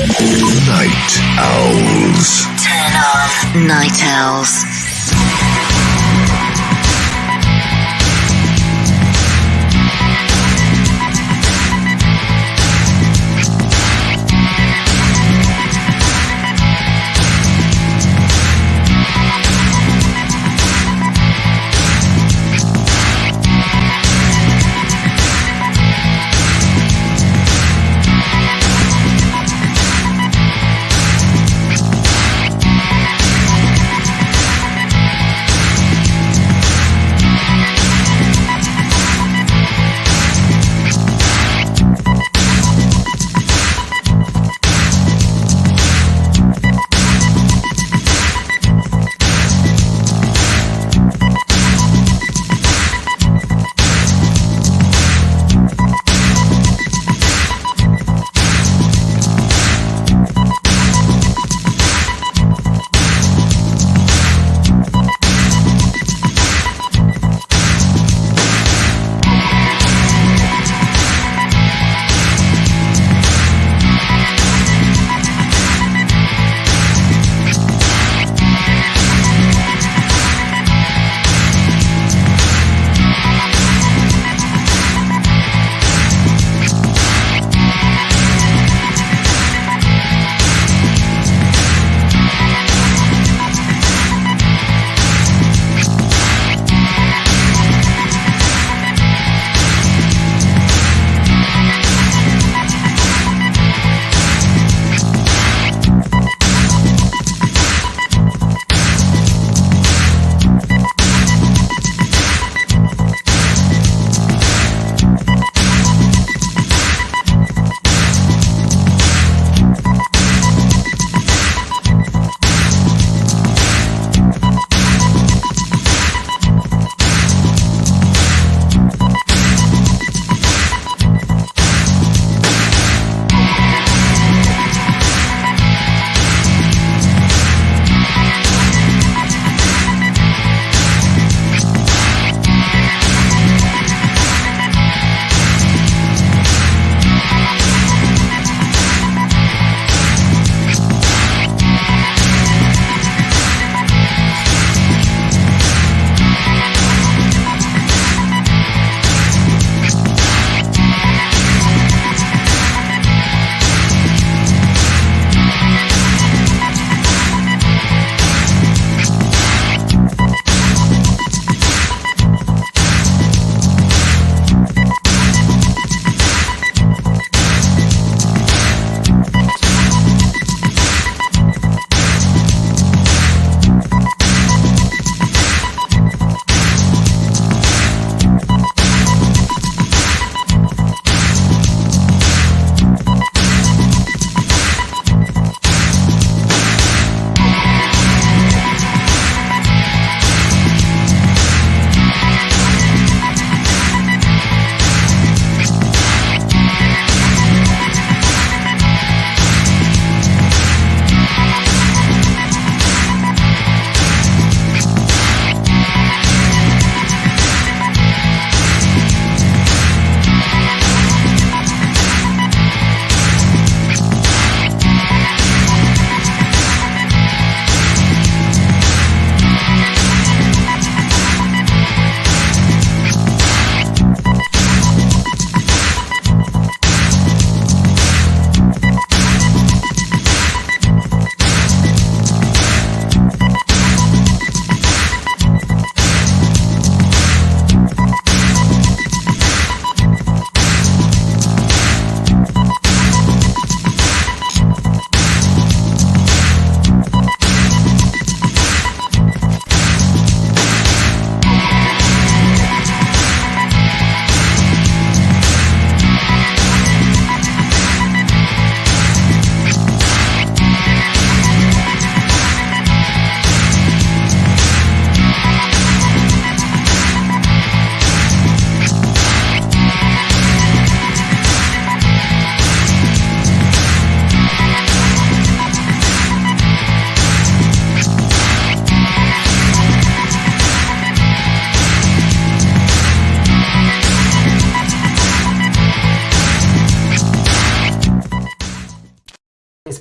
Night Owls. Turn on Night Owls.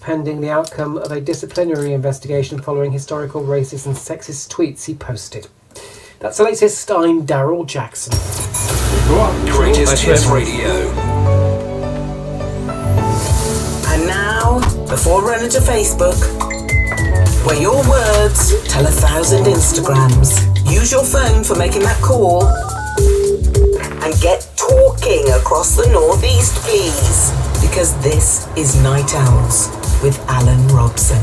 pending the outcome of a disciplinary investigation following historical racist and sexist tweets he posted. That's the latest. I'm Daryl Jackson. Greatest Hits Radio. And now, before running to Facebook, where your words tell 1,000 Instagrams. Use your phone for making that call. And get talking across the northeast, please. Because this is Night Owls with Alan Robson.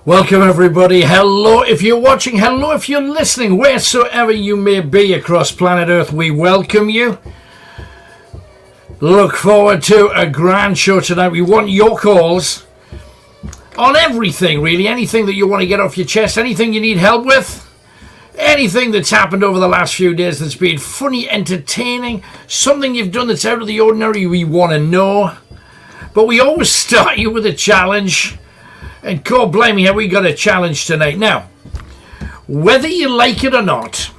Welcome everybody, hello if you're watching, hello if you're listening, wheresoever you may be across planet Earth, we welcome you. Look forward to a grand show tonight. We want your calls on everything really, anything that you want to get off your chest, anything you need help with, anything that's happened over the last few days that's been funny, entertaining, something you've done that's out of the ordinary we want to know. But we always start you with a challenge. And God blame me, we got a challenge tonight. Now, whether you like it or not,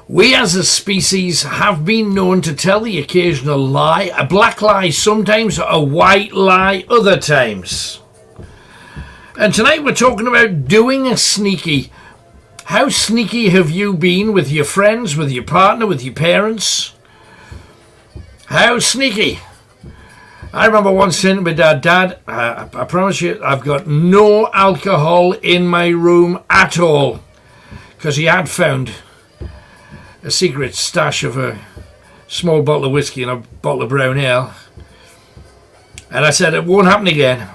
we as a species have been known to tell the occasional lie, a black lie sometimes, a white lie other times. And tonight we're talking about doing a sneaky. How sneaky have you been with your friends, with your partner, with your parents? How sneaky? I remember once saying to my Dad, I promise you, I've got no alcohol in my room at all. Because he had found a secret stash of a small bottle of whiskey and a bottle of brown ale. And I said, it won't happen again.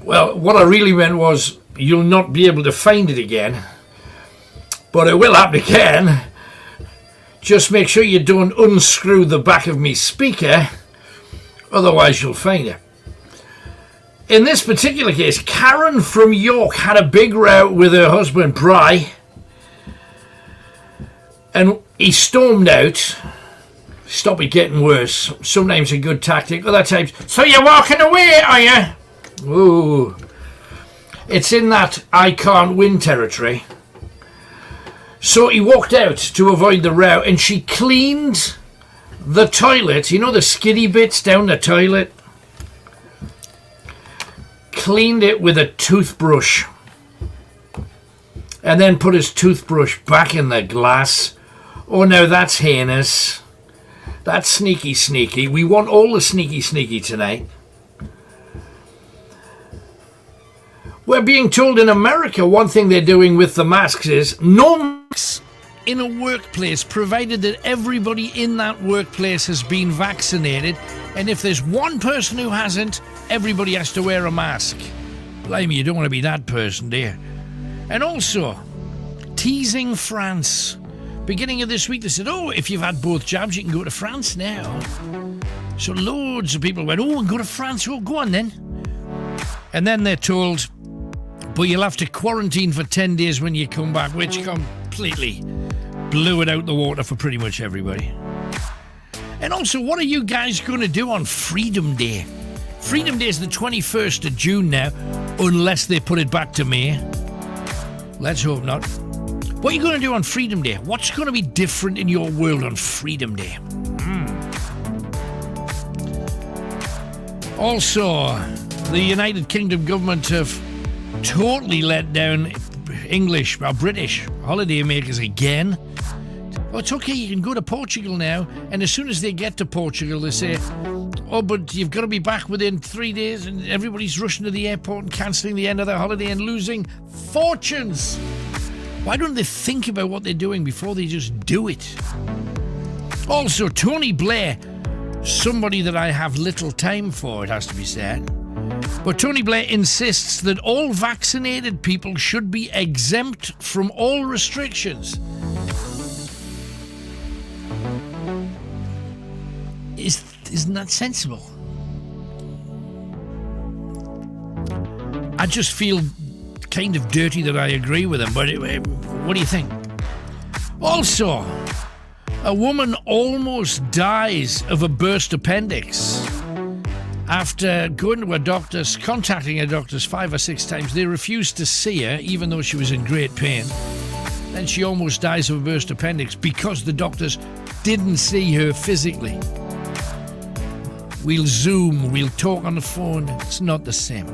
Well, what I really meant was, you'll not be able to find it again. But it will happen again. Just make sure you don't unscrew the back of me speaker, otherwise you'll find it. In this particular case, Karen from York had a big row with her husband, Bry, and he stormed out. Stop it getting worse. Sometimes a good tactic, other times, so you're walking away, are you? Ooh. It's in that I can't win territory. So he walked out to avoid the row, and she cleaned the toilet. You know the skiddy bits down the toilet? Cleaned it with a toothbrush. And then put his toothbrush back in the glass. Oh, now that's heinous. That's sneaky, sneaky. We want all the sneaky, sneaky tonight. We're being told in America one thing they're doing with the masks is no masks in a workplace, provided that everybody in that workplace has been vaccinated. And if there's one person who hasn't, everybody has to wear a mask. Blimey, you don't want to be that person, do you? And also, teasing France. Beginning of this week, they said, oh, if you've had both jabs, you can go to France now. So loads of people went, oh, go to France. Oh, go on then. And then they're told, but you'll have to quarantine for 10 days when you come back, which completely blew it out the water for pretty much everybody. And also, what are you guys going to do on Freedom Day? Freedom Day is the 21st of June now, unless they put it back to May. Let's hope not. What are you going to do on Freedom Day? What's going to be different in your world on Freedom Day? Also, the United Kingdom government have totally let down English or British holiday makers again. Oh, it's okay, you can go to Portugal now. And as soon as they get to Portugal, they say, oh, but you've got to be back within 3 days, and everybody's rushing to the airport and cancelling the end of their holiday and losing fortunes. Why don't they think about what they're doing before they just do it? Also, Tony Blair somebody that I have little time for, it has to be said. But Tony Blair insists that all vaccinated people should be exempt from all restrictions. Isn't that sensible? I just feel kind of dirty that I agree with him, but what do you think? Also, a woman almost dies of a burst appendix. After going to a doctor's, contacting her doctors 5 or 6 times, they refused to see her, even though she was in great pain. Then she almost dies of a burst appendix because the doctors didn't see her physically. We'll Zoom, we'll talk on the phone. It's not the same.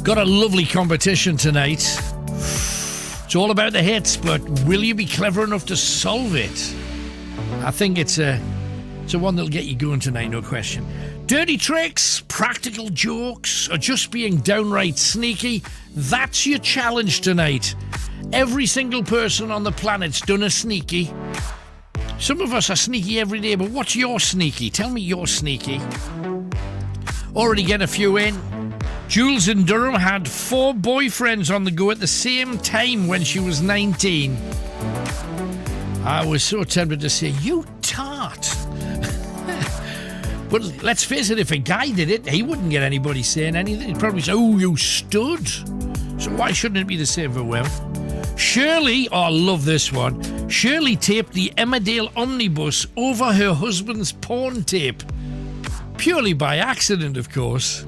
Got a lovely competition tonight. It's all about the hits, but will you be clever enough to solve it? I think it's a one that'll get you going tonight, no question. Dirty tricks, practical jokes, or just being downright sneaky? That's your challenge tonight. Every single person on the planet's done a sneaky. Some of us are sneaky every day, but what's your sneaky? Tell me your sneaky. Already get a few in. Jules in Durham had 4 boyfriends on the go at the same time when she was 19. I was so tempted to say, you tart. But let's face it, if a guy did it, he wouldn't get anybody saying anything. He'd probably say, oh, you stud. So why shouldn't it be the same for women? Shirley, oh, I love this one. Shirley taped the Emmerdale omnibus over her husband's porn tape. Purely by accident, of course.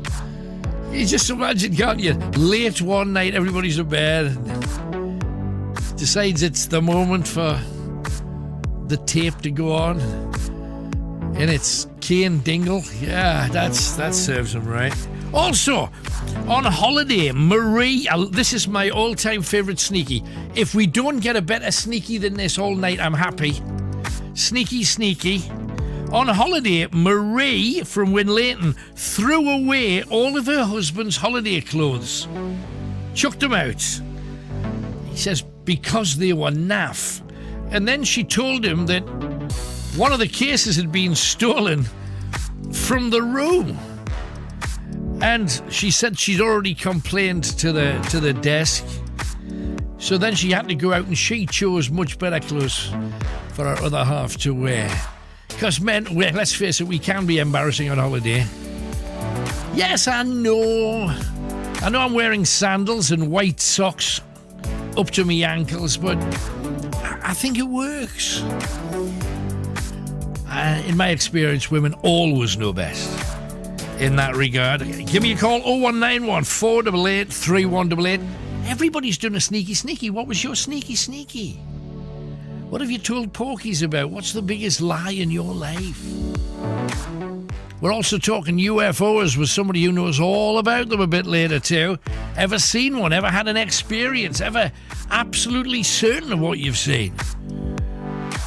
You just imagine, can't you? Late one night, everybody's in bed. Decides it's the moment for the tape to go on. And it's Kane Dingle. Yeah, that serves him right. Also, on holiday, Marie, this is my all-time favourite sneaky. If we don't get a better sneaky than this all night, I'm happy. Sneaky, sneaky. On holiday, Marie from Winlayton threw away all of her husband's holiday clothes. Chucked them out. He says because they were naff. And then she told him that one of the cases had been stolen from the room. And she said she'd already complained to the desk. So then she had to go out and she chose much better clothes for her other half to wear. Because men, let's face it, we can be embarrassing on holiday. Yes, I know I'm wearing sandals and white socks up to my ankles, but I think it works. In my experience, women always know best in that regard. Give me a call, 0191 488 3188. Everybody's done a sneaky. What was your sneaky? What have you told porkies about? What's the biggest lie in your life? We're also talking UFOs with somebody who knows all about them a bit later too. Ever seen one? Ever had an experience? Ever absolutely certain of what you've seen?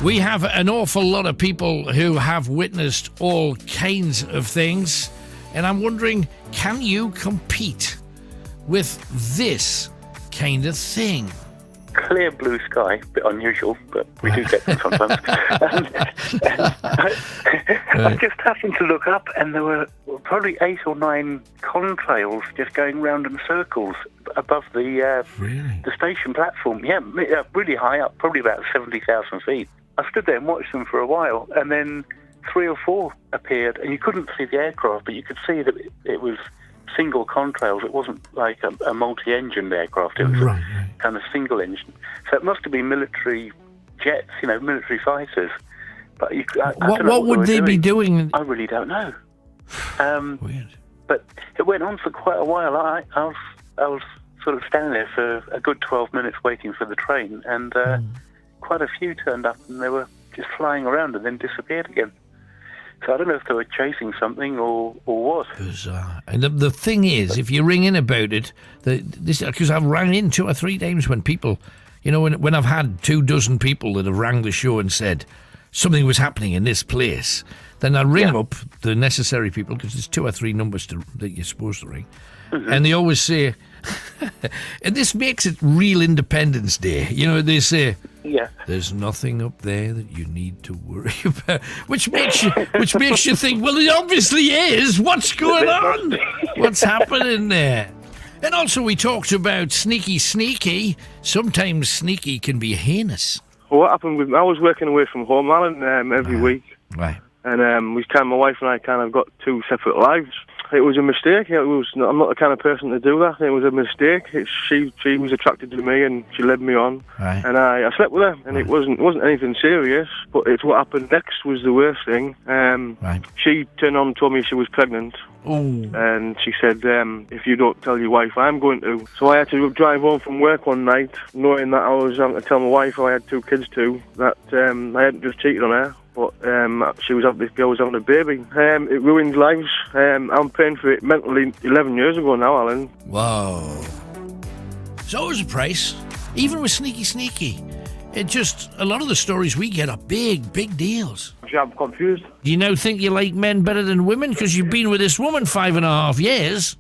We have an awful lot of people who have witnessed all kinds of things, and I'm wondering, can you compete with this kind of thing? Clear blue sky, a bit unusual, but we do get them sometimes. I just happened to look up, and there were probably 8 or 9 contrails just going round in circles above the station platform. Yeah, really high up, probably about 70,000 feet. I stood there and watched them for a while, and then 3 or 4 appeared, and you couldn't see the aircraft, but you could see that it was single contrails. It wasn't like a multi-engined aircraft. It was kind of single engine. So it must have been military jets, military fighters. But I don't know what would they be doing? I really don't know. Weird. But it went on for quite a while. I was sort of standing there for a good 12 minutes waiting for the train, and quite a few turned up, and they were just flying around and then disappeared again. So I don't know if they were chasing something or what. Bizarre. And the thing is, if you ring in about it, because I've rang in 2 or 3 times when people, when I've had 2 dozen people that have rang the show and said something was happening in this place, then I'll ring up the necessary people, because there's 2 or 3 numbers that you're supposed to ring, and they always say, and this makes it real Independence Day. You know, they say, there's nothing up there that you need to worry about, which makes you think, well, it obviously is. What's going on? What's happening there? And also we talked about sneaky. Sometimes sneaky can be heinous. Well, what happened with I was working away from home, Alan, every week. Right. And my wife and I kind of got 2 separate lives. It was a mistake. I'm not the kind of person to do that. It was a mistake. She was attracted to me and she led me on. Right. And I slept with her, and it wasn't anything serious. But it's what happened next was the worst thing. Right. She turned on and told me she was pregnant. Oh. And she said, if you don't tell your wife, I'm going to. So I had to drive home from work one night, knowing that I was having to tell my wife, who I had 2 kids too, that I hadn't just cheated on her. But this girl was having a baby. It ruined lives. I'm paying for it mentally 11 years ago now, Alan. Whoa. There's always a price, even with sneaky. It just, a lot of the stories we get are big deals. I'm confused. Do you now think you like men better than women because you've been with this woman 5.5 years?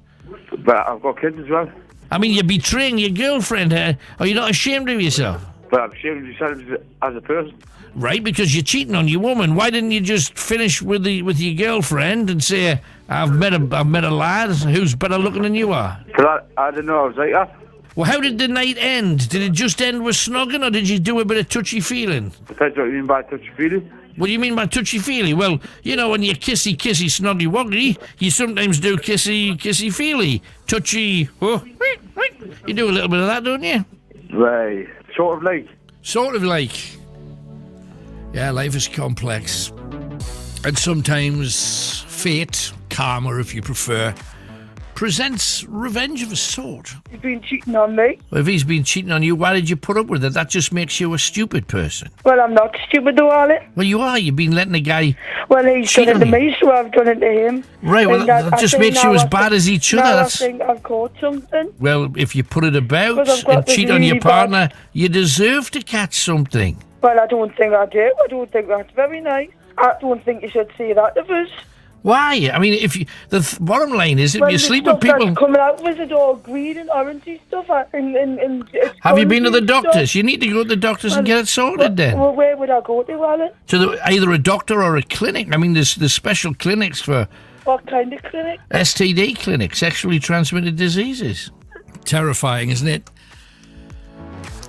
But I've got kids as well. I mean, you're betraying your girlfriend. Are you not ashamed of yourself? But I'm ashamed of yourself as a person. Right, because you're cheating on your woman. Why didn't you just finish with your girlfriend and say, I've met a lad who's better looking than you are? But I didn't know I was like that. Well, how did the night end? Did it just end with snogging, or did you do a bit of touchy-feeling? Depends what you mean by touchy-feely. What do you mean by touchy-feely? Well, you know, when you're kissy, snoggy-woggy, you sometimes do kissy-feely. Touchy, you do a little bit of that, don't you? Right. Sort of like. Yeah, life is complex. And sometimes fate, karma if you prefer, presents revenge of a sort. He's been cheating on me. Well, if he's been cheating on you, why did you put up with it? That just makes you a stupid person. Well, I'm not stupid though, Alan. Well, you are. You've been letting a guy Well, he's cheat done it on to you. me, so I've done it to him. Right, well, And that just makes you as bad as each other. Now That's... I think I've caught something. Well, if you put it about 'Cause I've got and this cheat on your really partner, you deserve to catch something. Well, I don't think I do. I don't think that's very nice. I don't think you should say that of us. Why? I mean, if you, bottom line is, if Well, you the sleep with stuff people... that's coming out was it all green and orangey stuff. Have you been to the stuff. doctors? You need to go to the doctors and get it sorted then. Well, where would I go to, Alan? To either a doctor or a clinic. I mean, there's special clinics for What kind of clinic? STD clinics, sexually transmitted diseases. Terrifying, isn't it?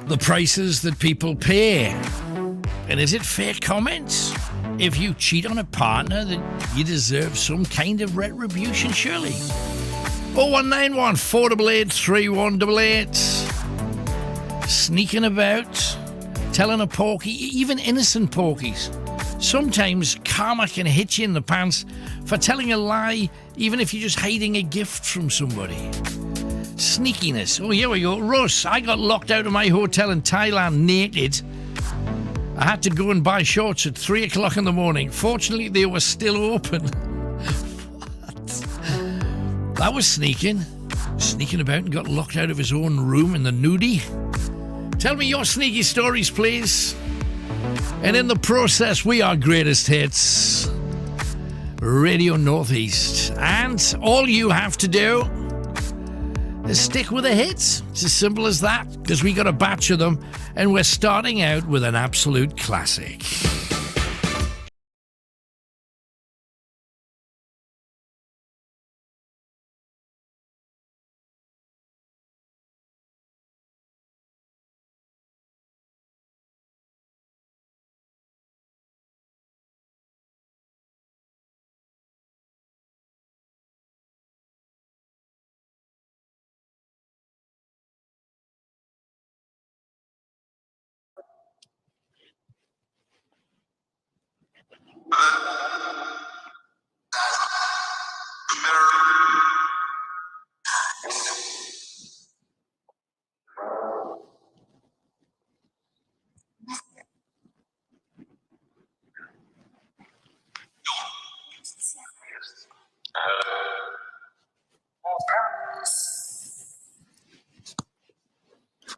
The prices that people pay. And is it fair comments? If you cheat on a partner, that you deserve some kind of retribution, surely. 0191 488 3188. Sneaking about, telling a porky, even innocent porkies. Sometimes karma can hit you in the pants for telling a lie, even if you're just hiding a gift from somebody. Sneakiness. Oh, here we go. Russ, I got locked out of my hotel in Thailand naked. I had to go and buy shorts at 3 o'clock in the morning. Fortunately, they were still open. What? That was sneaking. Sneaking about and got locked out of his own room in the nudie. Tell me your sneaky stories, please. And in the process, we are Greatest Hits. Radio Northeast. And all you have to do is stick with the hits. It's as simple as that, because we got a batch of them, and we're starting out with an absolute classic.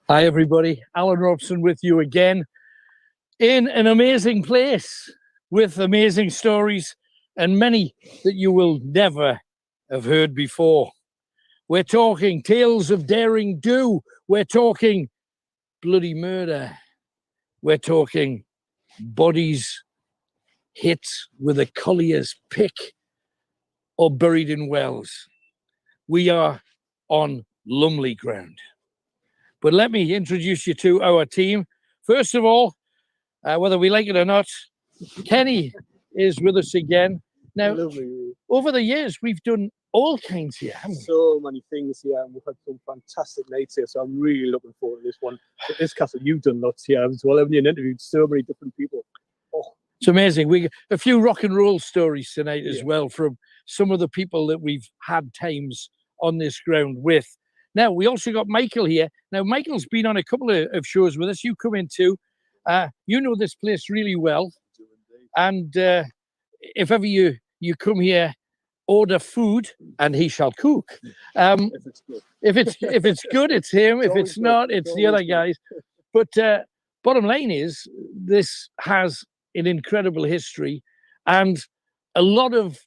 Hi everybody, Alan Robson with you again in an amazing place. with amazing stories and many that you will never have heard before. We're talking tales of daring do. We're talking bloody murder. We're talking bodies hit with a collier's pick or buried in wells. We are on Lumley ground. But let me introduce you to our team. First of all, whether we like it or not, Kenny is with us again. Now, over the years, we've done all kinds here, haven't we? So many things here, and we've had some fantastic nights here, so I'm really looking forward to this one. But this castle, you've done lots here as well, haven't you? And interviewed so many different people. Oh. It's amazing. We a few rock and roll stories tonight as well from some of the people that we've had times on this ground with. Now, we also got Michael here. Now, Michael's been on a couple of shows with us. You come in too. You know this place really well. And if ever you come here, order food and he shall cook. If it's good. If it's good, it's him. If it's not, it's the other guys. But bottom line is, this has an incredible history, and a lot of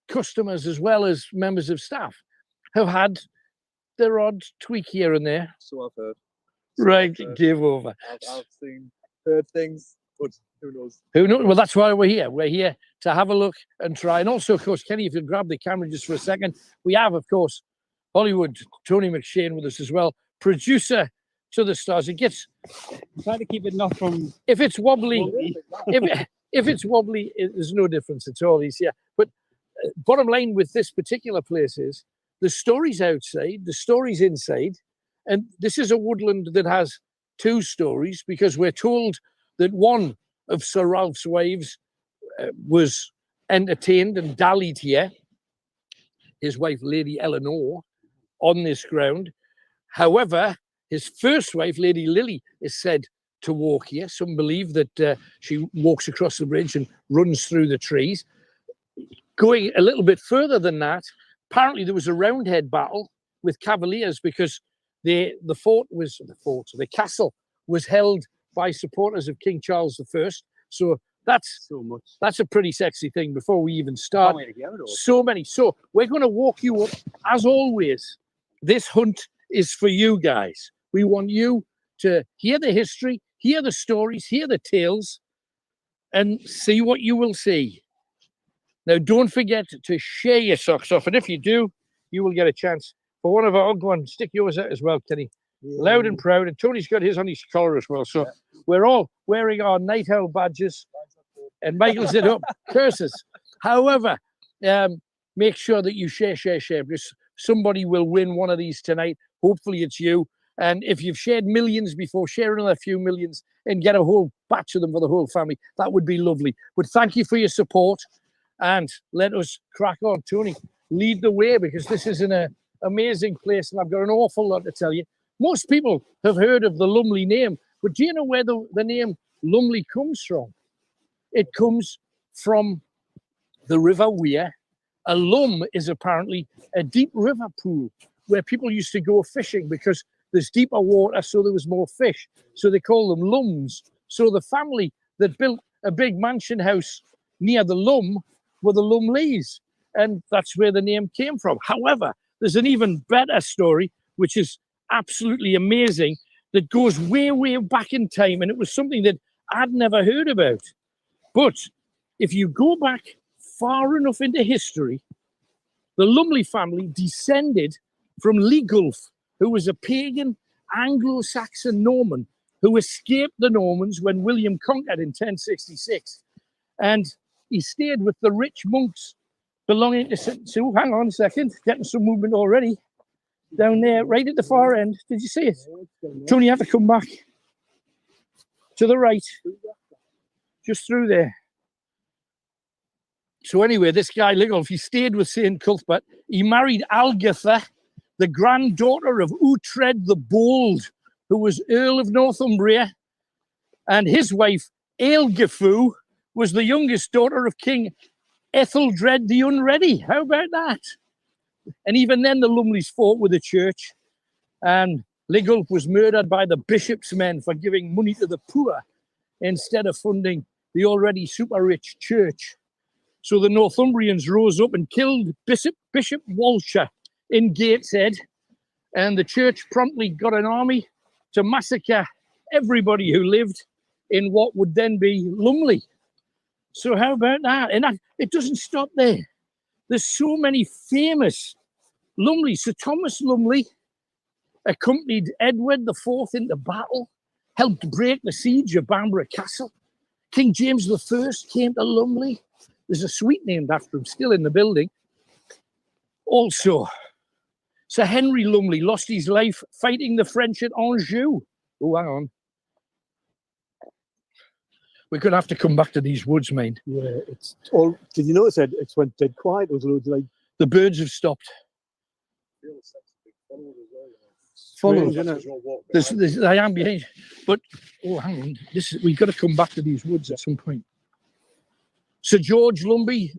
customers as well as members of staff have had their odd tweak here and there. So I've heard. Right, give over. I've heard things, but who knows? Who knows? Well, that's why we're here. We're here to have a look and try. And also, of course, Kenny, if you grab the camera just for a second, we have, of course, Hollywood Tony McShane with us as well, producer to the stars. It gets Try to keep it not from. if it's wobbly, if it's wobbly, there's no difference at all. He's here. But bottom line with this particular place is the stories outside, the stories inside, and this is a woodland that has two stories because we're told that one of Sir Ralph's wives was entertained and dallied here, his wife, Lady Eleanor, on this ground. However, his first wife, Lady Lily, is said to walk here. Some believe that she walks across the bridge and runs through the trees. Going a little bit further than that, apparently there was a Roundhead battle with Cavaliers because the castle was held by supporters of King Charles I. So that's a pretty sexy thing before we even start. So many. So we're going to walk you up. As always, this hunt is for you guys. We want you to hear the history, hear the stories, hear the tales, and see what you will see. Now, don't forget to share your socks off. And if you do, you will get a chance for one of our go on, stick yours out as well, Kenny. Loud and proud. And Tony's got his on his collar as well. So we're all wearing our Night Owl badges. And Michael's it up. Curses. However, make sure that you share, because somebody will win one of these tonight. Hopefully it's you. And if you've shared millions before, share another few millions and get a whole batch of them for the whole family. That would be lovely. But thank you for your support. And let us crack on. Tony, lead the way, because this is an amazing place. And I've got an awful lot to tell you. Most people have heard of the Lumley name. But do you know where the name Lumley comes from? It comes from the River Wear. A lum is apparently a deep river pool where people used to go fishing because there's deeper water, so there was more fish. So they call them lums. So the family that built a big mansion house near the lum were the Lumleys. And that's where the name came from. However, there's an even better story, which is absolutely amazing, that goes way, way back in time. And it was something that I'd never heard about. But if you go back far enough into history, the Lumley family descended from Ligulf, who was a pagan Anglo-Saxon Norman who escaped the Normans when William conquered in 1066. And he stayed with the rich monks belonging to so hang on a second, getting some movement already. Down there, right at the far end. Did you see it? Tony, you have to come back. To the right. Just through there. So anyway, this guy, Ligulf, he stayed with St. Cuthbert. He married Algatha, the granddaughter of Uhtred the Bold, who was Earl of Northumbria. And his wife, Aelgifu, was the youngest daughter of King Etheldred the Unready. How about that? And even then, the Lumleys fought with the church. And Ligulf was murdered by the bishop's men for giving money to the poor instead of funding the already super rich church. So the Northumbrians rose up and killed Bishop Walsher in Gateshead, and the church promptly got an army to massacre everybody who lived in what would then be Lumley. So how about that? And it doesn't stop there. There's so many famous Lumley. Sir Thomas Lumley accompanied Edward IV into battle, helped break the siege of Bamborough Castle. King James I came to Lumley. There's a suite named after him still in the building. Also, Sir Henry Lumley lost his life fighting the French at Anjou. Oh, hang on. We're going to have to come back to these woods, mate. Yeah, it's all. Did you notice that it's went dead quiet? There was loads of, like, the birds have stopped. Follow. There's I am behind. But oh, hang on. We've got to come back to these woods at some point. Sir George Lumley,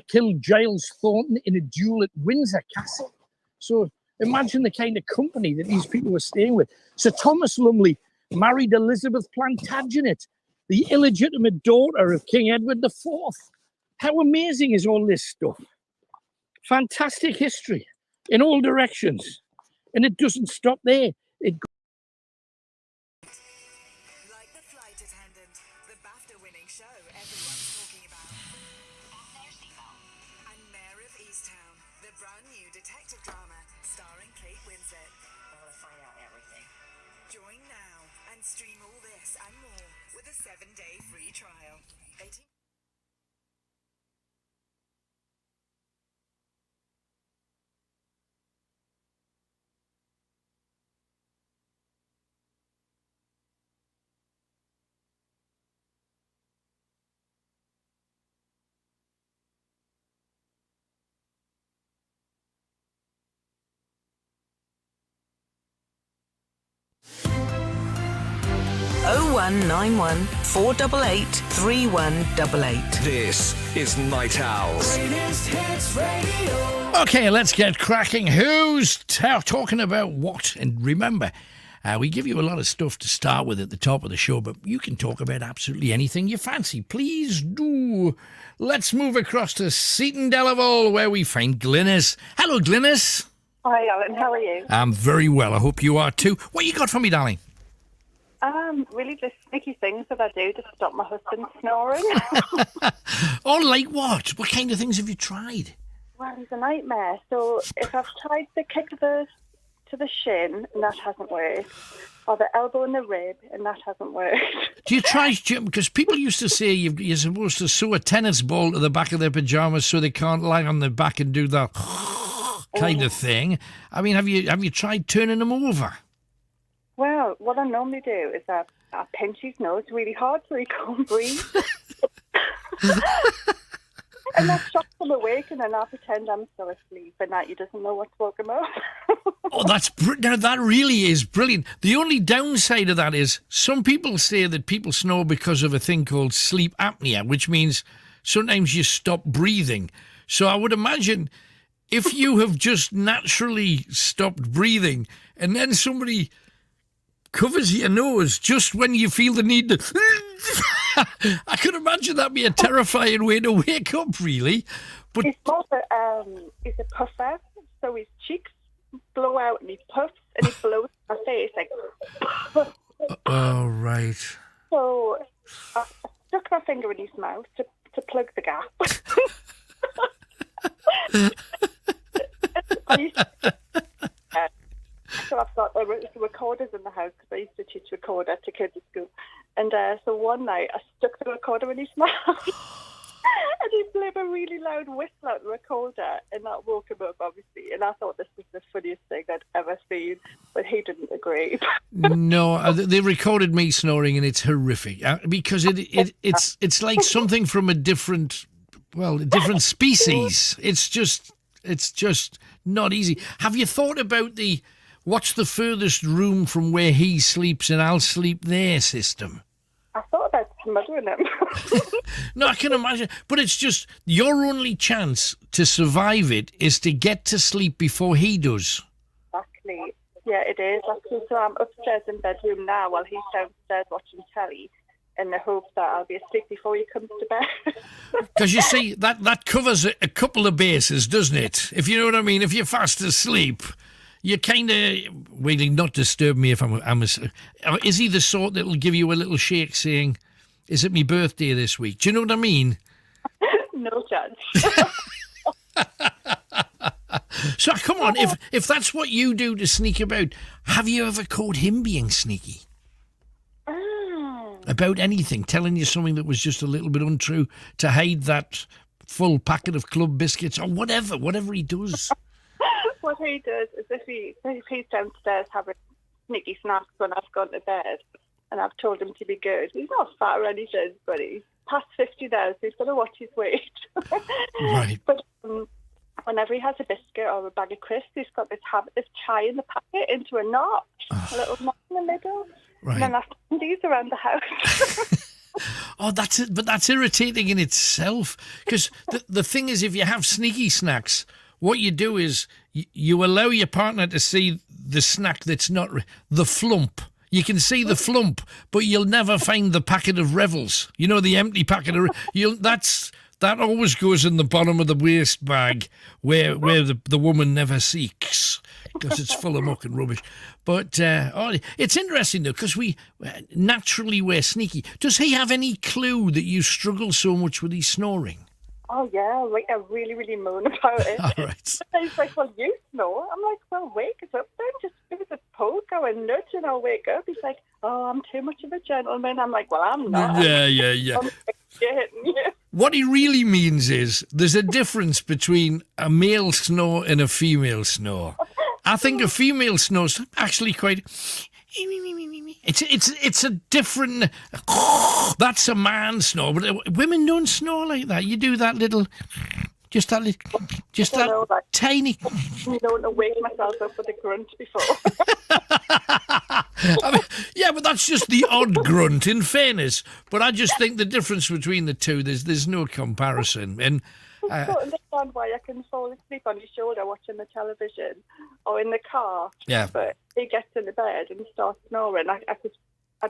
killed Giles Thornton in a duel at Windsor Castle. So imagine the kind of company that these people were staying with. Sir Thomas Lumley married Elizabeth Plantagenet, the illegitimate daughter of King Edward IV. How amazing is all this stuff? Fantastic history in all directions. And it doesn't stop there. It Like the flight attendant, the BAFTA-winning show everyone's talking about. And Mayor of Easttown, the brand new detective drama starring Kate Winslet. I want to find out everything. Join now and stream all this and more with a 7-day free trial. 18- Oh 0191 488 3188. This is Night Owls. Okay, let's get cracking. Who's talking about what? And remember, we give you a lot of stuff to start with at the top of the show, but you can talk about absolutely anything you fancy. Please do. Let's move across to Seaton Delaval, where we find Glynis. Hello, Glynis. Hi, Alan. How are you? I'm very well. I hope you are too. What you got for me, darling? Really just sneaky things that I do to stop my husband snoring. Oh, like what? What kind of things have you tried? Well, he's a nightmare. So if I've tried the kick to the shin and that hasn't worked, or the elbow and the rib and that hasn't worked. Do you try, because people used to say you're supposed to sew a tennis ball to the back of their pyjamas so they can't lie on their back and do that kind of thing. I mean, have you tried turning them over? Well, what I normally do is I pinch his nose really hard so he can't breathe. And I shock him awake and then I pretend I'm still asleep and that he doesn't know what's woken him up. Oh, now that really is brilliant. The only downside of that is some people say that people snore because of a thing called sleep apnea, which means sometimes you stop breathing. So I would imagine if you have just naturally stopped breathing and then somebody covers your nose just when you feel the need to... I could imagine that'd be a terrifying way to wake up, really. But he's a puffer, so his cheeks blow out and he puffs and he blows my face like... Oh, right. So I stuck my finger in his mouth to plug the gap. So I've got the recorders in the house because I used to teach recorder to kids at school. And so one night I stuck the recorder in his mouth and he blew a really loud whistle out the recorder and that woke him up, obviously. And I thought this was the funniest thing I'd ever seen, but he didn't agree. No, they recorded me snoring and it's horrific because it's like something from a different species. It's just not easy. Have you thought about what's the furthest room from where he sleeps and I'll sleep there system? I thought about smothering him. No, I can imagine. But it's just your only chance to survive it is to get to sleep before he does. Exactly. Yeah, it is. So I'm upstairs in bedroom now while he's downstairs watching telly. in the hope that I'll be asleep before he comes to bed. Because you see, that covers a couple of bases, doesn't it? If you know what I mean. If you're fast asleep, you kind of... Wait, not disturb me if is he the sort that'll give you a little shake saying, is it my birthday this week? Do you know what I mean? No chance. So, come on, if that's what you do to sneak about, have you ever caught him being sneaky? About anything, telling you something that was just a little bit untrue to hide that full packet of club biscuits or whatever he does. What he does is if he's downstairs having sneaky snacks when I've gone to bed and I've told him to be good, he's not fat or anything, but he's past 50 now, so he's got to watch his weight. Right. But whenever he has a biscuit or a bag of crisps, he's got this habit of tying the packet into a knot, a little knot in the middle. Right. And then I find these around the house. Oh, that's it. But that's irritating in itself. Because the thing is, if you have sneaky snacks, what you do is you allow your partner to see the snack that's not the flump. You can see the flump, but you'll never find the packet of Revels. You know, the empty packet of... That always goes in the bottom of the waste bag where the woman never seeks because it's full of muck and rubbish. But it's interesting, though, because we're sneaky. Does he have any clue that you struggle so much with his snoring? Oh, yeah, I really, really moan about it. All right. And he's like, well, you snore. I'm like, well, wake us up then. Just give us a poke or a nudge and I'll wake up. He's like, oh, I'm too much of a gentleman. I'm like, well, I'm not. Yeah. Yeah. What he really means is there's a difference between a male snore and a female snore. I think a female snore's actually quite... It's a different... That's a man snore, but women don't snore like that. You do that little... Just that tiny... I don't want to wake myself up with a grunt before. I mean, yeah, but that's just the odd grunt, in fairness. But I just think the difference between the two, there's no comparison. And I don't understand why I can fall asleep on his shoulder watching the television or in the car. Yeah. But he gets in the bed and starts snoring. I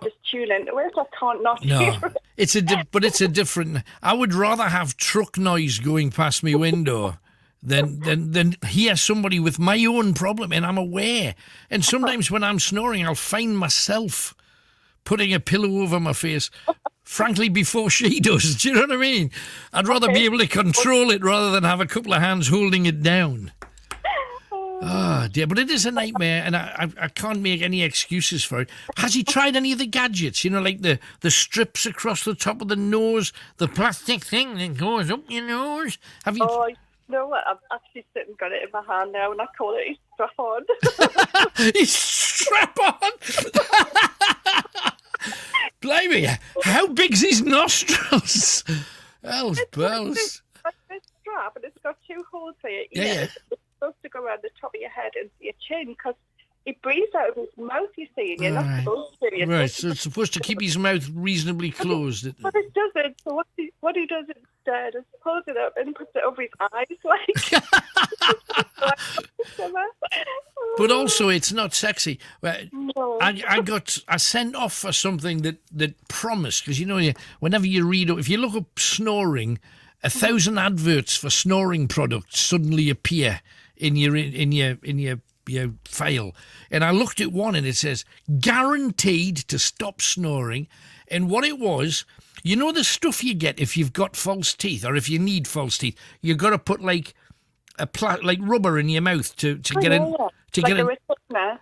just tune into it. I can't not no, hear it. but it's a different... I would rather have truck noise going past my window than hear somebody with my own problem, and I'm aware. And sometimes when I'm snoring, I'll find myself putting a pillow over my face, frankly, before she does. Do you know what I mean? I'd rather be able to control it rather than have a couple of hands holding it down. Oh, dear. But it is a nightmare, and I can't make any excuses for it. Has he tried any of the gadgets? You know, like the strips across the top of the nose, the plastic thing that goes up your nose? Have you... Oh, you know what? I've actually sitting and got it in my hand now, and I call it his strap-on. His strap-on? Blimey, how big's his nostrils? Hell's bells. It's like this strap, and it's got two holes for your ears. Yeah. It's supposed to go around the top of your head into your chin, because he breathes out of his mouth, you see, and you're not supposed to. Right, so it's supposed to keep his mouth reasonably closed. But it doesn't. So what he does instead is pulls it up and puts it over his eyes, But also, it's not sexy. No. I sent off for something that promised, because you know, whenever you read, if you look up snoring, 1,000 adverts for snoring products suddenly appear in your file. And I looked at one and it says guaranteed to stop snoring. And what it was, you know, the stuff you get if you've got false teeth, or if you need false teeth, you've got to put like rubber in your mouth to get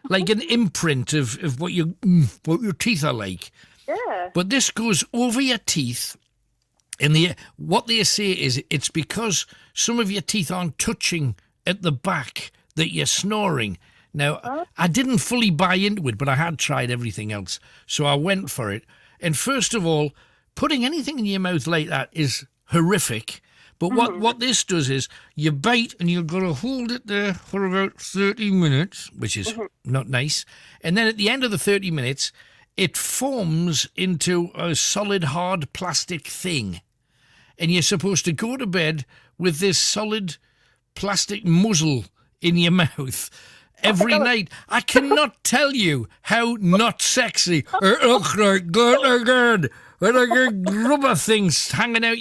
like an imprint of what your teeth are like. Yeah. But this goes over your teeth. And what they say is it's because some of your teeth aren't touching at the back that you're snoring. Now, I didn't fully buy into it, but I had tried everything else. So I went for it. And first of all, putting anything in your mouth like that is horrific. But what this does is you bite and you've got to hold it there for about 30 minutes, which is not nice. And then at the end of the 30 minutes, it forms into a solid, hard plastic thing. And you're supposed to go to bed with this solid plastic muzzle in your mouth every night. I cannot tell you how not sexy. with like rubber things hanging out.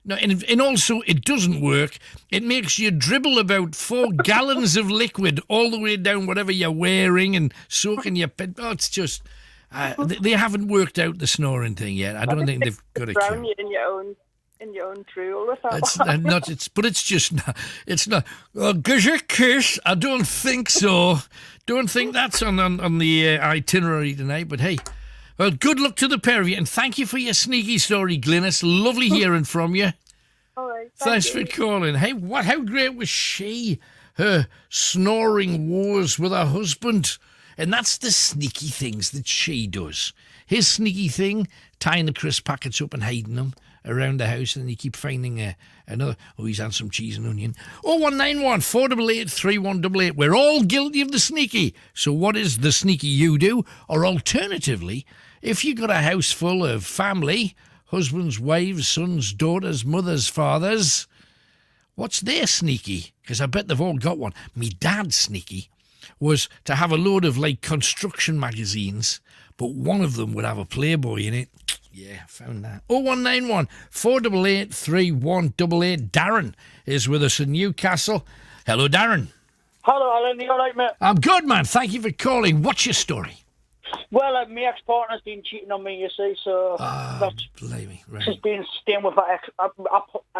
No, and also it doesn't work. It makes you dribble about 4 gallons of liquid all the way down whatever you're wearing and soaking your pet. Oh, it's just they haven't worked out the snoring thing yet. I don't think they've got a cure. Drown you in your own drool with that. It's not. It's just not. It's not. Oh, gives you a kiss? I don't think so. Don't think that's on the itinerary tonight. But hey. Well, good luck to the pair of you, and thank you for your sneaky story, Glynis. Lovely hearing from you. All right. Thanks for calling. Hey, how great was she? Her snoring wars with her husband. And that's the sneaky things that she does. His sneaky thing, tying the crisp packets up and hiding them around the house, and you keep finding another. Oh, he's had some cheese and onion. 0191 488 3188. We're all guilty of the sneaky. So what is the sneaky you do? Or alternatively, if you got a house full of family, husbands, wives, sons, daughters, mothers, fathers, what's their sneaky? Because I bet they've all got one. Me dad's sneaky was to have a load of like construction magazines, but one of them would have a Playboy in it. Yeah, found that. 0191 488 3188. Darren is with us in Newcastle. Hello, Darren. Hello, Helen. You all right, mate? I'm good, man. Thank you for calling. What's your story? Well, my ex-partner's been cheating on me, you see, so... blimey, right. She's been staying with her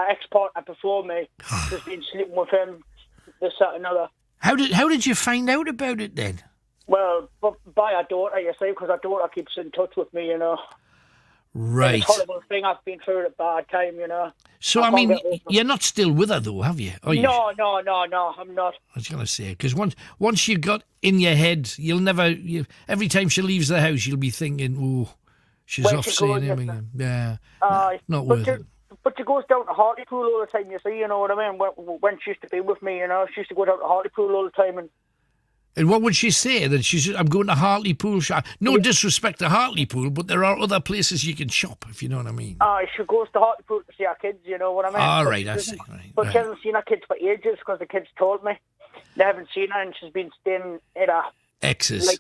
ex-partner before me. She's been sleeping with him, this, that, and other. How did you find out about it, then? Well, by her daughter, you see, because her daughter keeps in touch with me, you know. Right. It's a horrible thing. I've been through it a bad time, you know. So, I mean, you're not still with her, though, have you? No, I'm not. I was going to say, because once you got in your head, you'll never... every time she leaves the house, you'll be thinking, oh, she's off seeing him again. Yeah, not worth it. But she goes down to Hartlepool all the time, you see, you know what I mean? When she used to be with me, you know, she used to go down to Hartlepool all the time. And what would she say? That I'm going to Hartlepool shop. No disrespect to Hartlepool, but there are other places you can shop, if you know what I mean. She goes to Hartlepool to see her kids, you know what I mean? All right, I see. But she hasn't seen her kids for ages because the kids told me. They haven't seen her and she's been staying at her... Exes.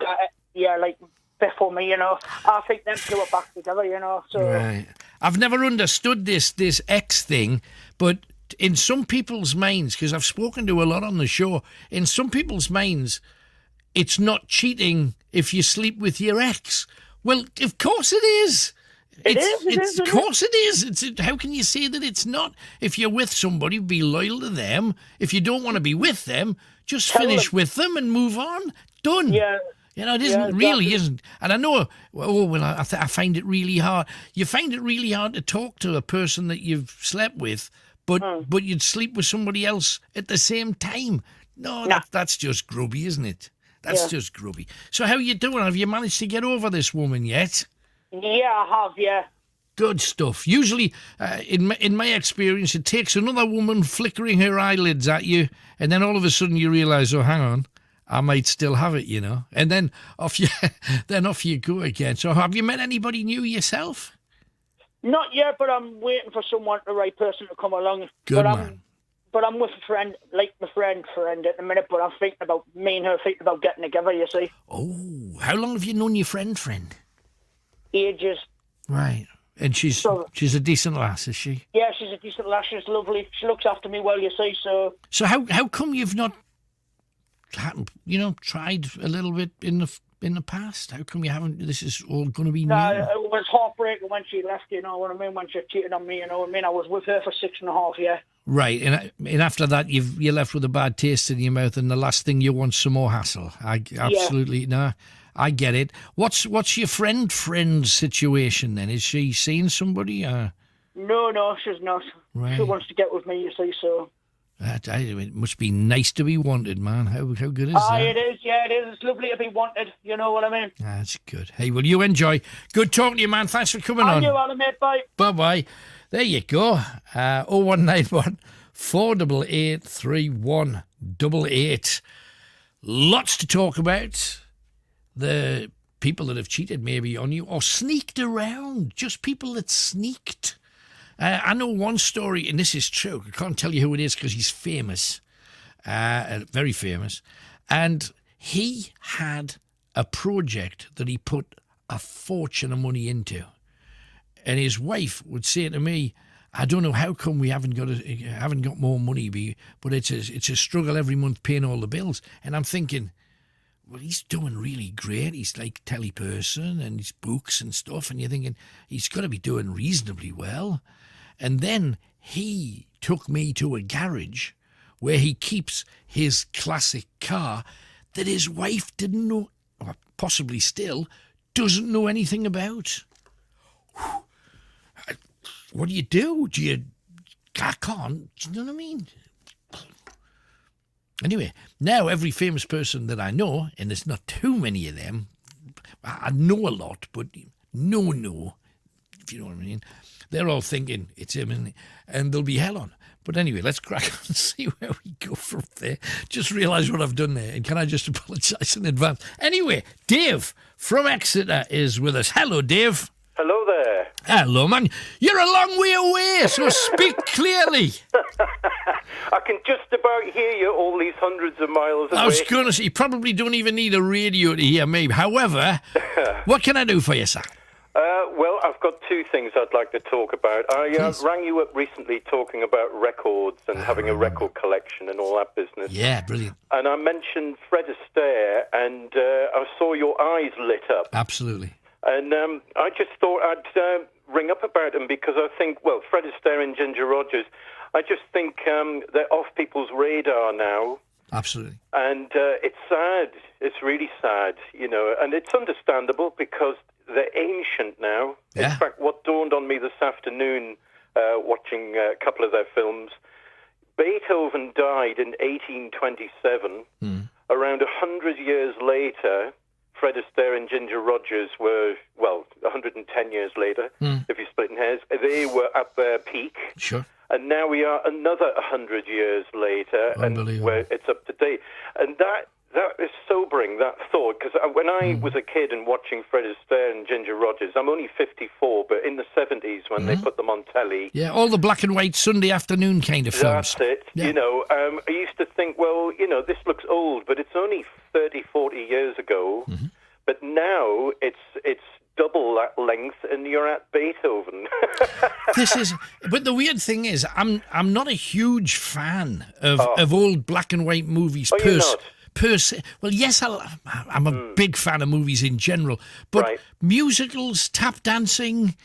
Like before me, you know. I think them two are back together, you know. So. Right. I've never understood this ex thing, but in some people's minds, because I've spoken to a lot on the show, in some people's minds... It's not cheating if you sleep with your ex. Well, of course it is. Of course it is. How can you say that it's not? If you're with somebody, be loyal to them. If you don't want to be with them, just finish with them and move on. Done. Yeah. You know, it isn't really isn't. And I know, I find it really hard. You find it really hard to talk to a person that you've slept with, but you'd sleep with somebody else at the same time. No, that's just grubby, isn't it? That's just grubby. So how you doing? Have you managed to get over this woman yet? Yeah, I have, yeah. Good stuff. Usually, in my experience, it takes another woman flickering her eyelids at you, and then all of a sudden you realise, oh, hang on, I might still have it, you know. And then off you go again. So have you met anybody new yourself? Not yet, but I'm waiting for the right person to come along. Good man. But I'm with a friend, like my friend at the minute, but I'm thinking about, me and her thinking about getting together, you see. Oh, how long have you known your friend? Ages. Right. And she's a decent lass, is she? Yeah, she's a decent lass, she's lovely. She looks after me well, you see, so... So how come you've not, tried a little bit in the past? How come you haven't, this is all going to be new? No, it was heartbreaking when she left, you know what I mean, when she cheated on me, you know what I mean. I was with her for 6.5 years. Right, and after that, you're left with a bad taste in your mouth, and the last thing you want some more hassle. I get it. What's your friend's situation then? Is she seeing somebody? No, she's not. Right. She wants to get with me, you see, so... It must be nice to be wanted, man. How good is that? It is, yeah, it is. It's lovely to be wanted, you know what I mean? That's good. Hey, well, you enjoy. Good talking to you, man. Thanks for coming on. And you, Alan, mate. Bye. Bye-bye. There you go. 0191 488 3188. Lots to talk about. The people that have cheated maybe on you or sneaked around. Just people that sneaked. I know one story, and this is true. I can't tell you who it is because he's famous, very famous. And he had a project that he put a fortune of money into. and his wife would say to me, I don't know how come we haven't got more money, but it's a struggle every month paying all the bills. And I'm thinking, well, he's doing really great. He's like telly person and his books and stuff, and you're thinking he's got to be doing reasonably well. And then he took me to a garage where he keeps his classic car that his wife didn't know, or possibly still doesn't know anything about. What do? I can't, do you know what I mean? Anyway, now every famous person that I know, and there's not too many of them, I know a lot, but no, if you know what I mean, they're all thinking it's him, and there'll be hell on. But anyway, let's crack on and see where we go from there. Just realised what I've done there, and can I just apologise in advance? Anyway, Dave from Exeter is with us. Hello, Dave. Hello there. Hello, man. You're a long way away, so speak clearly. I can just about hear you all these hundreds of miles away. I was going to say, you probably don't even need a radio to hear me. However, what can I do for you, sir? Well, I've got two things I'd like to talk about. I rang you up recently talking about records and having a record collection and all that business. Yeah, brilliant. And I mentioned Fred Astaire, and I saw your eyes lit up. Absolutely. And I just thought I'd ring up about them because I think, well, Fred Astaire and Ginger Rogers, I just think they're off people's radar now. Absolutely. And it's sad. It's really sad, you know, and it's understandable because they're ancient now. Yeah. In fact, what dawned on me this afternoon, watching a couple of their films, Beethoven died in 1827. Around 100 years later, Fred Astaire and Ginger Rogers were, 110 years later, if you're splitting hairs, they were at their peak. Sure. And now we are another 100 years later, and where it's up to date. And that is sobering, that thought, because when I was a kid and watching Fred Astaire and Ginger Rogers, I'm only 54, but in the 70s when they put them on telly... Yeah, all the black and white Sunday afternoon kind of films. That's it. Yeah. You know, I used to think, well, you know, this looks old, but it's only 30, 40 years ago. But now it's double that length, and you're at Beethoven. But the weird thing is, I'm not a huge fan of old black and white movies per se. Well, yes, I'm a big fan of movies in general, but musicals, tap dancing,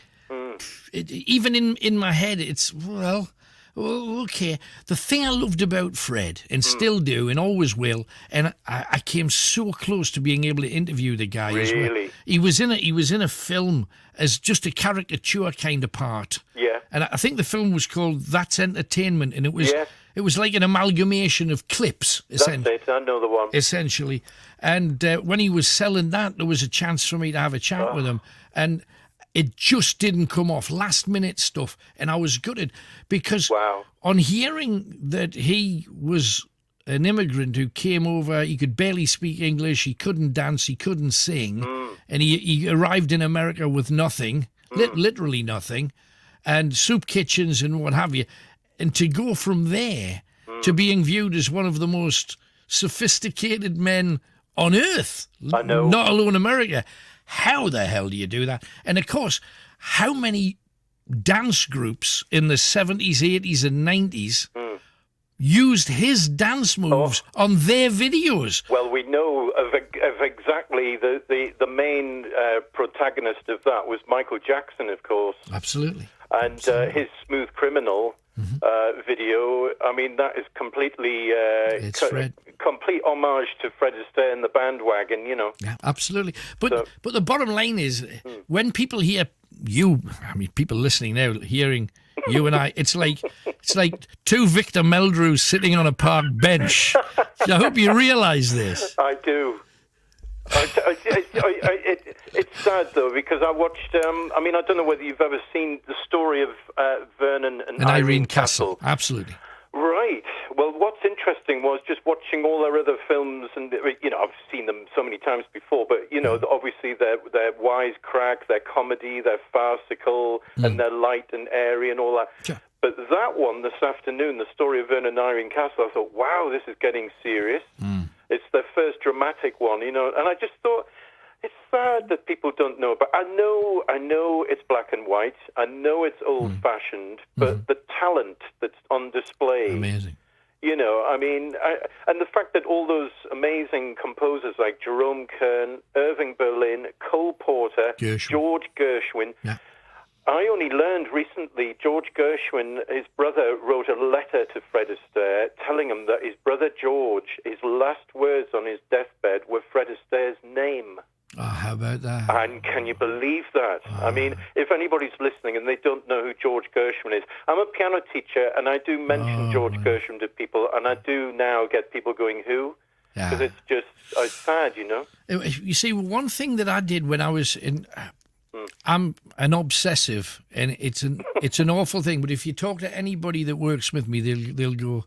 even in my head, it's, well, okay. The thing I loved about Fred, and still do, and always will, and I came so close to being able to interview the guy as well. Really? He was in a film as just a caricature kind of part. Yeah. And I think the film was called That's Entertainment, and it was like an amalgamation of clips. That's it. I know the one. Essentially. And when he was selling that, there was a chance for me to have a chat with him, and it just didn't come off. Last minute stuff. And I was gutted because on hearing that he was an immigrant who came over, he could barely speak English, he couldn't dance, he couldn't sing, and he arrived in America with nothing, literally nothing, and soup kitchens and what have you. And to go from there to being viewed as one of the most sophisticated men on earth, I know. Not alone America. How the hell do you do that? And of course, how many dance groups in the 70s, 80s and 90s used his dance moves on their videos? Well, we know of exactly the main protagonist of that was Michael Jackson, of course. Absolutely. And his Smooth Criminal video, I mean, that is completely complete homage to Fred Astaire and the Bandwagon, you know. Yeah, absolutely. But the bottom line is, when people hear you, I mean, people listening now, hearing you and I, it's like two Victor Meldrews sitting on a park bench. I hope you realise this. I do. It's sad though, because I watched. I mean, I don't know whether you've ever seen the story of Vernon and Irene Castle. Absolutely. Right. Well, what's interesting was just watching all their other films, and you know, I've seen them so many times before, but you know, obviously they're wisecrack, they're comedy, they're farcical, and they're light and airy and all that. Sure. But that one this afternoon, the story of Vernon and Irene Castle, I thought, wow, this is getting serious. It's their first dramatic one, you know, and I just thought, it's sad that people don't know. But I know it's black and white. I know it's old-fashioned. But the talent that's on display, amazing. You know, I mean, and the fact that all those amazing composers like Jerome Kern, Irving Berlin, Cole Porter, George Gershwin. Yeah. I only learned recently George Gershwin, his brother, wrote a letter to Fred Astaire telling him that his brother George, his last words on his deathbed were Fred Astaire's name. Oh, how about that? And can you believe that? I mean, if anybody's listening and they don't know who George Gershwin is, I'm a piano teacher and I do mention George Gershwin to people, and I do now get people going, who? Because it's just, it's sad, you know? You see, one thing that I did when I was in... I'm an obsessive, and it's an awful thing. But if you talk to anybody that works with me, they'll go,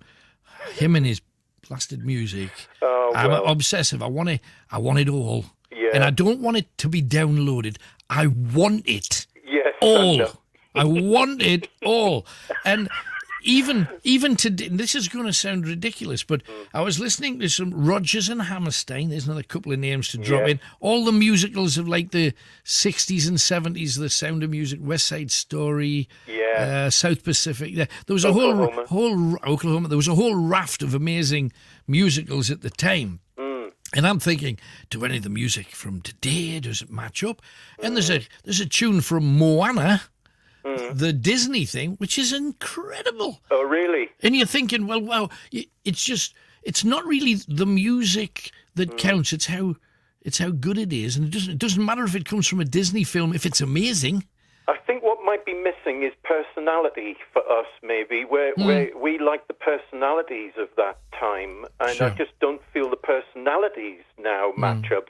him and his blasted music. I'm obsessive. I want it all, and I don't want it to be downloaded. I want it all. I want it all, and. Even today, this is going to sound ridiculous, but I was listening to some Rodgers and Hammerstein. There's another couple of names to drop in. All the musicals of like the 60s and 70s, The Sound of Music, West Side Story, South Pacific. There was a whole Oklahoma. There was a whole raft of amazing musicals at the time. And I'm thinking, do any of the music from today, does it match up? And there's a tune from Moana. The Disney thing, which is incredible. Oh, really? And you're thinking, well, wow, it's not really the music that counts. It's how good it is, and it doesn't matter if it comes from a Disney film if it's amazing. I think what might be missing is personality for us, maybe, where we like the personalities of that time, and I just don't feel the personalities now match up.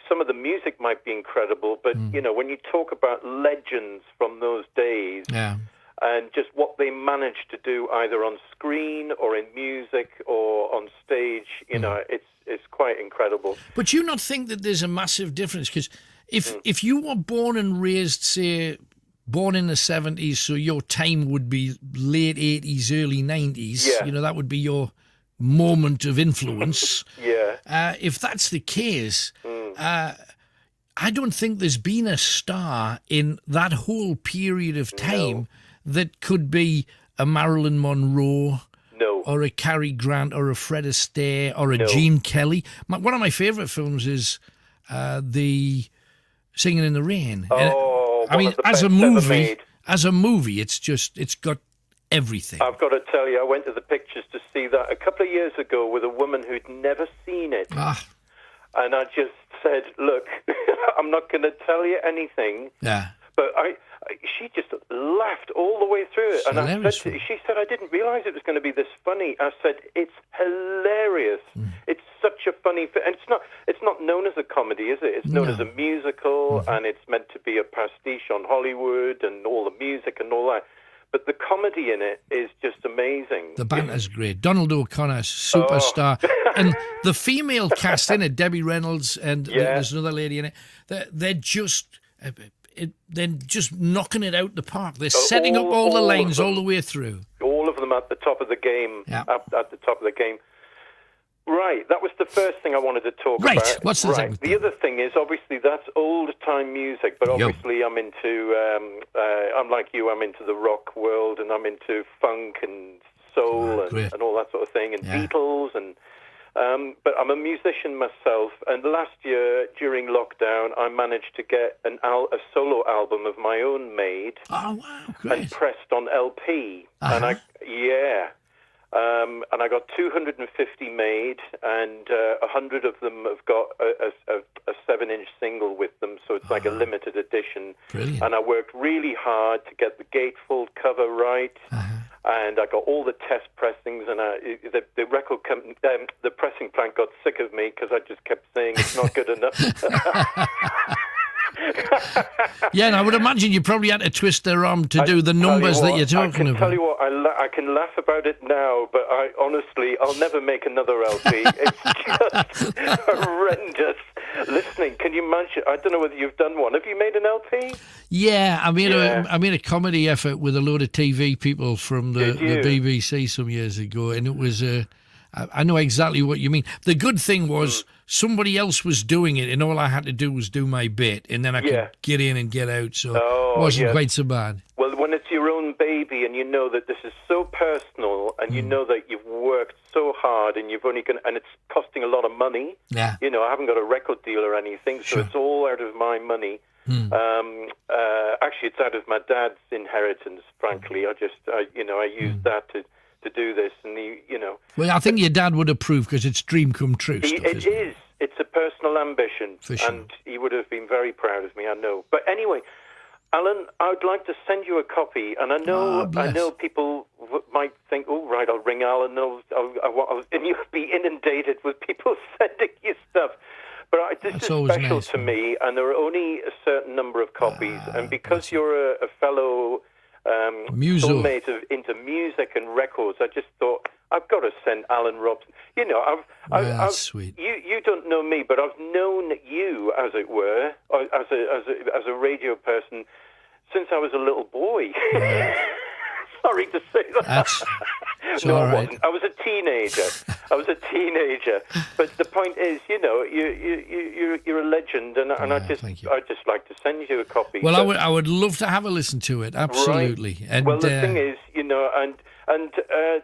Some of the music might be incredible, but, you know, when you talk about legends from those days and just what they managed to do either on screen or in music or on stage, you know, it's quite incredible. But you not think that there's a massive difference? Because if you were born and raised, say, born in the 70s, so your time would be late 80s, early 90s, you know, that would be your moment of influence. If that's the case, I don't think there's been a star in that whole period of time that could be a Marilyn Monroe or a Cary Grant or a Fred Astaire or a Gene Kelly. One of my favourite films is the Singing in the Rain. I mean, as a movie, it's got everything. I've got to tell you, I went to the pictures to see that a couple of years ago with a woman who'd never seen it. And I just said, look, I'm not going to tell you anything. But she just laughed all the way through it. And she said, I didn't realise it was going to be this funny. I said, it's hilarious. It's such a funny film. And it's not known as a comedy, is it? It's known as a musical, and it's meant to be a pastiche on Hollywood and all the music and all that. But the comedy in it is just amazing. The banter's great. Donald O'Connor, superstar. And the female cast in it, Debbie Reynolds, and there's another lady in it, they're just knocking it out the park. They're setting up all the lines all the way through. All of them at the top of the game. At the top of the game. Right, that was the first thing I wanted to talk about. Right, what's the second? The other thing is, obviously, that's old-time music, but obviously I'm into, I'm like you, I'm into the rock world, and I'm into funk and soul and all that sort of thing, and Beatles, and but I'm a musician myself, and last year, during lockdown, I managed to get a solo album of my own made and pressed on LP, and and I got 250 made, and 100 of them have got a 7-inch single with them, so it's like a limited edition. Brilliant. And I worked really hard to get the gatefold cover right, and I got all the test pressings, and the record company, the pressing plant got sick of me because I just kept saying it's not good enough. Yeah, and I would imagine you probably had to twist their arm to do the numbers that you're talking about. I tell you what, I can laugh about it now, but I'll never make another LP. It's just horrendous. Listening, can you imagine? I don't know whether you've done one. Have you made an LP? Yeah, I made a comedy effort with a load of TV people from the BBC some years ago, and it was I know exactly what you mean. The good thing was somebody else was doing it, and all I had to do was do my bit, and then I could get in and get out, so it wasn't quite so bad. Well, when it's your own baby and you know that this is so personal and you know that you've worked so hard and you've only and it's costing a lot of money. Yeah. You know, I haven't got a record deal or anything, so it's all out of my money. Actually, it's out of my dad's inheritance, frankly. I used that to do this, and Well, I think your dad would approve because it's dream come true stuff, it isn't is. It's a personal ambition, For sure. and he would have been very proud of me, I know. But anyway, Alan, I would like to send you a copy, and I know people might think, oh, right, I'll ring Alan, and you'll be inundated with people sending you stuff. But this is special to me, and there are only a certain number of copies, and because you're a fellow soulmate into music and records, I just thought, I've got to send Alan Robson. You know, that's sweet. You don't know me, but I've known you, as it were, as a radio person since I was a little boy. Sorry to say that. No, I wasn't. I was a teenager. But the point is, you know, you're a legend, and I just like to send you a copy. Well, I would love to have a listen to it. Absolutely. Right. And well, the thing is, you know, and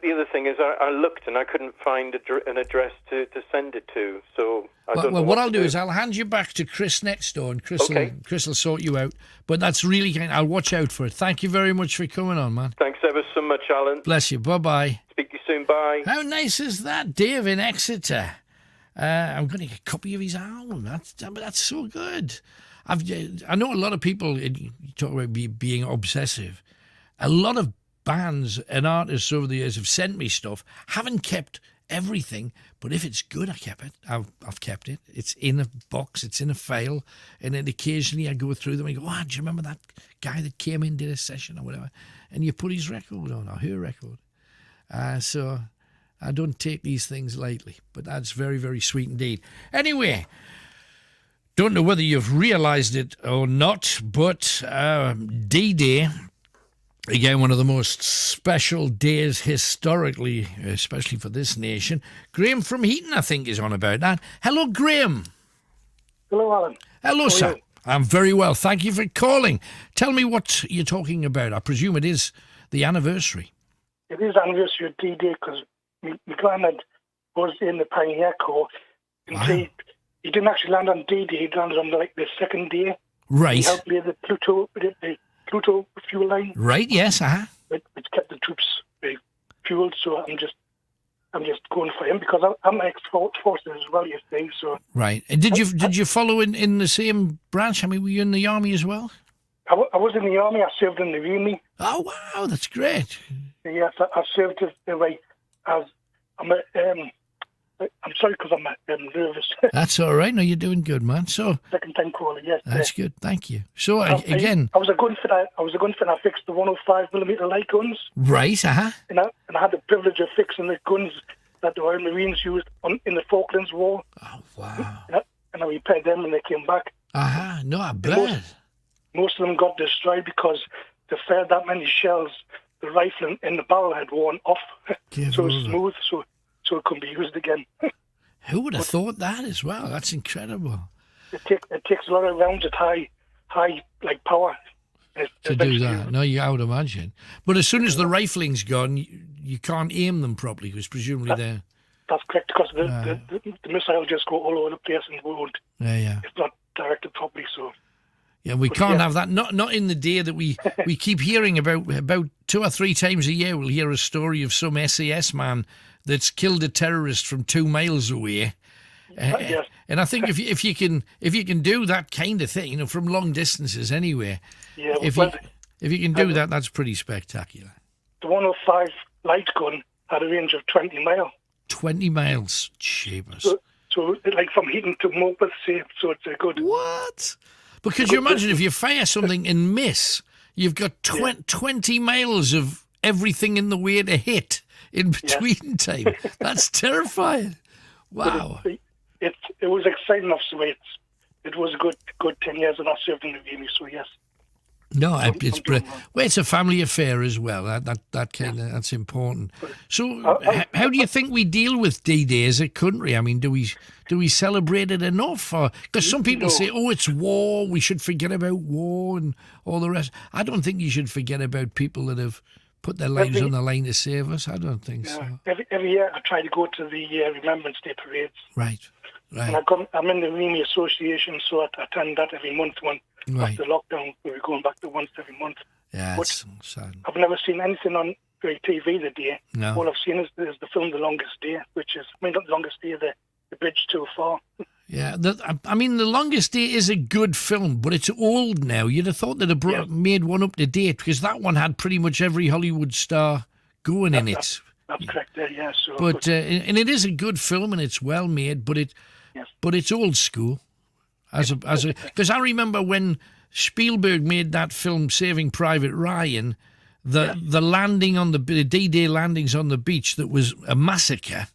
the other thing is, I looked and I couldn't find an address to send it to. So what I'll do is I'll hand you back to Chris next door, and Chris will sort you out. But that's really kind. I'll watch out for it. Thank you very much for coming on, man. Thanks ever so much, Alan. Bless you. Bye-bye. Speak to you soon. Bye. How nice is that, Dave in Exeter? I'm going to get a copy of his album. That's so good. I know a lot of people, you talk about being obsessive. A lot of bands and artists over the years have sent me stuff, haven't kept everything, but if it's good, I've kept it. It's in a box, it's in a file, and then occasionally I go through them and go, do you remember that guy that came in, did a session or whatever? And you put his record on, or her record. So I don't take these things lightly, but that's very, very sweet indeed. Anyway, don't know whether you've realised it or not, but D-Day, again, one of the most special days historically, especially for this nation. Graham from Heaton, I think, is on about that. Hello, Graham. Hello, Alan. Hello, sir. I'm very well. Thank you for calling. Tell me what you're talking about. I presume it is the anniversary. It is the anniversary of D-Day because my granddad was in the Pioneer Corps. And he didn't actually land on D-Day. He landed on the second day. Right. He helped lay the Pluto fuel line. Right, yes, Which kept the troops fueled, so I'm just going for him because I'm ex-forces as well, you see. So right. And did you follow in the same branch? I mean, were you in the army as well? I was in the army. I served in the Army. Oh wow, that's great. Yes, I served I'm sorry because I'm nervous. That's all right. No, you're doing good, man. So second time calling, yes. That's good. Thank you. So again, I was a gunfitter. I fixed the 105mm light guns. Right. And I had the privilege of fixing the guns that the Royal Marines used in the Falklands War. Oh wow! And I repaired them when they came back. No, I bet. Most of them got destroyed because they fired that many shells. The rifle in the barrel had worn off, so it's smooth, so it couldn't be used again. Who would have thought that as well? That's incredible. It takes a lot of rounds at high power to do that. No, I would imagine. But as soon as the rifling's gone, you can't aim them properly because presumably they're. That's correct because the missile just go all over the place and won't. Yeah. It's not directed properly, so. Yeah, we can't have that. Not in the day that we keep hearing about 2 or 3 times a year. We'll hear a story of some SAS man that's killed a terrorist from 2 miles away. Yes. And I think if you can do that kind of thing, from long distances anyway. Yeah. If you can do that, that's pretty spectacular. The 105 light gun had a range of 20 miles. 20 miles, jeepers. So like from Heaton to Morpeth, so it's a good. What? But could you imagine if you fire something and miss, you've got 20 miles of everything in the way to hit in between time. That's terrifying. Wow. It was exciting enough, so it was a good 10 years and I served in the Army, so yes. No, it's a family affair as well. That's important. So, how do you think we deal with D-Day as a country? I mean, do we celebrate it enough? Because some people say, "Oh, it's war. We should forget about war and all the rest." I don't think you should forget about people that have put their lives on the line to save us. I don't think so. Every year I try to go to the Remembrance Day parades. Right. And I'm in the Remy Association, so I attend that every month after lockdown. We're going back to once every month. Yeah, it's sad. I've never seen anything on TV the day. No. All I've seen is the film The Longest Day, which is, not The Longest Day, the Bridge Too Far. Yeah, The Longest Day is a good film, but it's old now. You'd have thought they'd have made one up to date, because that one had pretty much every Hollywood star going in it. That's correct there, yeah. So, but and it is a good film and it's well made, but it's old school. Because I remember when Spielberg made that film Saving Private Ryan, the landing on the D-Day landings on the beach, that was a massacre.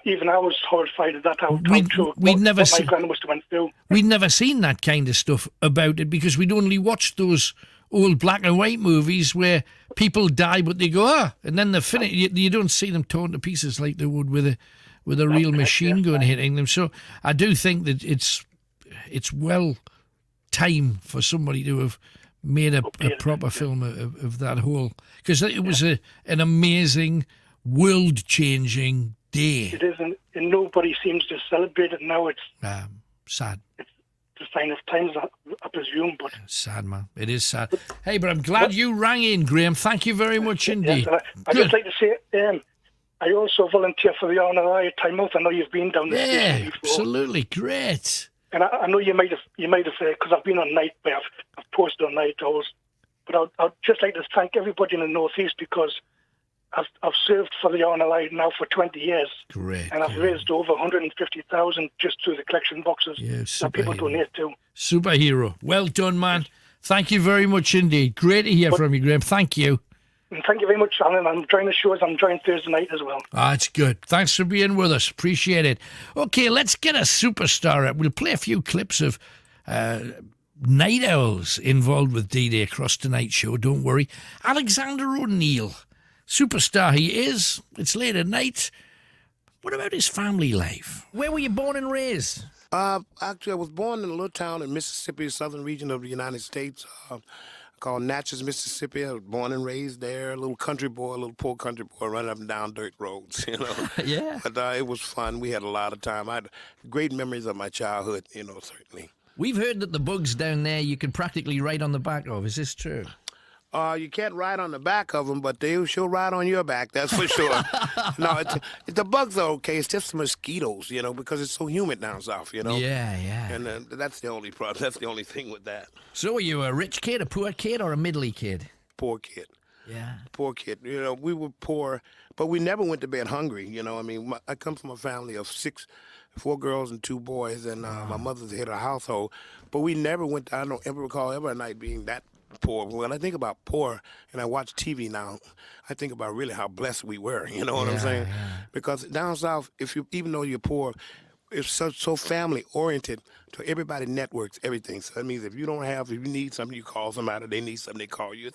Even I was horrified at that. My grand must have went through. We'd never seen that kind of stuff about it, because we'd only watched those old black and white movies where people die but they go, and then they're finished. You don't see them torn to pieces like they would with a real machine gun hitting them. So I do think that it's well time for somebody to have made a proper film of that whole, because it was an amazing, world-changing day. It is, and nobody seems to celebrate it now. It's sad. It's a sign of times, I presume. But sad, man. It is sad. Hey, but I'm glad you rang in, Graham. Thank you very much indeed. I'd just like to say, I also volunteer for the Honour Eye Time Out. I know you've been down there. Yeah, absolutely, great. And I know you might have, because I've been on night, I've posted on night owls. But I'd just like to thank everybody in the North East, because I've served for the Honour Eye now for 20 years. Great. And I've raised over 150,000 just through the collection boxes that people donate to. Superhero. Well done, man. Thank you very much indeed. Great to hear from you, Graham. Thank you. And thank you very much, Alan. I'm enjoying the shows. I'm enjoying Thursday night as well. That's good. Thanks for being with us. Appreciate it. Okay, let's get a superstar up. We'll play a few clips of night owls involved with D-Day across tonight's show. Don't worry. Alexander O'Neill. Superstar he is. It's late at night. What about his family life? Where were you born and raised? Actually, I was born in a little town in Mississippi, southern region of the United States, called Natchez, Mississippi. I was born and raised there. A little poor country boy running up and down dirt roads, Yeah. But it was fun. We had a lot of time. I had great memories of my childhood, certainly. We've heard that the bugs down there you can practically ride on the back of. Is this true? You can't ride on the back of them, but they'll sure ride on your back, that's for sure. No, the bugs are okay. It's just the mosquitoes, because it's so humid down south, Yeah. And that's the only problem. That's the only thing with that. So were you a rich kid, a poor kid, or a middly kid? Poor kid. Yeah. Poor kid. We were poor, but we never went to bed hungry. I come from a family of 4 girls and 2 boys, and my mother's the head of the household. But we never went. I don't ever recall ever a night being that poor. When I think about poor and I watch TV now, I think about really how blessed we were. You know what I'm saying? Yeah. Because down south, even though you're poor, it's so family oriented. So everybody networks everything. So that means if you need something, you call somebody. They need something, they call you.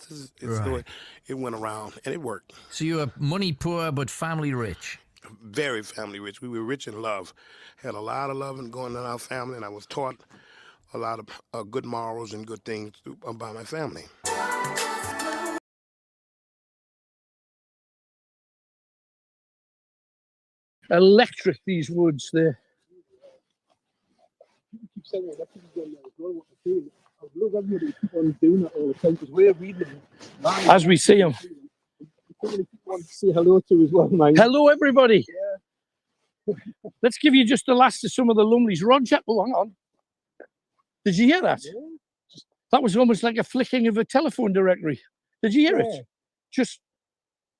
It went around and it worked. So you were money poor but family rich. Very family rich. We were rich in love. Had a lot of love going on in our family, and I was taught a lot of good morals and good things by my family. Electric, these woods there. As we see them. Say hello to as well, mate. Hello, everybody. Yeah. Let's give you just the last of some of the Lumleys. Roger, oh, hang on. Did you hear that? Yeah. That was almost like a flicking of a telephone directory. Did you hear it? Just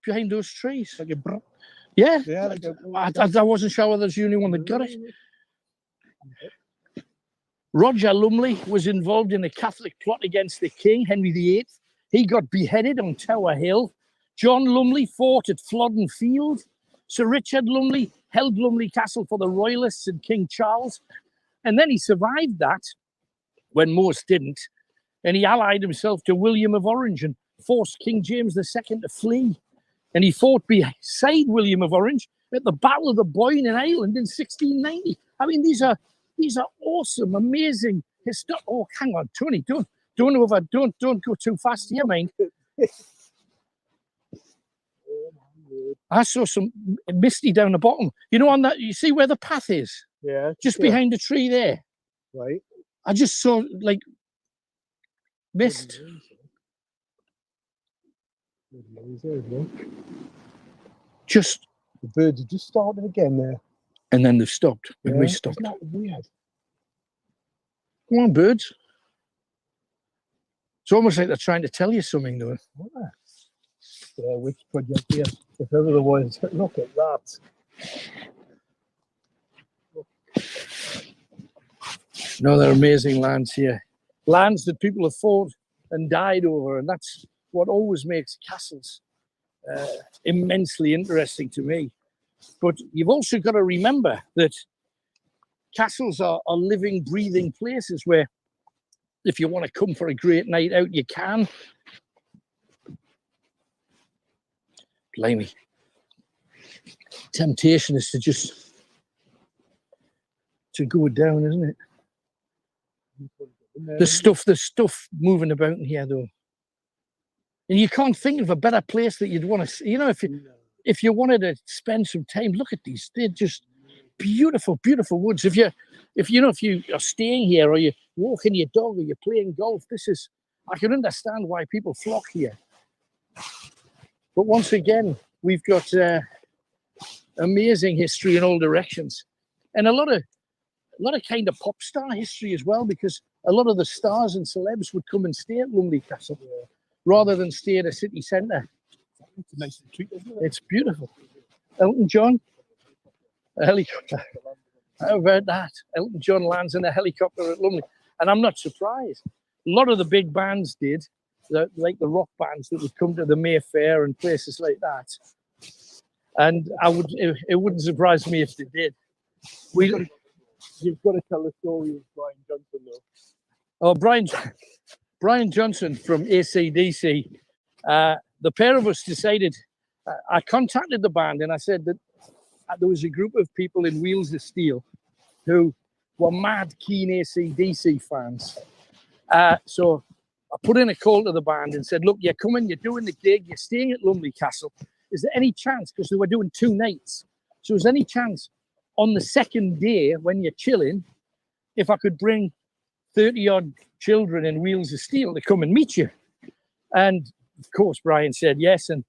behind those trees. Like a yeah. Like I wasn't sure whether there's the only one that got it. Roger Lumley was involved in a Catholic plot against the King, Henry VIII. He got beheaded on Tower Hill. John Lumley fought at Flodden Field. Sir Richard Lumley held Lumley Castle for the Royalists and King Charles. And then he survived that, when most didn't. and he allied himself to William of Orange and forced King James II to flee. And he fought beside William of Orange at the Battle of the Boyne in Ireland in 1690. I mean, these are awesome, amazing history. Oh, hang on, Tony, don't go too fast here, mind. I saw some misty down the bottom. You know, on that, you see where the path is? Yeah. Just behind the tree there. Right. I just saw like mist. Just the birds have just started again there. And then they've stopped. And we stopped. Isn't that weird? Come on, birds. It's almost like they're trying to tell you something, though. Yeah, which project here? If ever there was, look at that. No, they're amazing lands here. Lands that people have fought and died over, and that's what always makes castles immensely interesting to me. But you've also got to remember that castles are living, breathing places where if you want to come for a great night out, you can. Blimey. Temptation is to go down, isn't it? There's stuff moving about in here, though. And you can't think of a better place that you'd want to see. You know, if you wanted to spend some time, look at these. They're just beautiful, beautiful woods. If you are staying here, or you're walking your dog, or you're playing golf, I can understand why people flock here. But once again, we've got amazing history in all directions, and a lot of kind of pop star history as well, because a lot of the stars and celebs would come and stay at Lumley Castle rather than stay at a city centre. It's a nice retreat, isn't it? It's beautiful. Elton John, a helicopter. How about that? Elton John lands in a helicopter at Lumley, and I'm not surprised. A lot of the big bands did, like the rock bands that would come to the Mayfair and places like that. And it wouldn't surprise me if they did. You've got to tell the story of Brian Johnson, though. Oh, Brian Johnson from AC/DC. The pair of us decided, I contacted the band and I said that there was a group of people in Wheels of Steel who were mad keen AC/DC fans. So I put in a call to the band and said, look, you're coming, you're doing the gig, you're staying at Lumley Castle. Is there any chance, because they were doing 2 nights, so is there any chance on the second day when you're chilling, if I could bring 30-odd children in Wheels of Steel to come and meet you? And of course, Brian said yes. And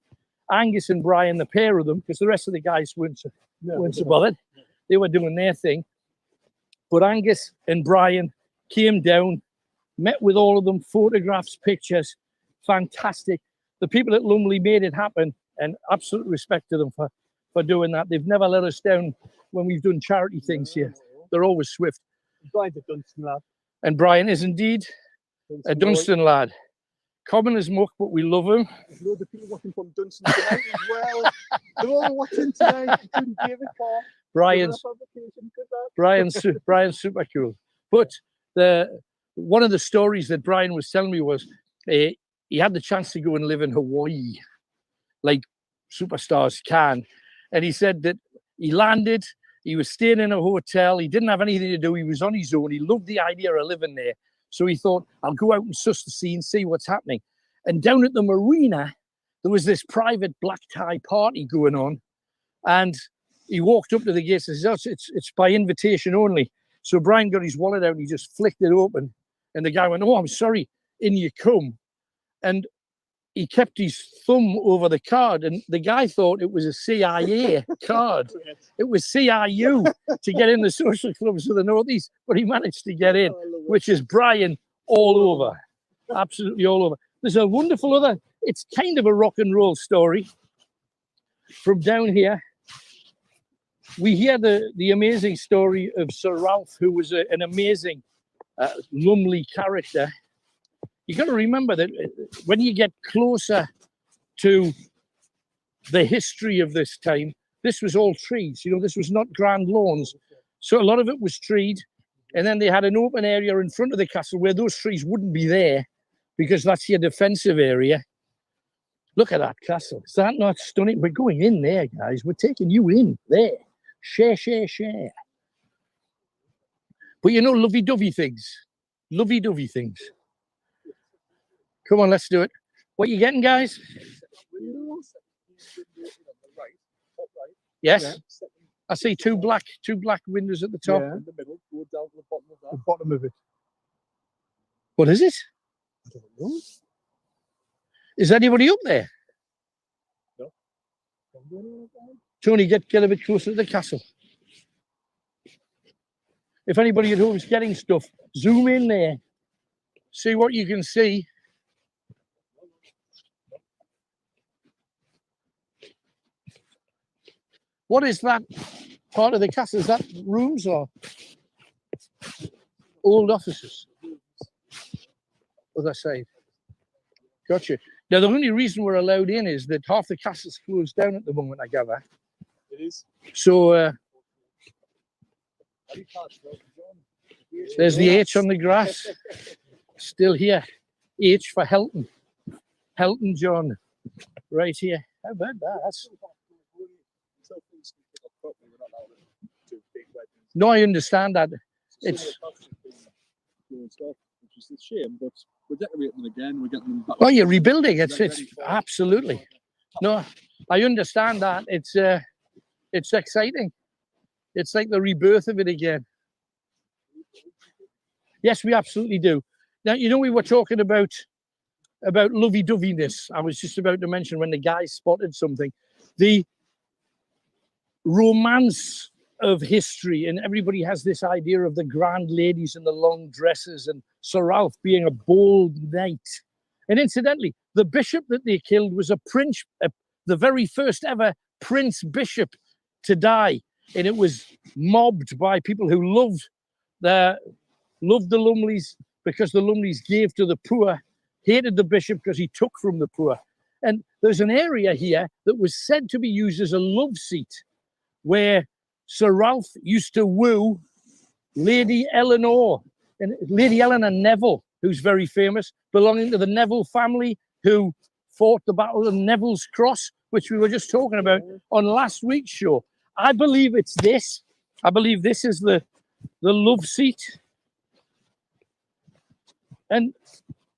Angus and Brian, the pair of them, because the rest of the guys weren't so bothered. They were doing their thing. But Angus and Brian came down, met with all of them, photographs, pictures, fantastic. The people at Lumley made it happen, and absolute respect to them for doing that. They've never let us down when we've done charity things here. They're always swift. Brian's a Dunstan lad. And Brian is indeed a Dunstan lad. Common as muck, but we love him. There's loads of people watching from Dunstan tonight as well. They're all watching tonight, including David Parr. Brian's super cool. But one of the stories that Brian was telling me was he had the chance to go and live in Hawaii, like superstars can. And he said that he landed, he was staying in a hotel, he didn't have anything to do, he was on his own, he loved the idea of living there. So he thought, I'll go out and suss the scene, see what's happening. And down at the marina, there was this private black tie party going on. And he walked up to the gates and said, oh, it's by invitation only. So Brian got his wallet out and he just flicked it open. And the guy went, oh, I'm sorry, in you come. And he kept his thumb over the card, and the guy thought it was a CIA card. It was CIU to get in the social clubs of the Northeast, but he managed to get in, which is Brian all over, absolutely all over. There's a wonderful other, it's kind of a rock and roll story from down here. We hear the amazing story of Sir Ralph, who was an amazing Lumley character. You got to remember that when you get closer to the history of this time, this was all trees. You know, this was not grand lawns. So a lot of it was treed. And then they had an open area in front of the castle where those trees wouldn't be there. because that's your defensive area. Look at that castle. Is that not stunning? We're going in there, guys. We're taking you in there. Share. But you know, lovey-dovey things. Lovey-dovey things. Come on, let's do it. What you getting, guys? Yes. Yeah. I see two black windows at the top. Yeah. In the middle, go down to the bottom of that. The bottom of it. What is it? I don't know. Is anybody up there? No. Tony, get a bit closer to the castle. If anybody at home is getting stuff, zoom in there. See what you can see. What is that part of the castle? Is that rooms or old offices? Other side. Gotcha. Now, the only reason we're allowed in is that half the castle's closed down at the moment, I gather. It is. So, there's the H on the grass. Still here. H for Helton. Helton John. Right here. How about that? That's... No, I understand that. It's which is a shame, but we're decorating them again. We're getting them back. Oh, you're rebuilding. It's absolutely. No, I understand that. It's exciting. It's like the rebirth of it again. Yes, we absolutely do. Now, you know, we were talking about lovey-doveyness. I was just about to mention when the guy spotted something. The romance of history, and everybody has this idea of the grand ladies in the long dresses and Sir Ralph being a bold knight. And incidentally, the bishop that they killed was a prince, the very first ever prince bishop to die, and it was mobbed by people who loved the Lumleys because the Lumleys gave to the poor, hated the bishop because he took from the poor. And there's an area here that was said to be used as a love seat where Sir Ralph used to woo Lady Eleanor Neville, who's very famous, belonging to the Neville family, who fought the Battle of Neville's Cross, which we were just talking about on last week's show. I believe it's this. I believe this is the love seat. And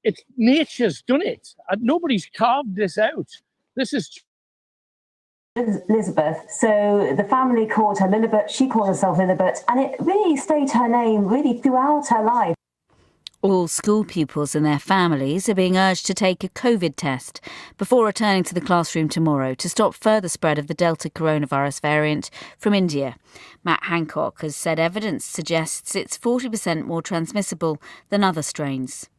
it's nature's done it. Nobody's carved this out. This is Elizabeth. So the family called her Lilibet. She called herself Lilibet, and it really stayed her name really throughout her life. All school pupils and their families are being urged to take a COVID test before returning to the classroom tomorrow to stop further spread of the Delta coronavirus variant from India. Matt Hancock has said evidence suggests it's 40% more transmissible than other strains.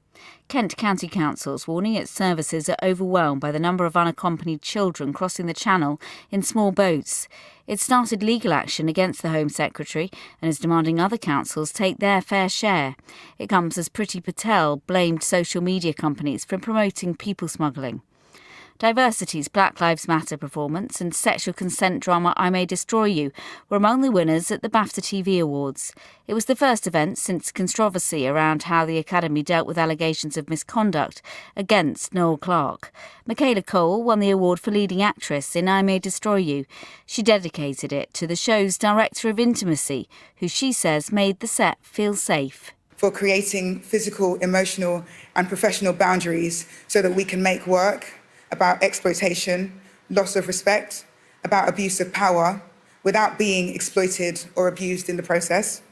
Kent County Council's warning its services are overwhelmed by the number of unaccompanied children crossing the Channel in small boats. It started legal action against the Home Secretary and is demanding other councils take their fair share. It comes as Priti Patel blamed social media companies for promoting people smuggling. Diversity's Black Lives Matter performance and sexual consent drama I May Destroy You were among the winners at the BAFTA TV Awards. It was the first event since controversy around how the Academy dealt with allegations of misconduct against Noel Clarke. Michaela Cole won the award for leading actress in I May Destroy You. She dedicated it to the show's director of intimacy, who she says made the set feel safe. For creating physical, emotional and professional boundaries so that we can make work about exploitation, loss of respect, about abuse of power, without being exploited or abused in the process.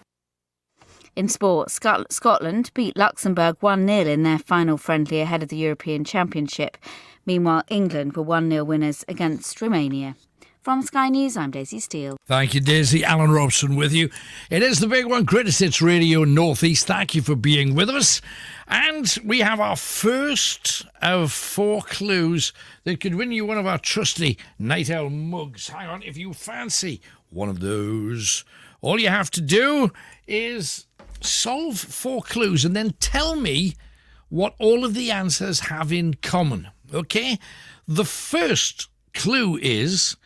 In sport, Scotland beat Luxembourg 1-0 in their final friendly ahead of the European Championship. Meanwhile, England were 1-0 winners against Romania. From Sky News, I'm Daisy Steele. Thank you, Daisy. Alan Robson with you. It is the big one, Greatest Hits Radio Northeast. Thank you for being with us. And we have our first of 4 clues that could win you one of our trusty Night Owl mugs. Hang on, if you fancy one of those, all you have to do is solve 4 clues and then tell me what all of the answers have in common. Okay? The first clue is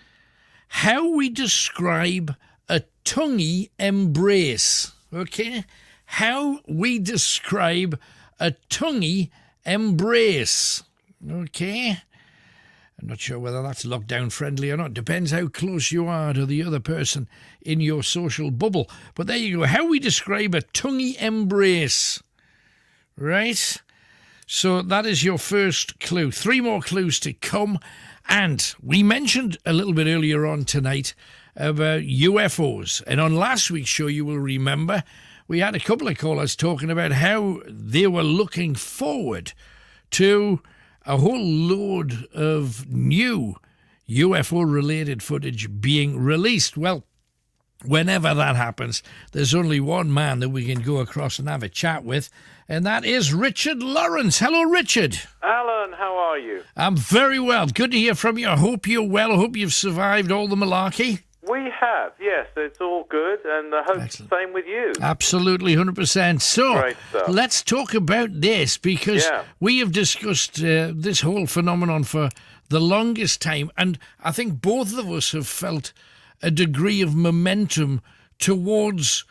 how we describe a tonguey embrace. Okay? How we describe a tonguey embrace. Okay. I'm not sure whether that's lockdown friendly or not. Depends how close you are to the other person in your social bubble. But there you go. How we describe a tonguey embrace. Right? So that is your first clue. 3 more clues to come. And we mentioned a little bit earlier on tonight about UFOs. And on last week's show, you will remember, we had a couple of callers talking about how they were looking forward to a whole load of new UFO-related footage being released. Well, whenever that happens, there's only one man that we can go across and have a chat with, and that is Richard Lawrence. Hello, Richard. Alan, how are you? I'm very well. Good to hear from you. I hope you're well. I hope you've survived all the malarkey. We have, yes. It's all good, and I hope the same with you. Absolutely, 100%. So, Great stuff. let's talk about this, because we have discussed this whole phenomenon for the longest time, and I think both of us have felt a degree of momentum towards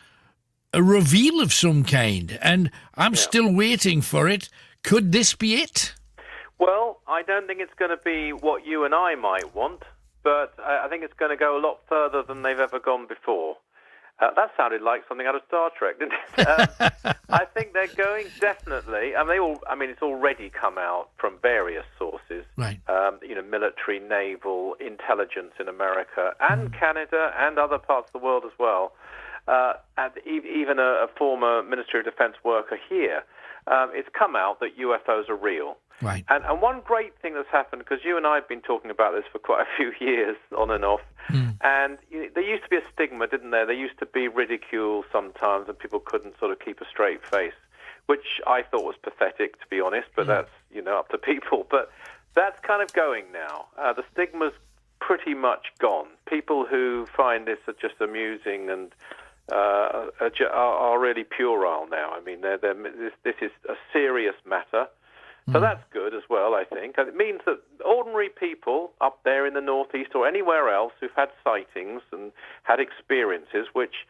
a reveal of some kind, and I'm still waiting for it. Could this be it? Well, I don't think it's going to be what you and I might want, but I think it's going to go a lot further than they've ever gone before. That sounded like something out of Star Trek, didn't it? I think they're going definitely. It's already come out from various sources. Right. Military, naval, intelligence in America and Canada and other parts of the world as well. And even a former Ministry of Defense worker here. It's come out that UFOs are real. Right. And one great thing that's happened, because you and I have been talking about this for quite a few years, on and off, and there used to be a stigma, didn't there? There used to be ridicule sometimes, and people couldn't sort of keep a straight face, which I thought was pathetic, to be honest, but that's, up to people. But that's kind of going now. The stigma's pretty much gone. People who find this just amusing and are really puerile now. I mean, this is a serious matter. So that's good as well, I think. And it means that ordinary people up there in the northeast or anywhere else who've had sightings and had experiences, which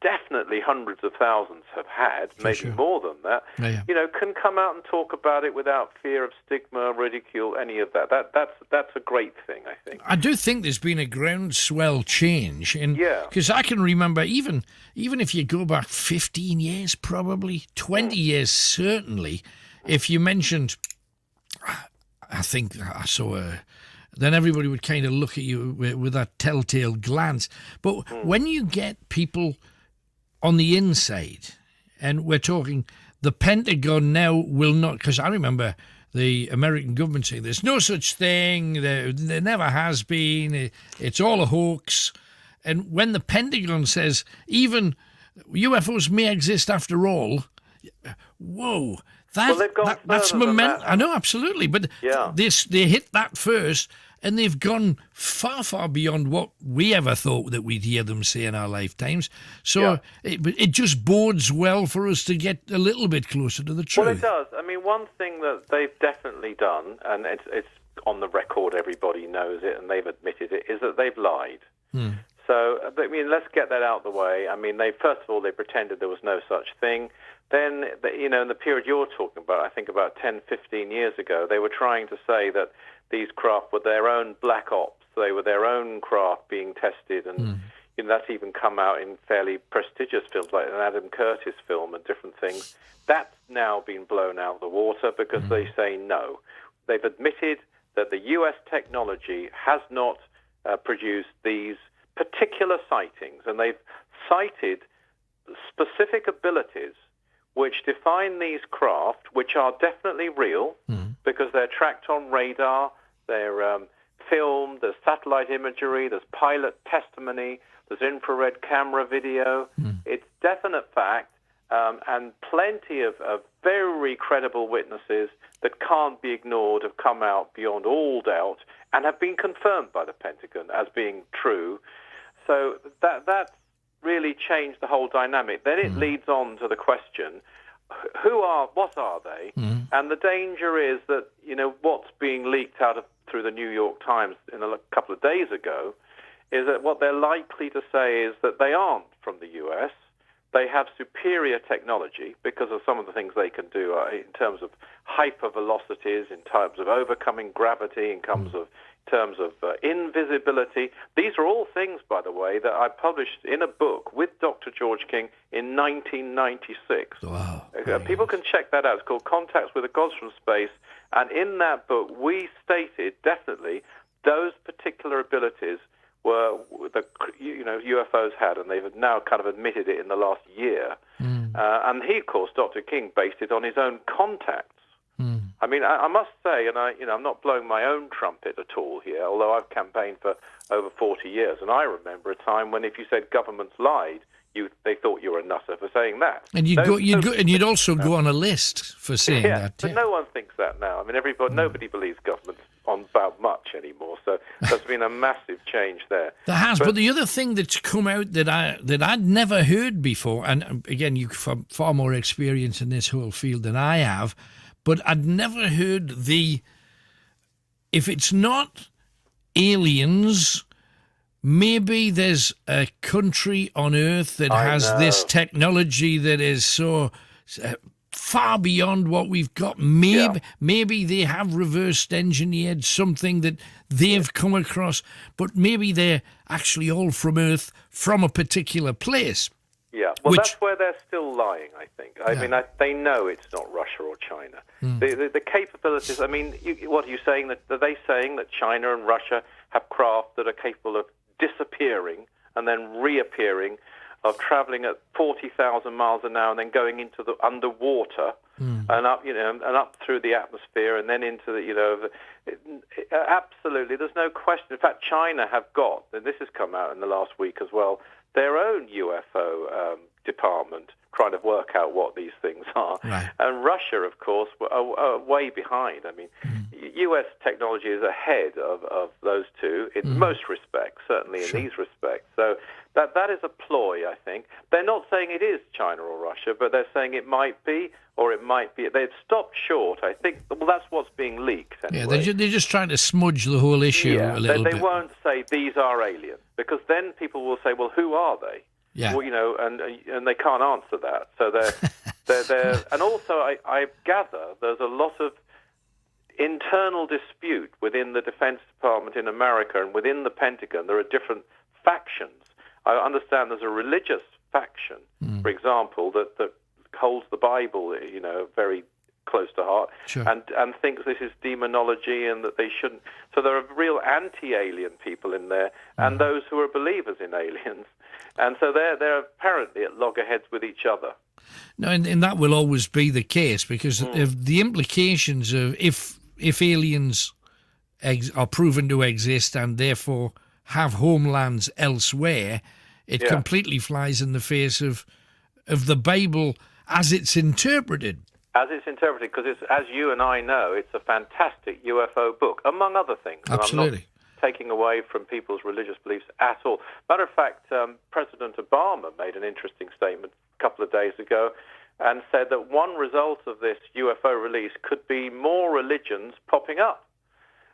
definitely hundreds of thousands have had, maybe more than that, can come out and talk about it without fear of stigma, ridicule, any of that. That's a great thing, I think. I do think there's been a groundswell change. Because I can remember, even if you go back 15 years, probably, 20 years certainly, if you mentioned, I think I saw then everybody would kind of look at you with that telltale glance. But when you get people on the inside, and we're talking, the Pentagon now will not, because I remember the American government saying there's no such thing, there never has been, it's all a hoax. And when the Pentagon says even UFOs may exist after all, whoa. That's momentum. I know, absolutely, but they hit that first, and they've gone far, far beyond what we ever thought that we'd hear them say in our lifetimes. So it just bodes well for us to get a little bit closer to the truth. Well, it does. I mean, one thing that they've definitely done, and it's on the record, everybody knows it, and they've admitted it, is that they've lied. So, I mean, let's get that out of the way. I mean, first of all, they pretended there was no such thing. Then, in the period you're talking about, I think about 10, 15 years ago, they were trying to say that these craft were their own black ops. They were their own craft being tested, and that's even come out in fairly prestigious films, like an Adam Curtis film and different things. That's now been blown out of the water because they say no. They've admitted that the U.S. technology has not produced these particular sightings, and they've cited specific abilities which define these craft, which are definitely real, because they're tracked on radar, they're filmed, there's satellite imagery, there's pilot testimony, there's infrared camera video. It's definite fact, and plenty of very credible witnesses that can't be ignored have come out beyond all doubt and have been confirmed by the Pentagon as being true. So that's really changed the whole dynamic. Then it leads on to the question, what are they? And the danger is that, what's being leaked out through the New York Times a couple of days ago is that what they're likely to say is that they aren't from the US, They have superior technology because of some of the things they can do in terms of hypervelocities, in terms of overcoming gravity, in terms of invisibility. These are all things, by the way, that I published in a book with Dr. George King in 1996. Wow. People can check that out. It's called Contacts with the Gods from Space. And in that book, we stated definitely those particular abilities were the UFOs had, and they've now kind of admitted it in the last year. And he, of course, Dr. King, based it on his own contacts. I mean, I must say, and I'm not blowing my own trumpet at all here, although I've campaigned for over 40 years, and I remember a time when if you said governments lied, they thought you were a nutter for saying that. And you'd also go on a list for saying that. But no one thinks that now. I mean, nobody believes governments on about much anymore. So there's been a massive change there. There has, but the other thing that's come out that I'd never heard before, and again, you've far more experience in this whole field than I have, but I'd never heard if it's not aliens, maybe there's a country on Earth that has this technology that is so far beyond what we've got. Maybe they have reversed engineered something that they've come across, but maybe they're actually all from Earth, from a particular place. Yeah, well, that's where they're still lying, I think. I mean, they know it's not Russia or China. The capabilities, I mean, what are you saying? Are they saying that China and Russia have craft that are capable of disappearing and then reappearing, of travelling at 40,000 miles an hour and then going into the underwater and up, and up through the atmosphere and then into the, absolutely, there's no question. In fact, China have got, and this has come out in the last week as well, their own UFO department trying to work out what these things are. Right. And Russia, of course, are way behind. I mean, US technology is ahead of those two in most respects, certainly in these respects. So that is a ploy, I think. They're not saying it is China or Russia, but they're saying it might be, or it might be. They've stopped short, I think. Well, that's what's being leaked, anyway. Yeah, they're just trying to smudge the whole issue a little bit. They won't say these are aliens, because then people will say, well, who are they? Yeah. Well, and they can't answer that. So they're and also I gather there's a lot of internal dispute within the Defense Department in America and within the Pentagon. There are different factions. I understand there's a religious faction, for example, that holds the Bible, very close to heart, and thinks this is demonology and that they shouldn't. So there are real anti-alien people in there, and those who are believers in aliens. And so they're apparently at loggerheads with each other. No, and that will always be the case, because of the implications of if aliens are proven to exist and therefore have homelands elsewhere, it completely flies in the face of the Bible as it's interpreted. As it's interpreted, because it's, as you and I know, it's a fantastic UFO book, among other things. Absolutely. And I'm not taking away from people's religious beliefs at all. Matter of fact, President Obama made an interesting statement a couple of days ago and said that one result of this UFO release could be more religions popping up.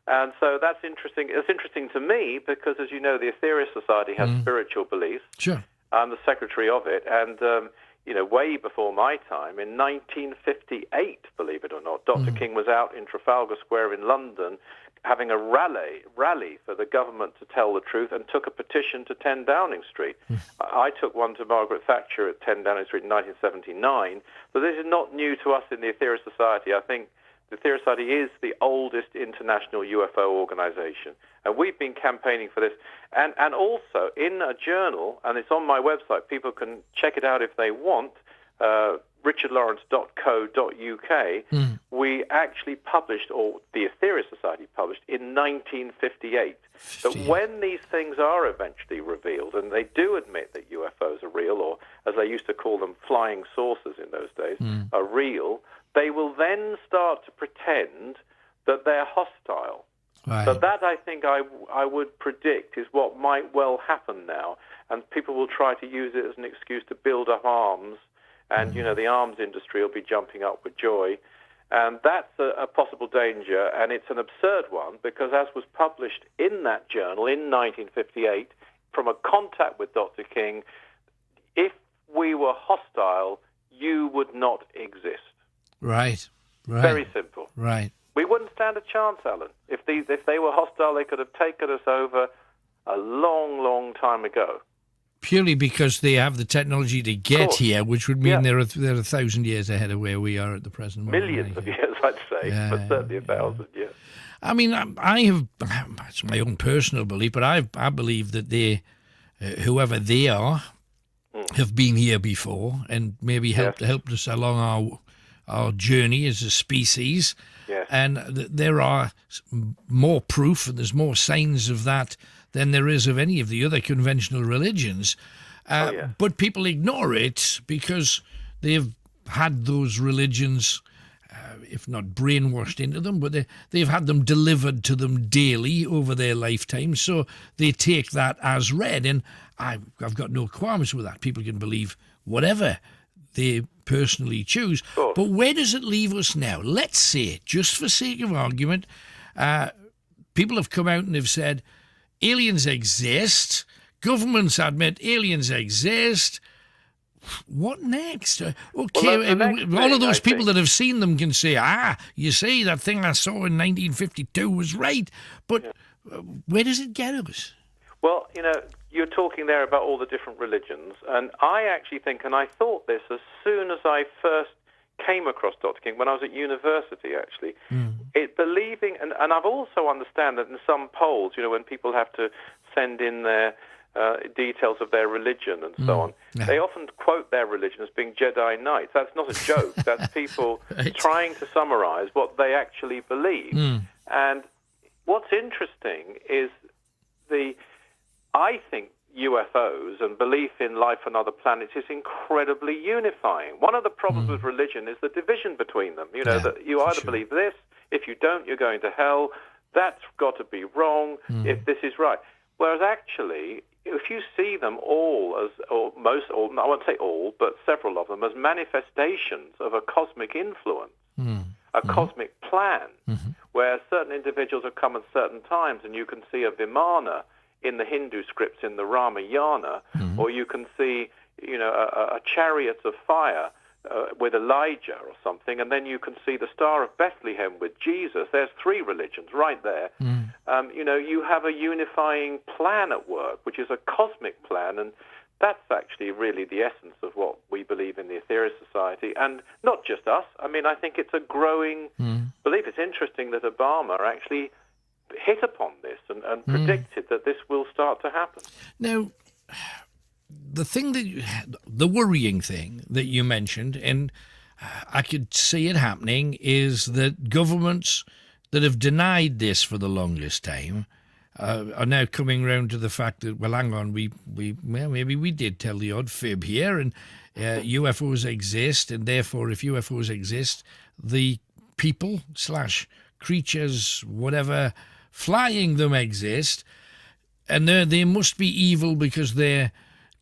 And so that's interesting. It's interesting to me because, as you know, the Aetherius Society has spiritual beliefs. Sure. I'm the secretary of it, and way before my time, in 1958, believe it or not, Dr. King was out in Trafalgar Square in London having a rally for the government to tell the truth, and took a petition to 10 Downing Street. I took one to Margaret Thatcher at 10 Downing Street in 1979. So this is not new to us in the Aetherius Society. I think the Aetherius Society is the oldest international UFO organization, and we've been campaigning for this. And also in a journal, and it's on my website, people can check it out if they want, richardlawrence.co.uk, we actually published, or the Aetherius Society published, in 1958, that when these things are eventually revealed, and they do admit that UFOs are real, or as they used to call them, flying saucers in those days, are real, they will then start to pretend that they're hostile. Right. So that, I think, I would predict is what might well happen now, and people will try to use it as an excuse to build up arms, and, the arms industry will be jumping up with joy. And that's a possible danger, and it's an absurd one, because as was published in that journal in 1958, from a contact with Dr. King, if we were hostile, you would not exist. Right. Very simple. Right. We wouldn't stand a chance, Alan. If they were hostile, they could have taken us over a long, long time ago. Purely because they have the technology to get here, which would mean they're 1,000 years ahead of where we are at the present moment. Millions of years, I'd say, but certainly 1,000 years. I mean, I have, it's my own personal belief, but I believe that they, whoever they are, have been here before and maybe helped us along our journey as a species. Yes. And there are more proof and there's more signs of that than there is of any of the other conventional religions. But people ignore it because they've had those religions, if not brainwashed into them, but they've had them delivered to them daily over their lifetime. So they take that as read. And I've got no qualms with that. People can believe whatever they personally choose. But where does it leave us now? Let's say, just for sake of argument, people have come out and have said, aliens exist, governments admit aliens exist. What next? Okay, all of those people that have seen them can say, you see, that thing I saw in 1952 was right. But where does it get us? Well, you're talking there about all the different religions, and I actually think, and I thought this as soon as I first came across Dr. King, when I was at university, actually, believing, and I've also understand that in some polls, when people have to send in their details of their religion and so on, they often quote their religion as being Jedi Knights. That's not a joke. That's people trying to summarize what they actually believe. And what's interesting is I think UFOs and belief in life on other planets is incredibly unifying. One of the problems with religion is the division between them. That you either believe this, if you don't, you're going to hell. That's got to be wrong if this is right. Whereas actually, if you see them all as, I won't say all, but several of them as manifestations of a cosmic influence, a cosmic plan, where certain individuals have come at certain times, and you can see a Vimana in the Hindu scripts in the Ramayana, or you can see, a chariot of fire with Elijah or something, and then you can see the Star of Bethlehem with Jesus. There's three religions right there. You have a unifying plan at work, which is a cosmic plan, and that's actually really the essence of what we believe in the Aetherius Society, and not just us. I mean, I think it's a growing belief. It's interesting that Obama actually hit upon this and predicted that this will start to happen. Now, the worrying thing that you mentioned, and I could see it happening, is that governments that have denied this for the longest time are now coming round to the fact that, well, hang on, maybe we did tell the odd fib here, and UFOs exist, and therefore, if UFOs exist, the people / creatures, whatever, flying them exist, and they must be evil because they're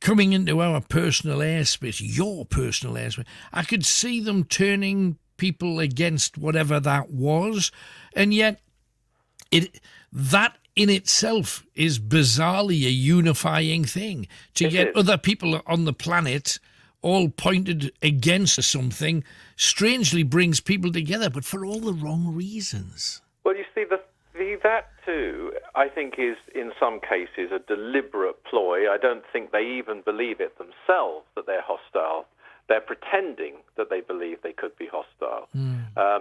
coming into our personal airspace, your personal airspace. I could see them turning people against whatever that was, and yet that in itself is bizarrely a unifying thing. To get other people on the planet all pointed against something strangely brings people together, but for all the wrong reasons. Well, you see, that too, I think, is in some cases a deliberate ploy. I don't think they even believe it themselves that they're hostile. They're pretending that they believe they could be hostile.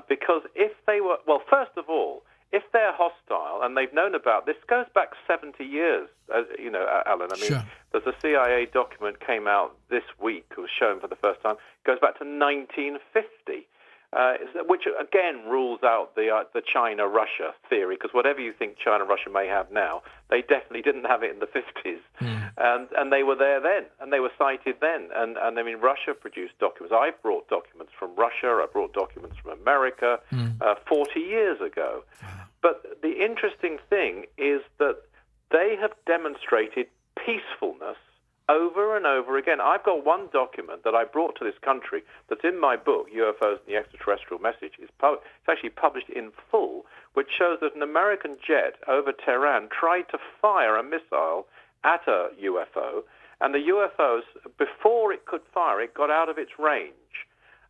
Because if they were, well, first of all, if they're hostile and they've known about this, goes back 70 years, Alan. I mean, there's a CIA document came out this week, it was shown for the first time, goes back to 1950. Which again rules out the China-Russia theory, because whatever you think China-Russia may have now, they definitely didn't have it in the 50s, and they were there then, and they were cited then, and I mean, Russia produced documents. I brought documents from Russia, I brought documents from America 40 years ago. But the interesting thing is that they have demonstrated peacefulness over and over again. I've got one document that I brought to this country that's in my book, UFOs and the Extraterrestrial Message. It's actually published in full, which shows that an American jet over Tehran tried to fire a missile at a UFO, And the UFOs, before it could fire, it got out of its range.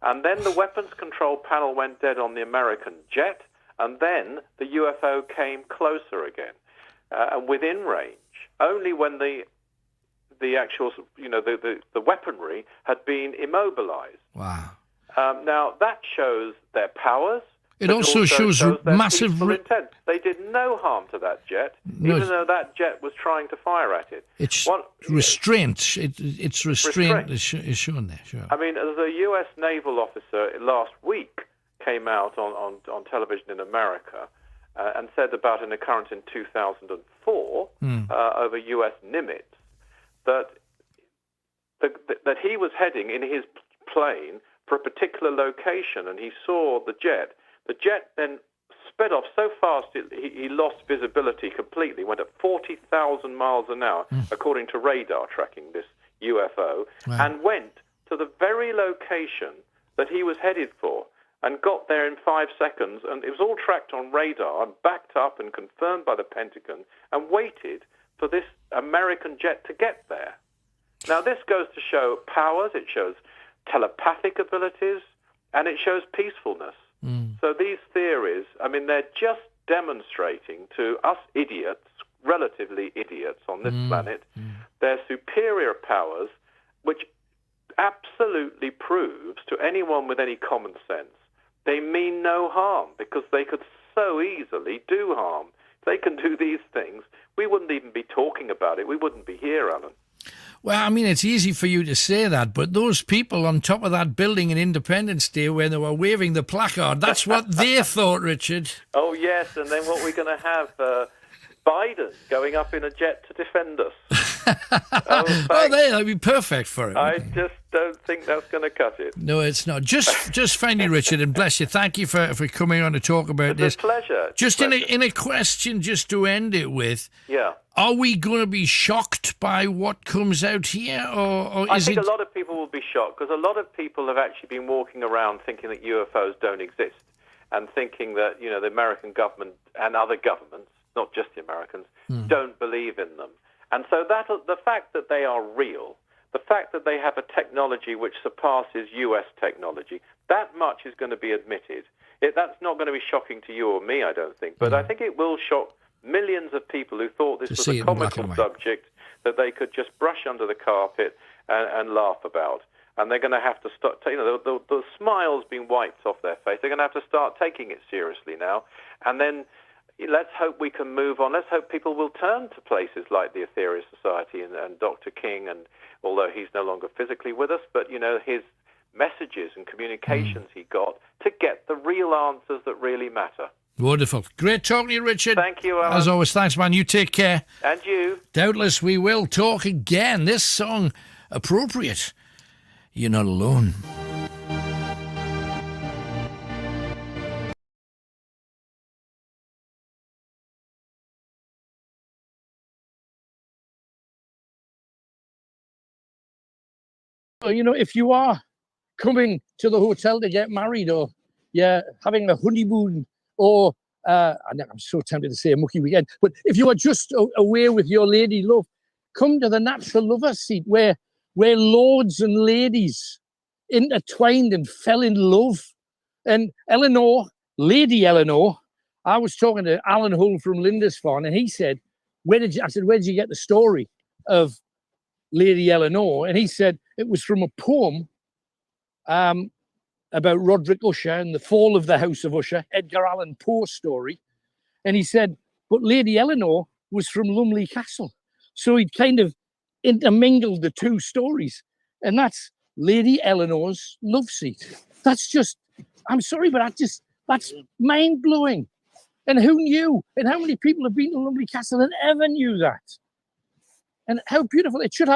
And then the weapons control panel went dead on the American jet, and then the UFO came closer again, and within range. Only when the actual, the weaponry had been immobilized. Wow. Now, that shows their powers. It also shows their massive peaceful intent. They did no harm to that jet, even though that jet was trying to fire at it. It's restraint. It's restraint is shown there. Sure. I mean, as a U.S. naval officer last week came out on television in America and said about an occurrence in 2004 over U.S. Nimitz that he was heading in his plane for a particular location, and he saw the jet. The jet then sped off so fast he lost visibility completely, went at 40,000 miles an hour, according to radar tracking this UFO, and went to the very location that he was headed for and got there in 5 seconds. And it was all tracked on radar and backed up and confirmed by the Pentagon and waited for this American jet to get there. Now, this goes to show powers, it shows telepathic abilities, and it shows peacefulness. So these theories, I mean, they're just demonstrating to us idiots, relatively idiots on this planet, their superior powers, which absolutely proves to anyone with any common sense they mean no harm, because they could so easily do harm. If they can do these things, we wouldn't even be talking about it. We wouldn't be here, Alan. Well, I mean, it's easy for you to say that, but those people on top of that building in Independence Day where they were waving the placard, that's what they thought, Richard. Oh, yes, and then what we're going to have, Biden going up in a jet to defend us. That'd be perfect for it. I just don't think that's going to cut it. No, it's not. Just finally, Richard, and bless you, thank you for coming on to talk about this. It's a pleasure. Just in a question, just to end it with. Yeah. Are we going to be shocked by what comes out here, or I is think it? a lot of people will be shocked, because a lot of people have actually been walking around thinking that UFOs don't exist, and thinking that the American government and other governments, not just the Americans, don't believe in them. And so the fact that they are real, the fact that they have a technology which surpasses US technology, that much is going to be admitted. That's not going to be shocking to you or me, I don't think, but I think it will shock millions of people who thought this was a comical subject that they could just brush under the carpet and laugh about. And they're going to have to start, the smile's been wiped off their face. They're going to have to start taking it seriously now. And then let's hope we can move on. Let's hope people will turn to places like the Aetherius Society and Dr. King, and although he's no longer physically with us, but, his messages and communications he got to get the real answers that really matter. Wonderful. Great talking to you, Richard. Thank you, Alan. As always, thanks, man. You take care. And you. Doubtless we will talk again. This song, appropriate. You're not alone. If you are coming to the hotel to get married, or you're having a honeymoon, or I'm so tempted to say a mucky weekend, but if you are just away with your lady love, come to the Natural Lovers Seat, where lords and ladies intertwined and fell in love. And Lady Eleanor, I was talking to Alan Hull from Lindisfarne, and he said, where did you get the story of Lady Eleanor? And he said it was from a poem about Roderick Usher and the fall of the House of Usher, Edgar Allan Poe's story. And he said, but Lady Eleanor was from Lumley Castle. So he'd kind of intermingled the two stories. And that's Lady Eleanor's love seat. That's just, I'm sorry, but that's mind-blowing. And who knew? And how many people have been to Lumley Castle and ever knew that? And how beautiful. It should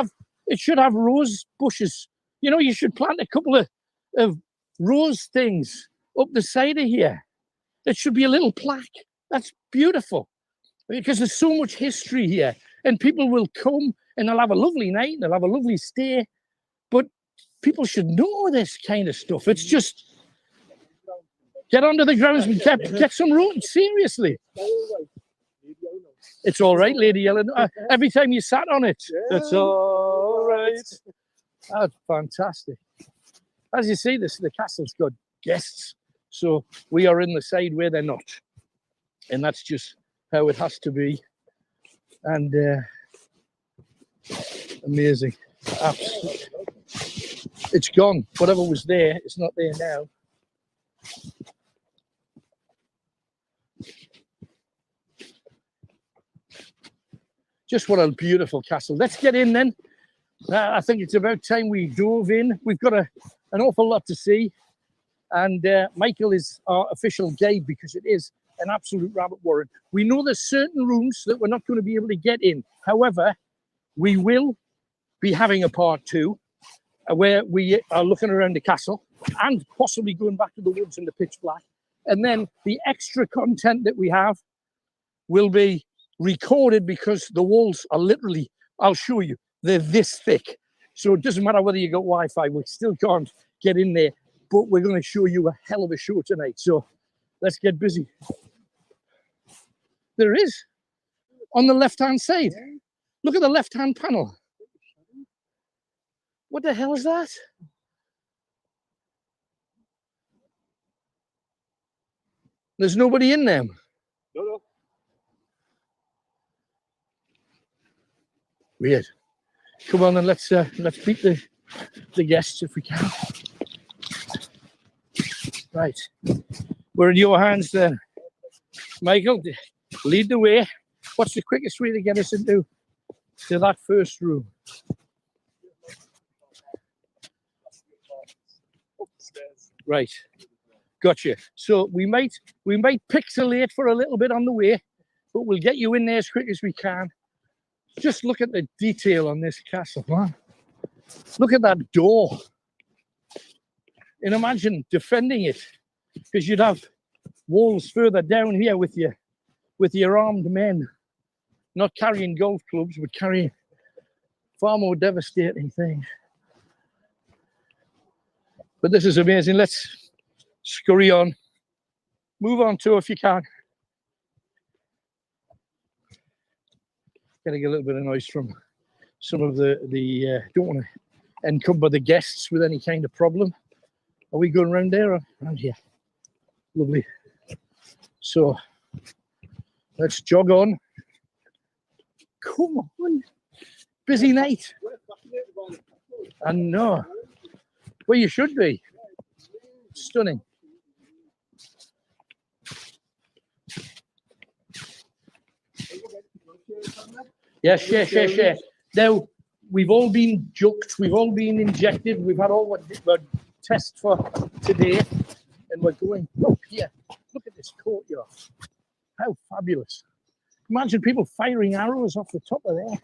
have rose bushes. You should plant a couple of rose things up the side of here. There should be a little plaque. That's beautiful, because there's so much history here, and people will come and they'll have a lovely night and they'll have a lovely stay. But people should know this kind of stuff. It's just get onto the grounds and get some road. Seriously. It's all right, Lady Eleanor. Every time you sat on it, it's all right. Right. That's fantastic. As you see, the castle's got guests, so we are in the side where they're not. And that's just how it has to be. And amazing. Absolutely. It's gone. Whatever was there, it's not there now. Just what a beautiful castle. Let's get in then. I think it's about time we dove in. We've got an awful lot to see. And Michael is our official guide because it is an absolute rabbit warren. We know there's certain rooms that we're not going to be able to get in. However, we will be having a part 2 where we are looking around the castle and possibly going back to the woods in the pitch black. And then the extra content that we have will be recorded because the walls are literally, I'll show you, they're this thick. So it doesn't matter whether you got Wi-Fi, we still can't get in there. But we're going to show you a hell of a show tonight. So let's get busy. There is. On the left-hand side. Look at the left-hand panel. What the hell is that? There's nobody in them. No. Weird. Come on and let's beat the guests if we can. Right. We're in your hands then. Michael, lead the way. What's the quickest way to get us into that first room? Right. Gotcha. So we might pixelate for a little bit on the way, but we'll get you in there as quick as we can. Just look at the detail on this castle, man. Look at that door. And imagine defending it, because you'd have walls further down here with your armed men, not carrying golf clubs, but carrying far more devastating things. But this is amazing. Let's scurry on. Move on to if you can. Getting a little bit of noise from some of the don't want to encumber the guests with any kind of problem. Are we going around there or around here? Lovely. So let's jog on. Come on. Busy night. I know. Well, you should be. Stunning. Yeah, share. Now, we've all been juked, we've all been injected, we've had all what tests for today, and we're going up here. Look at this courtyard. How fabulous. Imagine people firing arrows off the top of there.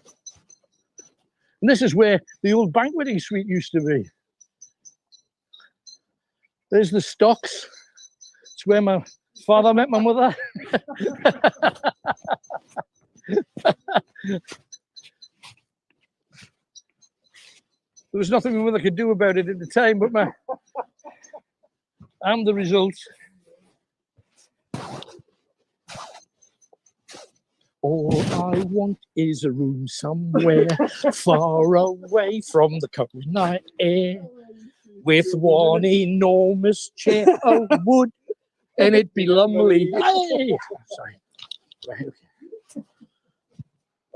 And this is where the old banqueting suite used to be. There's the stocks. It's where my father met my mother. There was nothing my mother could do about it at the time, but I'm the result. All I want is a room somewhere far away from the cold night air, with one enormous chair of wood, and it'd be lovely. Hey! Sorry. Right, okay.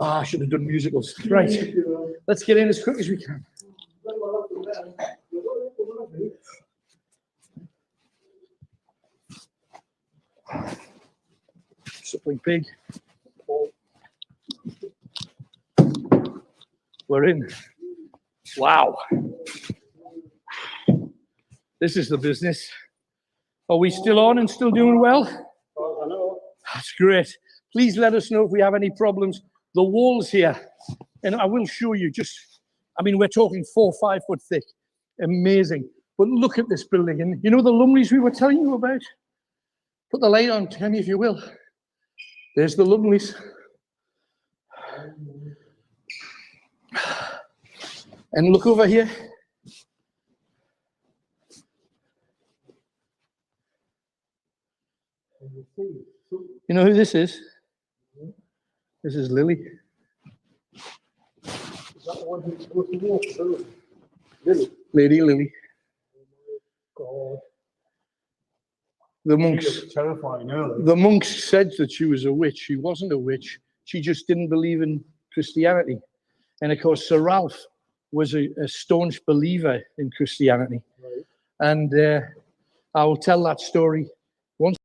I should have done musicals. Right. Let's get in as quick as we can. Suckling pig. We're in. Wow. This is the business. Are we still on and still doing well? That's great. Please let us know if we have any problems. The walls here, and I will show you we're talking 4 or 5 foot thick. Amazing. But look at this building. And you know the Lumleys we were telling you about? Put the light on, Tammy, if you will. There's the Lumleys. And look over here. You know who this is? This is Lily. that one who's supposed to walk through? Lily. Lady Lily. God. The She monks. looked terrifying early. The monks said that she was a witch. She wasn't a witch. She just didn't believe in Christianity. And of course, Sir Ralph was a staunch believer in Christianity. Right. And I will tell that story once.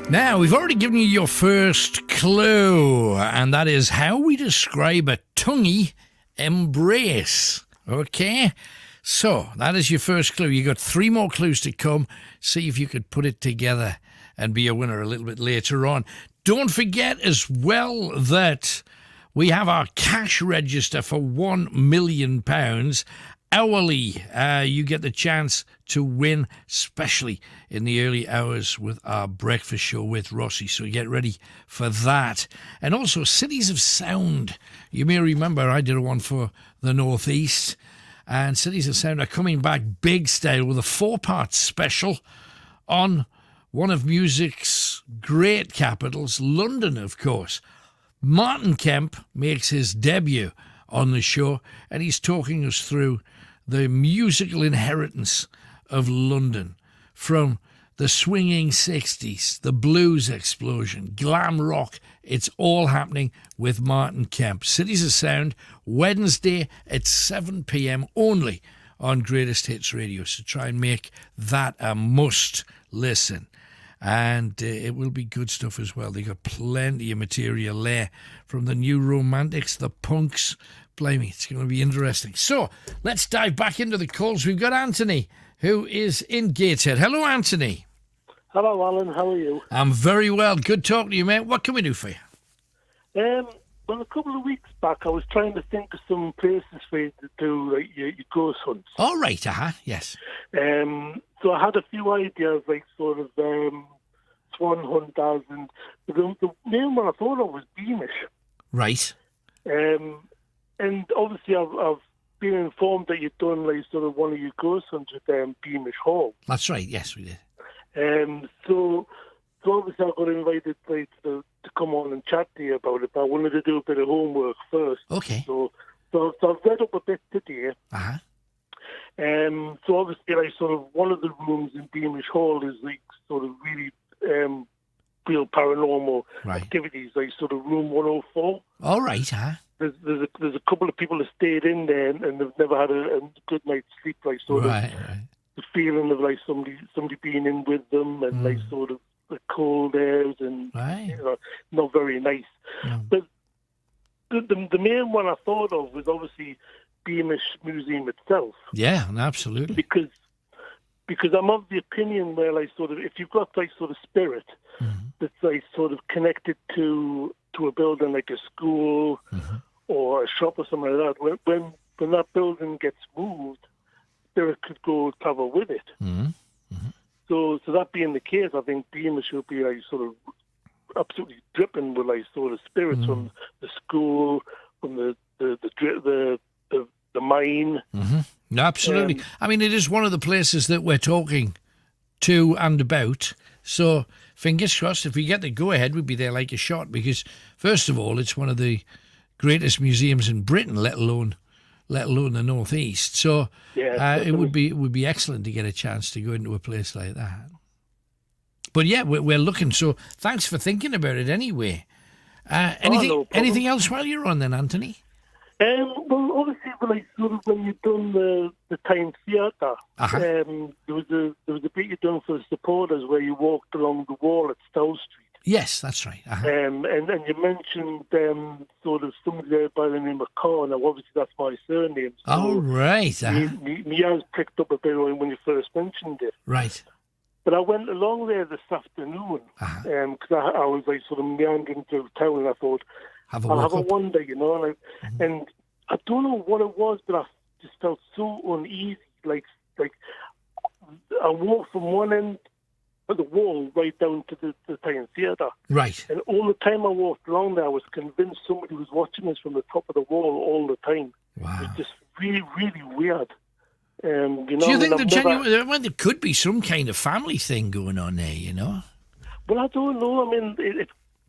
Now, we've already given you your first clue, and that is how we describe a tonguey embrace. Okay? So, that is your first clue. You got 3 more clues to come. See if you could put it together and be a winner a little bit later on. Don't forget as well that we have our cash register for £1 million. Hourly, you get the chance to win, especially in the early hours with our breakfast show with Rossi. So get ready for that. And also, Cities of Sound. You may remember I did one for the Northeast. And Cities of Sound are coming back big style with a 4-part special on one of music's great capitals, London, of course. Martin Kemp makes his debut on the show, and he's talking us through the musical inheritance of London from the swinging 60s, the blues explosion, glam rock. It's all happening with Martin Kemp. Cities of Sound, Wednesday at 7 p.m. only on Greatest Hits Radio. So try and make that a must listen. And it will be good stuff as well. They got plenty of material there from the New Romantics, the Punks. Blimey, it's going to be interesting. So let's dive back into the calls. We've got Anthony, who is in Gateshead. Hello, Anthony. Hello, Alan. How are you? I'm very well. Good talking to you, mate. What can we do for you? Well, a couple of weeks back, I was trying to think of some places for you to do like, your ghost hunts. All right, yes. So I had a few ideas, like sort of swan hunt, and the main one I thought of was Beamish. Right. And obviously, I've been informed that you've done like sort of one of your ghost hunts with Beamish Hall. That's right. Yes, we did. So obviously I got invited like, to come on and chat to you about it, but I wanted to do a bit of homework first. Okay. So I've read up a bit today. Uh-huh. So obviously, like sort of one of the rooms in Beamish Hall is like sort of really real paranormal activities, like sort of room 104. All right, There's a couple of people that stayed in there and they've never had a good night's sleep, like sort of the feeling of like somebody being in with them and like sort of the cold airs and you know, not very nice. But the main one I thought of was obviously Beamish Museum itself. Yeah, absolutely. Because I'm of the opinion where like sort of if you've got like sort of spirit that's like sort of connected to a building like a school or a shop or something like that, when that building gets moved, spirit could go travel with it. So that being the case, I think Beamish should be like sort of absolutely dripping with like sort of spirits from the school, from the mine. Absolutely. I mean, it is one of the places that we're talking to and about. So fingers crossed, if we get the go-ahead, we'll be there like a shot. Because first of all, it's one of the greatest museums in Britain, let alone the Northeast. So it would be excellent to get a chance to go into a place like that. But yeah, we're looking. So thanks for thinking about it anyway. Anything else while you're on then, Anthony? Well, obviously, like sort of when you've done the Time Theatre, there was a bit you done for the supporters where you walked along the wall at Stowe Street. Yes, that's right. And you mentioned sort of somebody there by the name of Carr. Now, obviously, that's my surname. So oh, right. Me eyes picked up a bit when you first mentioned it. Right. But I went along there this afternoon because I was like sort of meandering through town, and I thought I'll have a wander, you know. And I don't know what it was, but I just felt so uneasy. Like I walked from one end of the wall right down to the Time Theatre. Right. And all the time I walked along there, I was convinced somebody was watching us from the top of the wall all the time. Wow. It was just really, really weird. You know, do you think there could be some kind of family thing going on there, you know? Well, I don't know. I mean,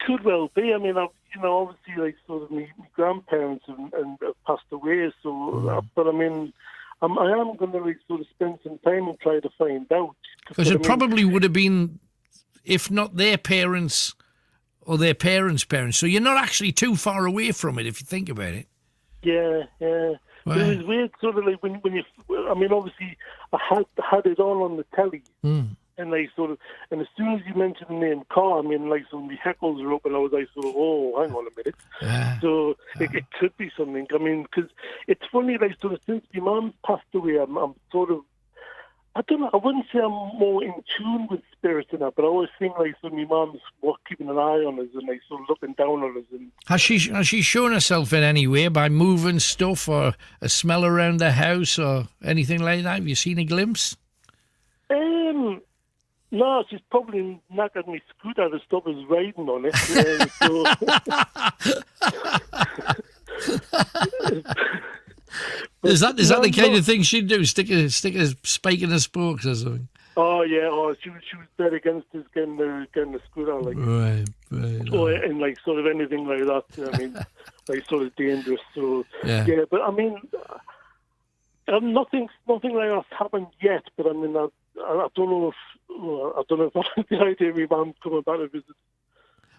could well be. I mean, obviously, like sort of my grandparents and have passed away. So, but I mean, I am going to like sort of spend some time and try to find out. Because it probably would have been, if not their parents or their parents' parents. So you're not actually too far away from it if you think about it. Yeah. But it was weird, sort of like when you. I mean, obviously, I had it on the telly. And like sort of, and as soon as you mentioned the name Carr, I mean, like some of the heckles were up, and I was like, sort of, oh, hang on a minute. So it could be something. I mean, because it's funny, like sort of, since my mum passed away, I'm sort of, I don't know, I wouldn't say I'm more in tune with spirits and that, but I always think like so my mum's keeping an eye on us and like sort of looking down on us. And Has she shown herself in any way by moving stuff or a smell around the house or anything like that? Have you seen a glimpse? No, she's probably knackered me scooter to stop us riding on it. Is that the kind of thing she'd do? Stick a spike in the spokes or something? Oh yeah, she was dead against us getting the scooter, like right. And like sort of anything like that. I mean, like sort of dangerous. So yeah, but I mean, nothing like that's happened yet. But I mean, I don't know if I like the idea of my mum coming back to visit.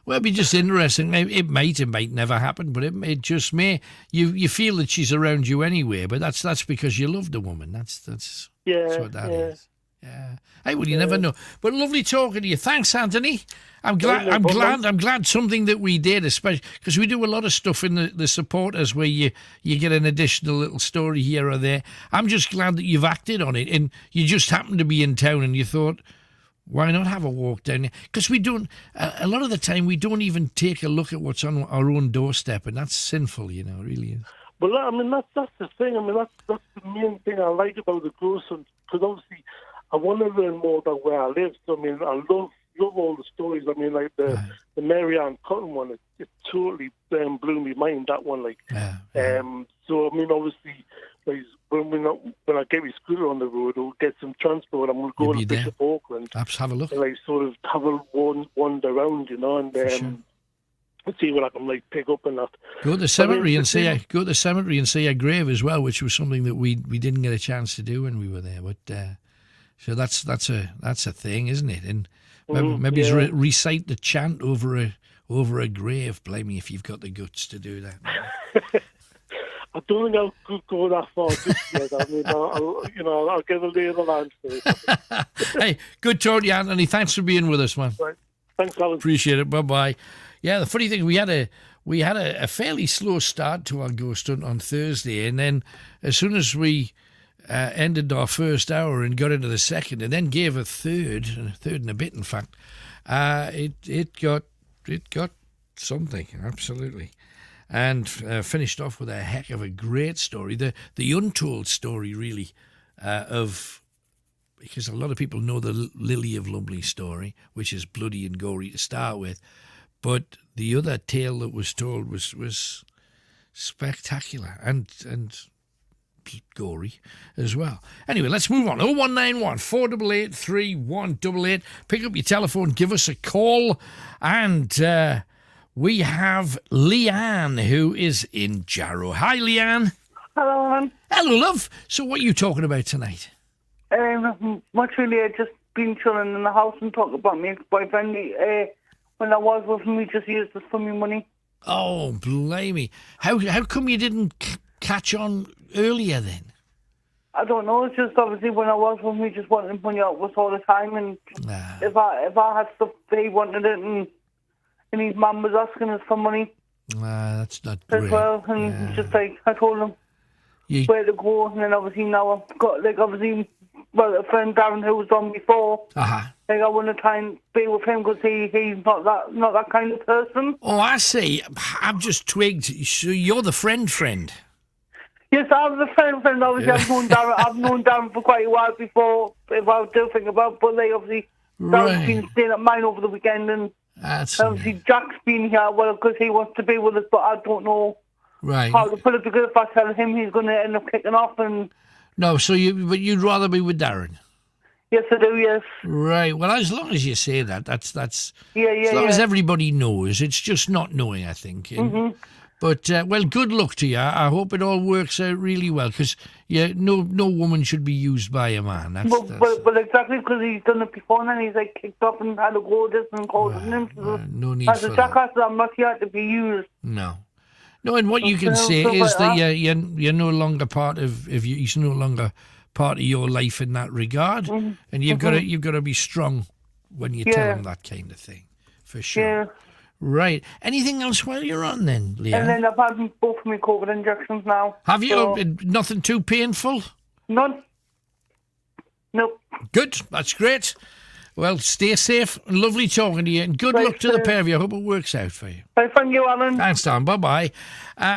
Well, it'd be just interesting. It might never happen, but it just may. You feel that she's around you anyway, but that's because you love the woman. That's what that is. Yeah. Hey, well, you never know. But lovely talking to you. Thanks, Anthony. I'm glad something that we did, especially because we do a lot of stuff in the supporters where you get an additional little story here or there. I'm just glad that you've acted on it and you just happened to be in town and you thought, why not have a walk down there? Because we don't, a lot of the time, we don't even take a look at what's on our own doorstep, and that's sinful, it really is. Well, I mean, that's the thing. I mean, that's the main thing I like about the ghost hunt, because obviously I want to learn more about where I live. So, I mean, I love all the stories. I mean, like the Mary Ann Cotton one, it totally blew me mind, that one. Like, so, I mean, obviously, like, when I get my scooter on the road or get some transport, I'm going to go to Bishop Auckland. Perhaps have a look. And, like, sort of have a wander around, and see what I can, like, pick up and that. Go to the cemetery and see a grave as well, which was something that we didn't get a chance to do when we were there. But so that's a thing, isn't it? And maybe recite the chant over a grave. Blame me if you've got the guts to do that. I don't think I'll go that far just yet. I mean, I'll get a lay of the land first. Hey, good talking to you, Anthony. Thanks for being with us, man. Right. Thanks, Helen. Appreciate it. Bye-bye. Yeah, the funny thing, we had a fairly slow start to our ghost hunt on Thursday, and then as soon as we ended our first hour and got into the second, and then gave a third and a bit, in fact, it got something, absolutely. And finished off with a heck of a great story, the untold story, really, because a lot of people know the Lily of Lumley story, which is bloody and gory to start with, but the other tale that was told was spectacular and gory as well. Anyway, let's move on. 0191 488 3188. Pick up your telephone, give us a call, and we have Leanne, who is in Jarrow. Hi, Leanne. Hello, Alan. Hello, love. So what are you talking about tonight? Nothing much really. I've just been chilling in the house and talking about my ex-boyfriend. When I was with him, he just used us for me money. Oh, blimey. How come you didn't catch on earlier then? I don't know. It's just obviously when I was with him, he just wanted money out of us all the time. And if I had stuff, he wanted it, and his mum was asking us for money. That's not as great. well. And just like I told him where to go, and then obviously now I've got a friend Darren who was on before. Like I want to try and be with him because he's not that kind of person. Oh, I see. I've just twigged. So you're the friend. Yes, I'm the friend. Obviously, I've known Darren for quite a while before. If I do think about, but they obviously Darren's been staying at mine over the weekend, and obviously Jack's been here. Well, because he wants to be with us, but I don't know how to put it. Because if I tell him, he's going to end up kicking off. And no, but you'd rather be with Darren. Yes, I do, yes. Right. Well, as long as you say that, that's Yeah, as long as everybody knows. It's just not knowing, I think. Mm-hmm. But well, good luck to you. I hope it all works out really well, because no woman should be used by a man. But exactly, because he's done it before, and then he's like kicked up and had to go this and go to him. No need as for a jackass, I'm not here to be used. No, and what you can say is that you're no longer part of he's no longer part of your life in that regard, and you've got to be strong when you tell him that kind of thing, for sure. Yeah. Right. Anything else while you're on then, Leah? And then I've had both of my COVID injections now. Have you? Nothing too painful? None. Nope. Good. That's great. Well, stay safe. Lovely talking to you, and good luck to the pair of you. I hope it works out for you. Thank you, Alan. Thanks, Dan. Bye-bye.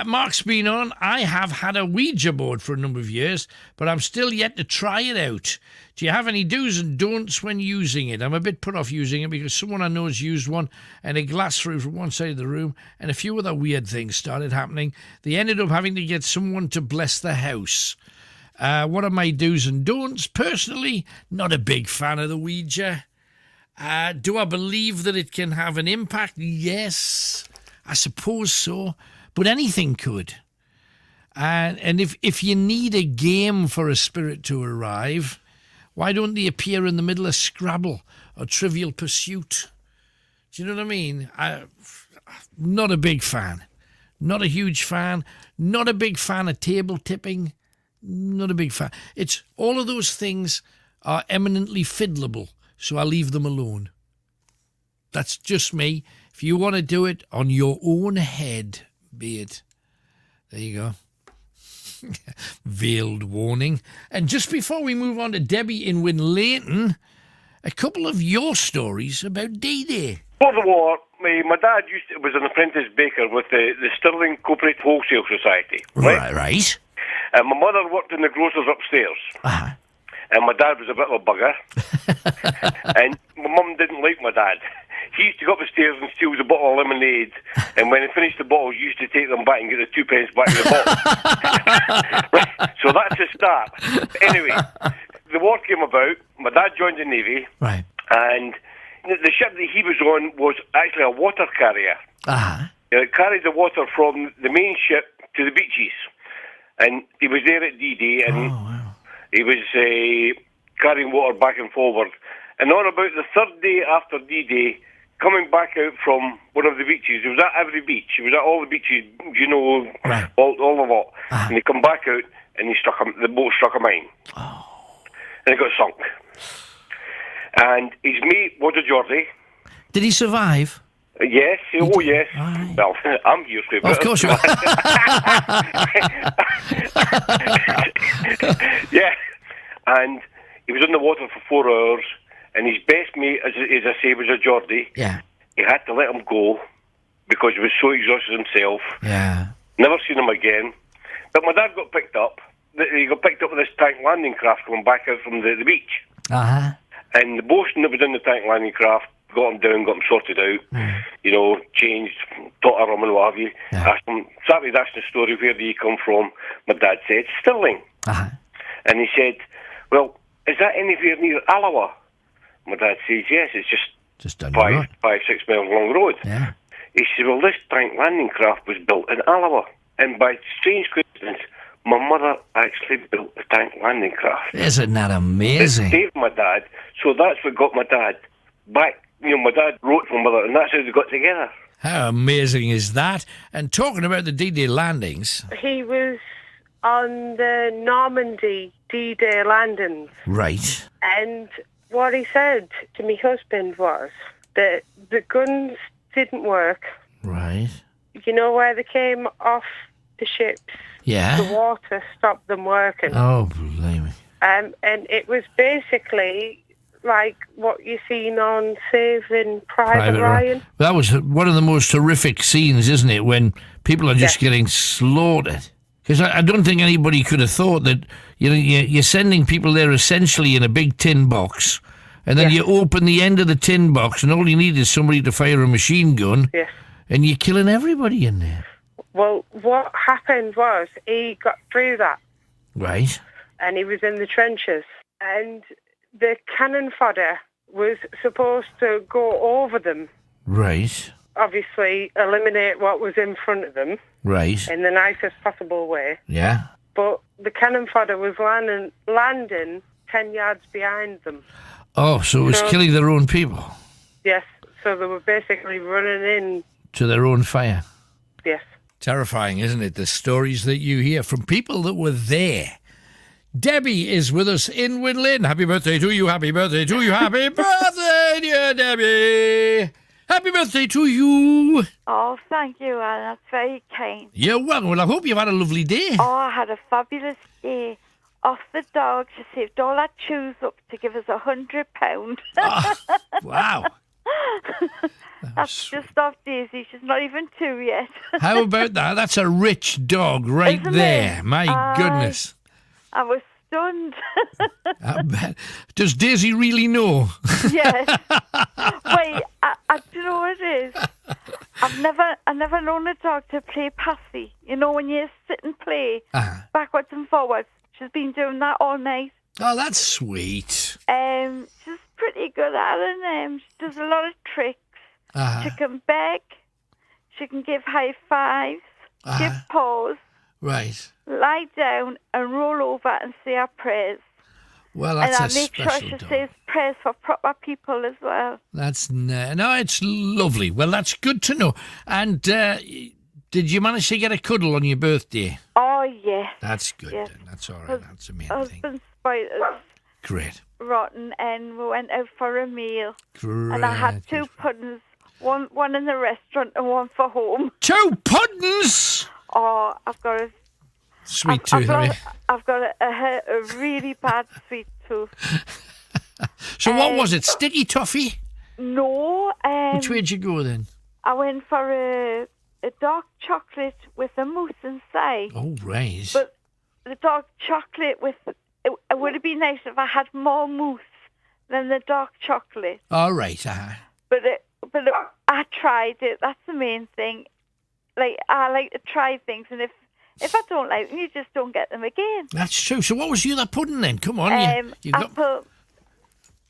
Mark's been on. I have had a Ouija board for a number of years, but I'm still yet to try it out. Do you have any do's and don'ts when using it? I'm a bit put off using it because someone I know has used one, and a glass through from one side of the room, and a few other weird things started happening. They ended up having to get someone to bless the house. What are my do's and don'ts? Personally, not a big fan of the Ouija. Do I believe that it can have an impact? Yes, I suppose so. But anything could. And if you need a game for a spirit to arrive, why don't they appear in the middle of Scrabble or Trivial Pursuit? Do you know what I mean? Not a big fan. Not a huge fan. Not a big fan of table tipping. Not a big fan. It's all of those things are eminently fiddleable, so I leave them alone. That's just me. If you want to do it on your own head, be it. There you go. Veiled warning. And just before we move on to Debbie in Winlayton, a couple of your stories about D-Day. Before the war, my dad was an apprentice baker with the Stirling Cooperative Wholesale Society. Right. And my mother worked in the grocers upstairs. Uh-huh. And my dad was a bit of a bugger. And my mum didn't like my dad. He used to go up the stairs and steal the bottle of lemonade, and when he finished the bottles, he used to take them back and get the 2 pence back in the bottle. Right, so that's a start. Anyway, the war came about, my dad joined the Navy, right, and the ship that he was on was actually a water carrier. Uh-huh. It carried the water from the main ship to the beaches, and he was there at D-Day, and he was carrying water back and forward. And on about the third day after D-Day, coming back out from one of the beaches, it was at every beach, it was at all the beaches, you know, all the lot. Uh-huh. And he come back out, and the boat struck a mine. Oh. And it got sunk. And his mate was a Geordie. Did he survive? Yes, yes. Right. Well, I'm used to it. Of course you are. Yeah. And he was in the water for 4 hours, and his best mate, as I say, was a Geordie. Yeah. He had to let him go because he was so exhausted himself. Yeah. Never seen him again. But my dad got picked up. He got picked up with this tank landing craft coming back out from the beach. Uh-huh. And the bosun that was in the tank landing craft got him down, got him sorted out, you know, changed, taught a rum and what have you. Asked him, started asking the story, where do you come from? My dad said, Stirling. Uh-huh. And he said, well, is that anywhere near Alloa? My dad says, yes, it's just down 5, 6 miles long road. Yeah. He said, well, this tank landing craft was built in Alloa. And by strange coincidence, my mother actually built the tank landing craft. Isn't that amazing? It saved my dad, so that's what got my dad back. You know, my dad wrote for my mother, and that's how they got together. How amazing is that? And talking about the D-Day landings... He was on the Normandy D-Day landings. Right. And what he said to my husband was that the guns didn't work. Right. You know where they came off the ships? Yeah. The water stopped them working. Oh, blimey. And it was basically like what you seen on Saving Private Ryan. That was one of the most horrific scenes, isn't it, when people are just getting slaughtered. Because I don't think anybody could have thought that you're sending people there essentially in a big tin box, and then you open the end of the tin box, and all you need is somebody to fire a machine gun, and you're killing everybody in there. Well, what happened was he got through that. Right. And he was in the trenches. And the cannon fodder was supposed to go over them. Right. Obviously, eliminate what was in front of them. Right. In the nicest possible way. Yeah. But the cannon fodder was landing 10 yards behind them. Oh, so it was killing their own people. Yes. So they were basically running in. To their own fire. Yes. Terrifying, isn't it? The stories that you hear from people that were there. Debbie is with us in Woodlyn. Happy birthday to you. Happy birthday to you. Happy birthday, dear Debbie. Happy birthday to you. Oh, thank you, Alan. That's very kind. You're welcome. Well, I hope you've had a lovely day. Oh, I had a fabulous day. Off the dog, she saved all our chews up to give us £100. Wow. That's just off Daisy. She's not even 2 yet. How about that? That's a rich dog right Isn't there. it? My goodness. I was stunned. I bet. Does Daisy really know? Yes. Wait, I do you know what it is? I've never known a dog to play passy. You know, when you sit and play backwards and forwards. She's been doing that all night. Oh, that's sweet. She's pretty good at it. She does a lot of tricks. She can beg. She can give high fives. Give paws. Right. Lie down and roll over and say our prayers. Well, that's and a I make special sure she dog. says prayers for proper people as well. That's no, it's lovely. Well, that's good to know. And did you manage to get a cuddle on your birthday? Oh, yes. That's good. Yes. Then. That's all right. That's the main thing. Husband's spite us Great. rotten, and we went out for a meal. Great. And I had 2 puddings, one in the restaurant and one for home. 2 puddings? Oh, I've got a Sweet tooth, I've got a really bad sweet tooth. So what was it? Sticky toffee? No. Which way'd you go then? I went for a dark chocolate with a mousse inside. Oh, right. But the dark chocolate with it would have been nice if I had more mousse than the dark chocolate. All right. But I tried it. That's the main thing. Like, I like to try things, and if I don't like them, you just don't get them again. That's true. So what was the other pudding then? Come on. You got...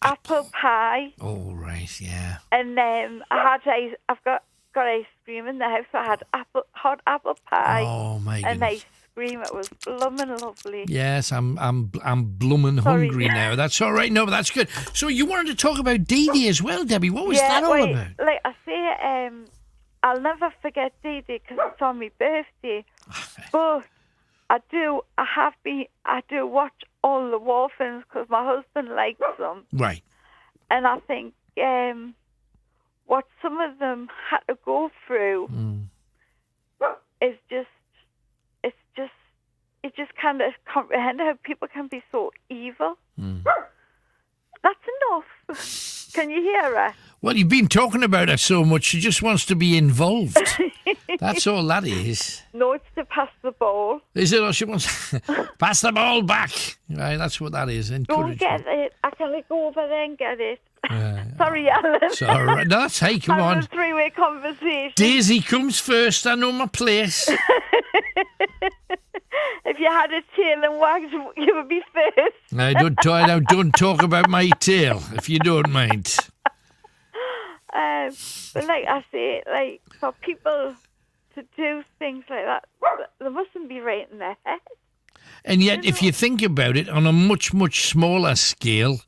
Apple pie. Oh, right, yeah. And then I've got ice cream in the house. So I had hot apple pie. Oh, my and goodness. ice cream. It was blooming lovely. Yes, I'm blooming hungry now. That's all right. No, but that's good. So you wanted to talk about Dee Dee as well, Debbie. What was that all about? Like I say, I'll never forget Dee Dee because it's on my birthday. But I do watch all the war films because my husband likes them. Right. And I think what some of them had to go through is you just kind of comprehend how people can be so evil. That's enough. Can you hear her? Well, you've been talking about her so much, she just wants to be involved. That's all that is. No, it's to pass the ball. Is it? Or she wants pass the ball back. Right, that's what that is. Go get it. I can go over there and get it. Sorry, Alan. It's all right. No, that's, hey, come on. It's a 3-way conversation. Daisy comes first. I know my place. If you had a tail and wags, you would be first. Now, don't talk about my tail, if you don't mind. But like I say, like for people to do things like that, they mustn't be right in their head. And yet, if you think about it, on a much, much smaller scale,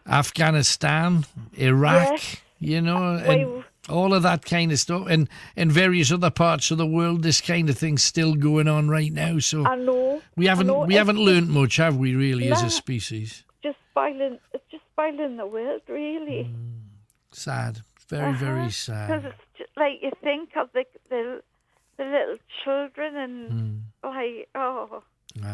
Afghanistan, Iraq, you know, and all of that kind of stuff, and various other parts of the world, this kind of thing's still going on right now. So I know. We haven't learnt much, have we? Really, as a species. It's just spoiling the world, really. Sad. Very, very sad. Because it's just, like you think of the little children and like No,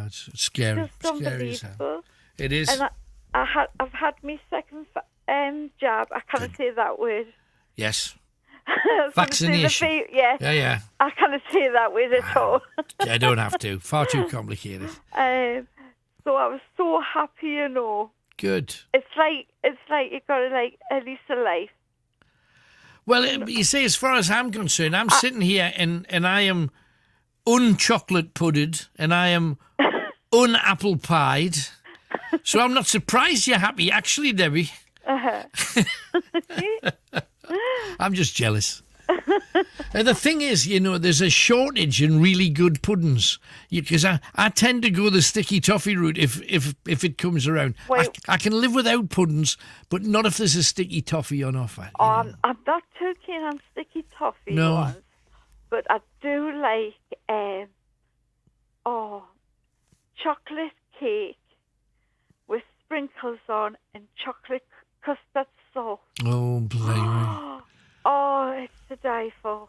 it's scary. Just Scary as hell. unbelievable. It is. And I've had my second jab. I can't say that word. Yes. I was gonna say the Vaccination. Yeah. I can't say that word at all. I don't have to. Far too complicated. So I was so happy, you know. Good. It's like you got to like at least a life. Well, you see, as far as I'm concerned, I'm sitting here and I am un-chocolate pudded and I am un-apple pied So I'm not surprised you're happy, actually, Debbie. I'm just jealous. The thing is, there's a shortage in really good puddings. Because I tend to go the sticky toffee route if it comes around. I can live without puddings, but not if there's a sticky toffee on offer. I'm not too keen on sticky toffee ones, but I do like chocolate cake with sprinkles on and chocolate custard sauce. Oh, Blair. Oh, it's to die for.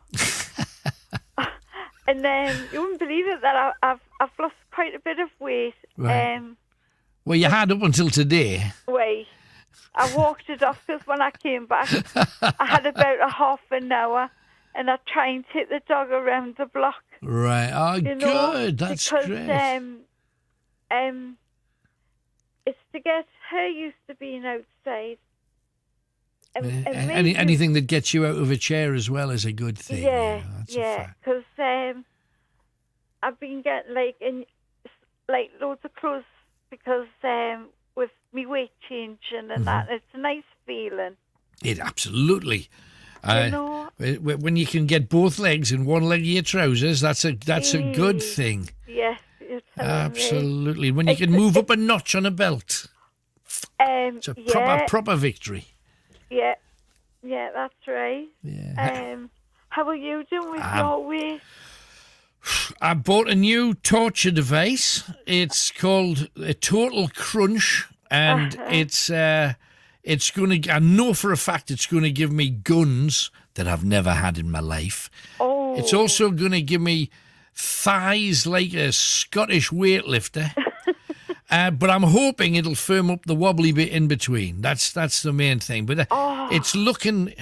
And then you wouldn't believe it that I've lost quite a bit of weight. Right. Well, you had up until today. I walked it off because when I came back, I had about a half an hour, and I tried and take the dog around the block. Right. Oh, good. That's because, great. It's to get her used to being outside. Anything that gets you out of a chair as well is a good thing. Yeah, because I've been getting loads of clothes because with me weight changing and that, it's a nice feeling. It absolutely. When you can get both legs in one leg of your trousers, that's a good thing. Yes, absolutely. When you can move up a notch on a belt, it's a proper victory. Yeah, that's right. Yeah. How are you doing with your weight? I bought a new torture device. It's called a Total Crunch, and it's going to. I know for a fact it's going to give me guns that I've never had in my life. Oh. It's also going to give me thighs like a Scottish weightlifter. But I'm hoping it'll firm up the wobbly bit in between. That's the main thing. But it's looking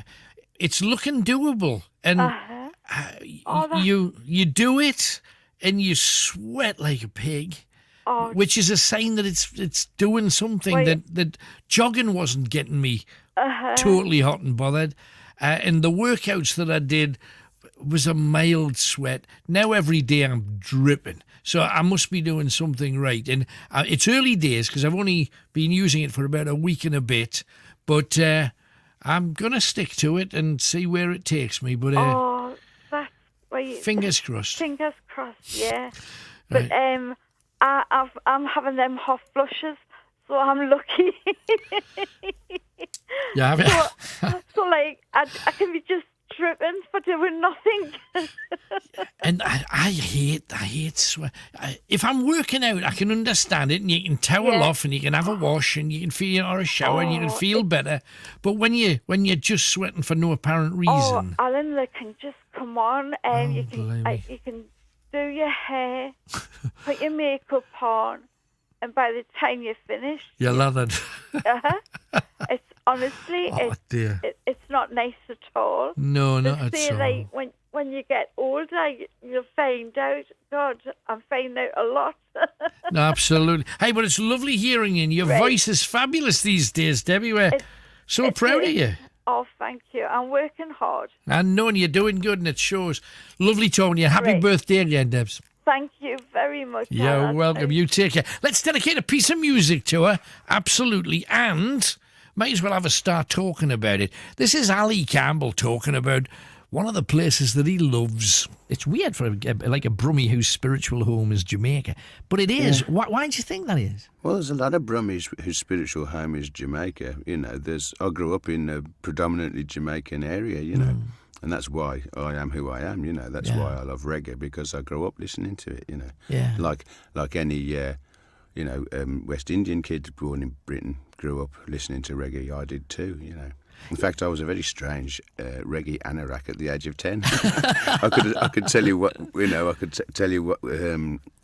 doable, and you do it, and you sweat like a pig, which is a sign that it's doing something. That jogging wasn't getting me totally hot and bothered, and the workouts that I did was a mild sweat. Now every day I'm dripping. So I must be doing something right. And it's early days because I've only been using it for about a week and a bit. But I'm going to stick to it and see where it takes me. But that's right. Fingers crossed. Fingers crossed, yeah. But I'm having them hot flushes, so I'm lucky. Yeah. So I can be just dripping for doing nothing. And I hate sweat. If I'm working out, I can understand it, and you can towel off, and you can have a wash, and you can feel or a shower, and you can feel better. But when you're just sweating for no apparent reason, Alan, they can just come on, and you can do your hair, put your makeup on, and by the time you're finished, you're lathered. It's honestly, it's not nice at all. No, not at all. Like when you get older, you'll find out. God, I'm finding out a lot. No, absolutely. Hey, but it's lovely hearing you. Your voice is fabulous these days, Debbie. We're so proud of you. Oh, thank you. I'm working hard. I know, and you're doing good, and it shows. Lovely talking to you. Happy birthday again, Debs. Thank you very much. You're welcome. You take care. Let's dedicate a piece of music to her. Absolutely. And might as well have a start talking about it. This is Ali Campbell talking about one of the places that he loves. It's weird for like a Brummie whose spiritual home is Jamaica, but it is. Yeah. Why do you think that is? Well, there's a lot of Brummies whose spiritual home is Jamaica. I grew up in a predominantly Jamaican area, and that's why I am who I am. That's why I love reggae, because I grew up listening to it. Yeah. Like any West Indian kid born in Britain grew up listening to reggae. I did too. In fact, I was a very strange reggae anorak at the age of 10. I could tell you what I could tell you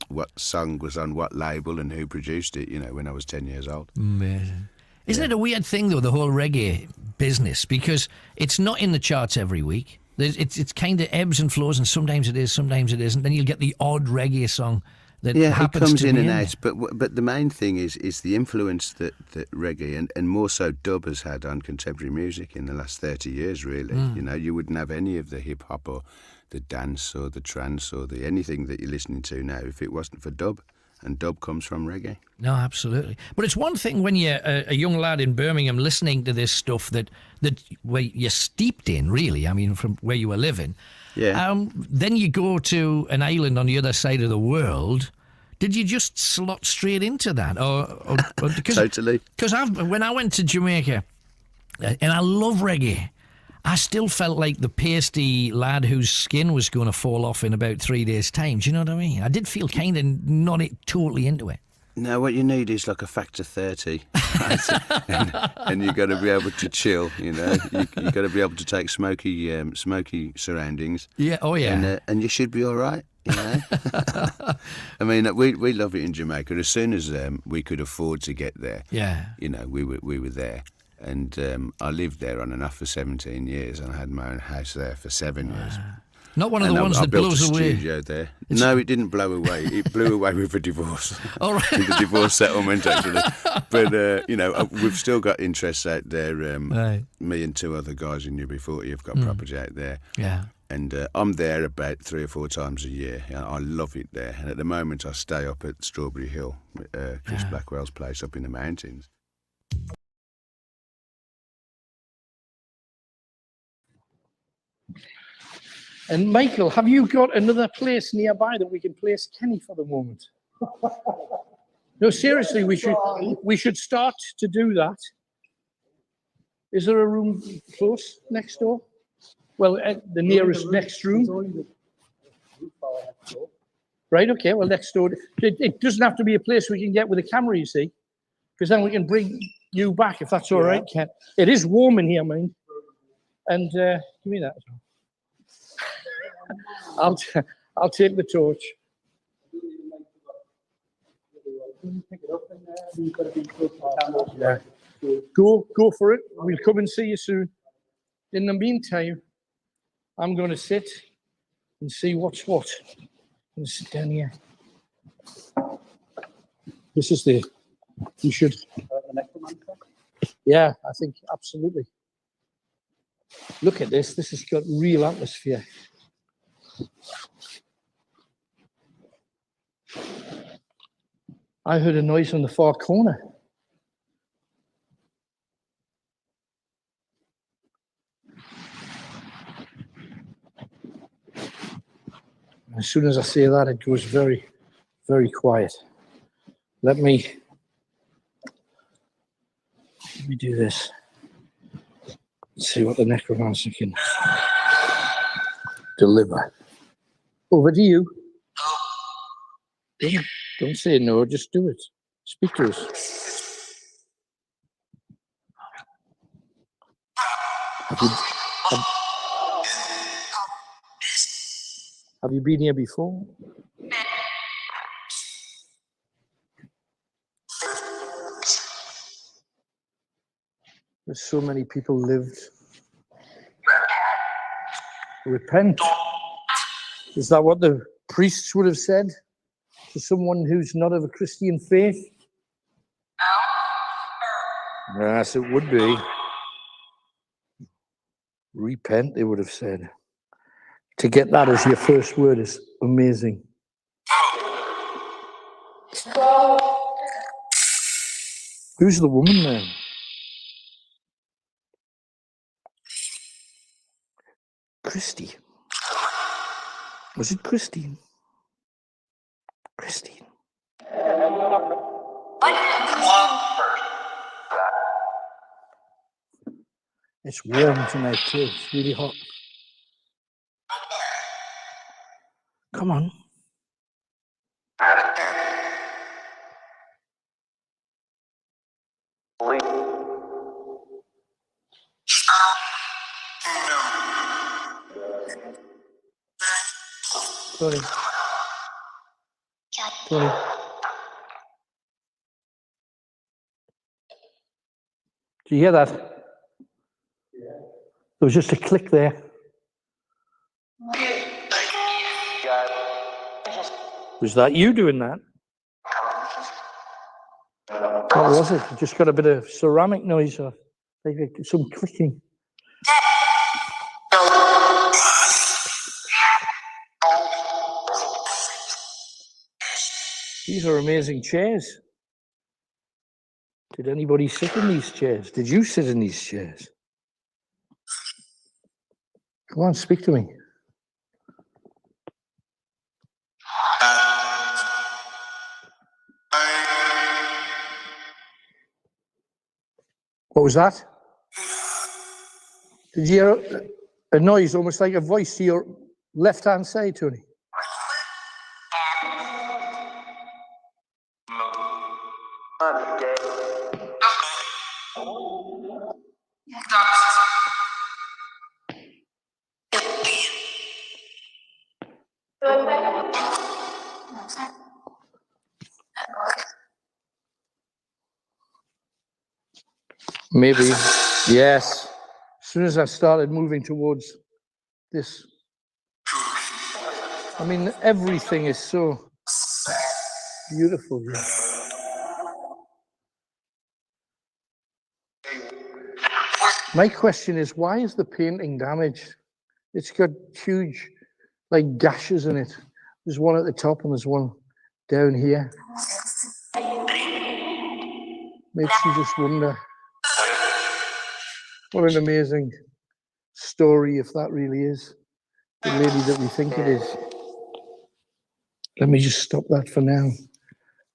what song was on what label and who produced it. When I was 10 years old. Amazing. Isn't it a weird thing though, the whole reggae business, because it's not in the charts every week. It's kind of ebbs and flows, and sometimes it is, sometimes it isn't. Then you'll get the odd reggae song. It comes in and out, but the main thing is the influence that reggae and more so dub has had on contemporary music in the last 30 years, really. You wouldn't have any of the hip hop or the dance or the trance or anything that you're listening to now if it wasn't for dub. and dub comes from reggae. No, absolutely. But it's one thing when you're a young lad in Birmingham listening to this stuff that where you're steeped in, really. I mean, from where you were living. Yeah. Then you go to an island on the other side of the world. Did you just slot straight into that, or because, Totally? Because when I went to Jamaica, and I love reggae, I still felt like the pasty lad whose skin was going to fall off in about 3 days' time. Do you know what I mean? I did feel kind of not totally into it. No, what you need is like a factor 30, and you've got to be able to chill. You know, you've got to be able to take smoky surroundings. Yeah. Oh yeah. And you should be all right. You know, I mean, we love it in Jamaica. As soon as we could afford to get there, you know, we were there. And I lived there on and off for 17 years, and I had my own house there for 7 years. Not one of the ones that blows away. I built a studio there. No, it didn't blow away. It blew away with a divorce. All right. With the divorce settlement, actually. But, you know, we've still got interests out there. Right. Me and 2 other guys in UB40 have got property out there. Yeah. And I'm there about 3 or 4 times a year. I love it there. And at the moment, I stay up at Strawberry Hill, Chris Blackwell's place up in the mountains. And Michael, have you got another place nearby that we can place Kenny for the moment? No, seriously, we should start to do that. Is there a room close next door? Well, the nearest next room. Right, okay, well, next door. It doesn't have to be a place we can get with a camera, you see, because then we can bring you back, if that's all right, Ken. It is warm in here, mind. And give me that as well. I'll take the torch. Yeah. Go for it. We'll come and see you soon. In the meantime, I'm going to sit and see what's what. I'm going to sit down here. This is you should. Yeah, I think absolutely. Look at this. This has got real atmosphere. I heard a noise on the far corner. As soon as I say that, it goes very, very quiet. Let me do this. Let's see what the necromancer can deliver. Over to you. Don't say no, just do it. Speak to us. Have you been here before? There's so many people lived. Repent. Is that what the priests would have said to someone who's not of a Christian faith? Yes, it would be. Repent, they would have said. To get that as your first word is amazing. Who's the woman there? Christy. Was it Christine? Christine. It's warm tonight too. It's really hot. Come on. Sorry. Sorry. Do you hear that? There was just a click there. Was that you doing that? What was it? It just got a bit of ceramic noise or like some clicking. These are amazing chairs. Did anybody sit in these chairs? Did you sit in these chairs? Come on, speak to me. What was that? Did you hear a noise almost like a voice to your left-hand side, Tony? Maybe, yes. As soon as I started moving towards this, I mean, everything is so beautiful here. My question is, why is the painting damaged? It's got huge, like, gashes in it. There's one at the top and there's one down here. Makes you just wonder. What an amazing story, if that really is the lady that we think it is. Let me just stop that for now.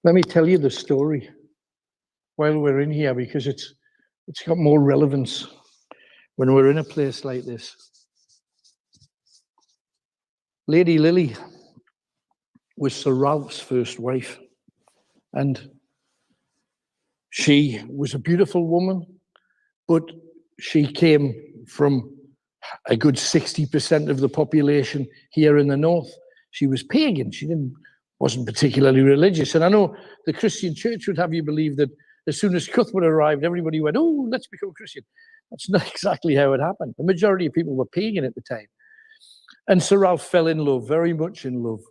Let me tell you the story while we're in here, because it's got more relevance when we're in a place like this. Lady Lily was Sir Ralph's first wife, and she was a beautiful woman, but she came from a good 60% of the population here in the north. She was pagan. She wasn't particularly religious. And I know the Christian church would have you believe that as soon as Cuthbert arrived, everybody went, oh, let's become Christian. That's not exactly how it happened. The majority of people were pagan at the time. And Sir Ralph fell in love, very much in love,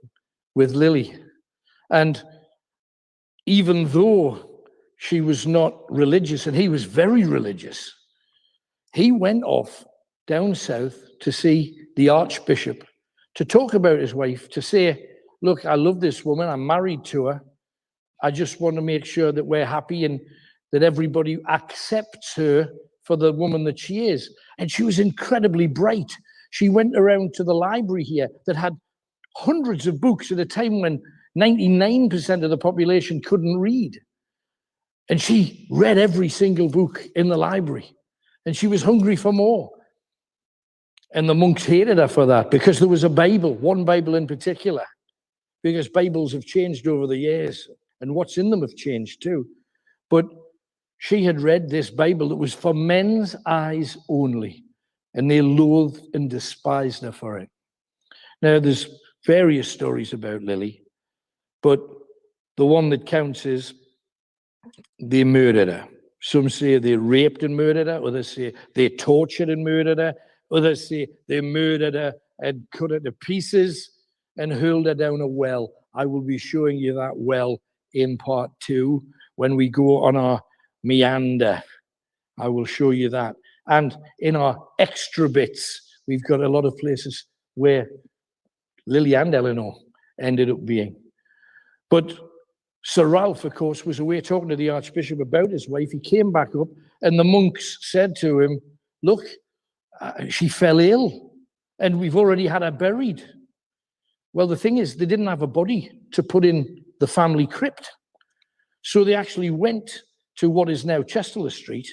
with Lily. And even though she was not religious, and he was very religious, he went off down south to see the Archbishop, to talk about his wife, to say, look, I love this woman, I'm married to her, I just want to make sure that we're happy and that everybody accepts her for the woman that she is. And she was incredibly bright. She went around to the library here that had hundreds of books at a time when 99% of the population couldn't read. And she read every single book in the library. And she was hungry for more. And the monks hated her for that, because there was a Bible, one Bible in particular, because Bibles have changed over the years and what's in them have changed too. But she had read this Bible that was for men's eyes only, and they loathed and despised her for it. Now, there's various stories about Lily, but the one that counts is they murdered her. Some say they raped and murdered her, others say they tortured and murdered her, others say they murdered her and cut her to pieces and hurled her down a well. I will be showing you that well in part 2 when we go on our meander. I will show you that. And in our extra bits, we've got a lot of places where Lily and Eleanor ended up being. But Sir Ralph, of course, was away talking to the Archbishop about his wife. He came back up and the monks said to him, look, she fell ill and we've already had her buried. Well, the thing is, they didn't have a body to put in the family crypt. So they actually went to what is now Chester Street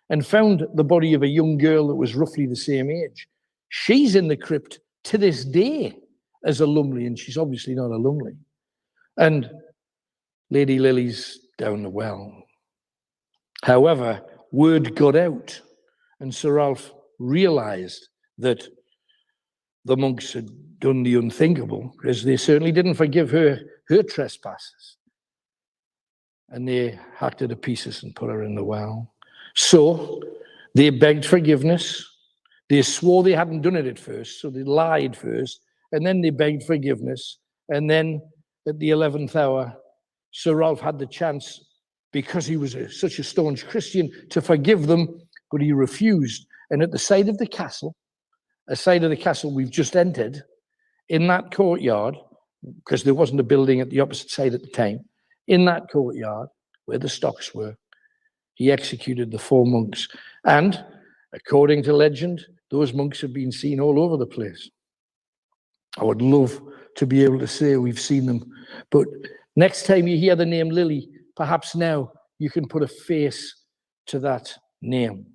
and found the body of a young girl that was roughly the same age. She's in the crypt to this day as a Lumley, and she's obviously not a Lumley. And Lady Lily's down the well. However, word got out, and Sir Ralph realized that the monks had done the unthinkable, because they certainly didn't forgive her trespasses. And they hacked her to pieces and put her in the well. So they begged forgiveness. They swore they hadn't done it at first, so they lied first, and then they begged forgiveness. And then at the 11th hour, Sir Ralph had the chance, because he was such a staunch Christian, to forgive them, but he refused. And at the side of the castle, a side of the castle we've just entered, in that courtyard, because there wasn't a building at the opposite side at the time, in that courtyard where the stocks were, he executed the 4 monks. And according to legend, those monks have been seen all over the place. I would love to be able to say we've seen them. But next time you hear the name Lily, perhaps now you can put a face to that name.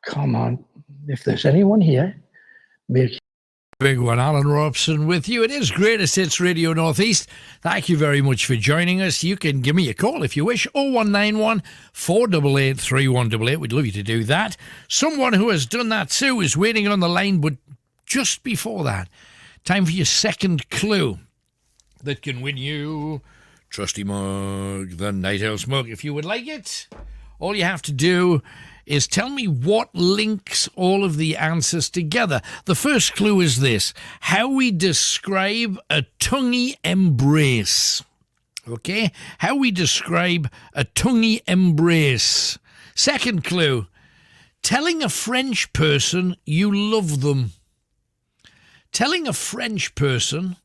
Come on. If there's anyone here, make Big one, Alan Robson with you. It is Greatest Hits Radio Northeast. Thank you very much for joining us. You can give me a call if you wish. 0191 488 3188. We'd love you to do that. Someone who has done that too is waiting on the line, but just before that, time for your second clue that can win you Trusty Mug, the Night Owl's mug. If you would like it, all you have to do is tell me what links all of the answers together. The first clue is this: how we describe a tonguey embrace. Okay? How we describe a tonguey embrace. Second clue: telling a French person you love them. Telling a French person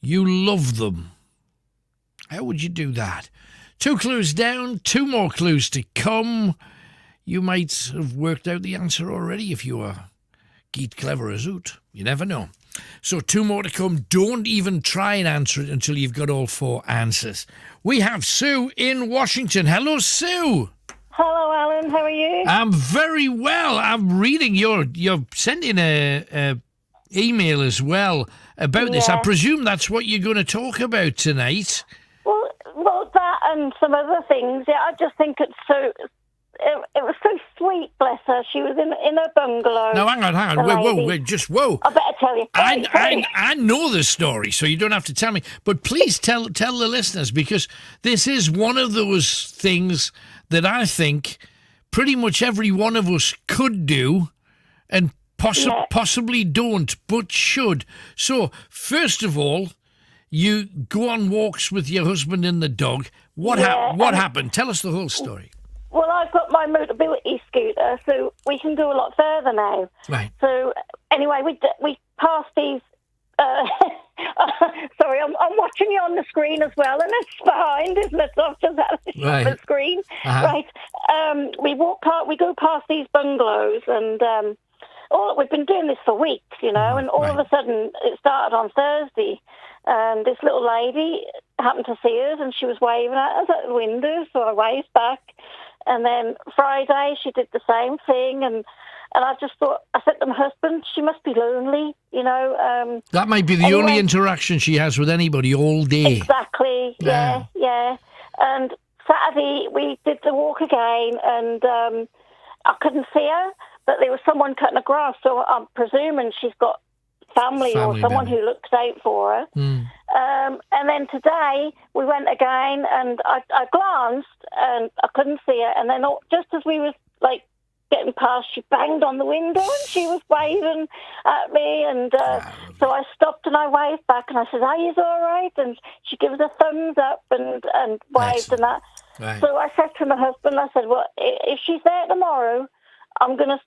you love them. How would you do that? 2 clues down, 2 more clues to come. You might have worked out the answer already if you are geet clever as oot. You never know. So 2 more to come. Don't even try and answer it until you've got all 4 answers. We have Sue in Washington. Hello, Sue. Hello, Alan. How are you? I'm very well. I'm reading you're sending a email as well about this. I presume that's what you're going to talk about tonight. Well, that and some other things. Yeah, I just think it's so. It was so sweet, bless her. She was in her bungalow. No, hang on. Whoa. I better tell you. I know the story, so you don't have to tell me. But please tell the listeners, because this is one of those things that I think pretty much every one of us could do and possibly don't, but should. So, first of all, you go on walks with your husband and the dog. What happened? Tell us the whole story. Well, I've got my mobility scooter, so we can go a lot further now. Right. So, anyway, we passed these... sorry, I'm watching you on the screen as well, and it's behind, isn't it? So I've just had it on the screen. Uh-huh. Right. We go past these bungalows, and we've been doing this for weeks, and all of a sudden it started on Thursday, and this little lady happened to see us, and she was waving at us at the window, so I waved back. And then Friday she did the same thing, and I just thought, I said to my husband, she must be lonely, That might be the only interaction she has with anybody all day. Exactly, yeah. And Saturday we did the walk again, and I couldn't see her, but there was someone cutting the grass, so I'm presuming she's got family or someone who looks out for her. And then today we went again, and I glanced and I couldn't see her, and then just as we was getting past, she banged on the window and she was waving at me, and so I stopped and I waved back and I said, "Are you all right?" And she gave us a thumbs up and waved and that. Right. So I said to my husband, I said, "Well, if she's there tomorrow, I'm just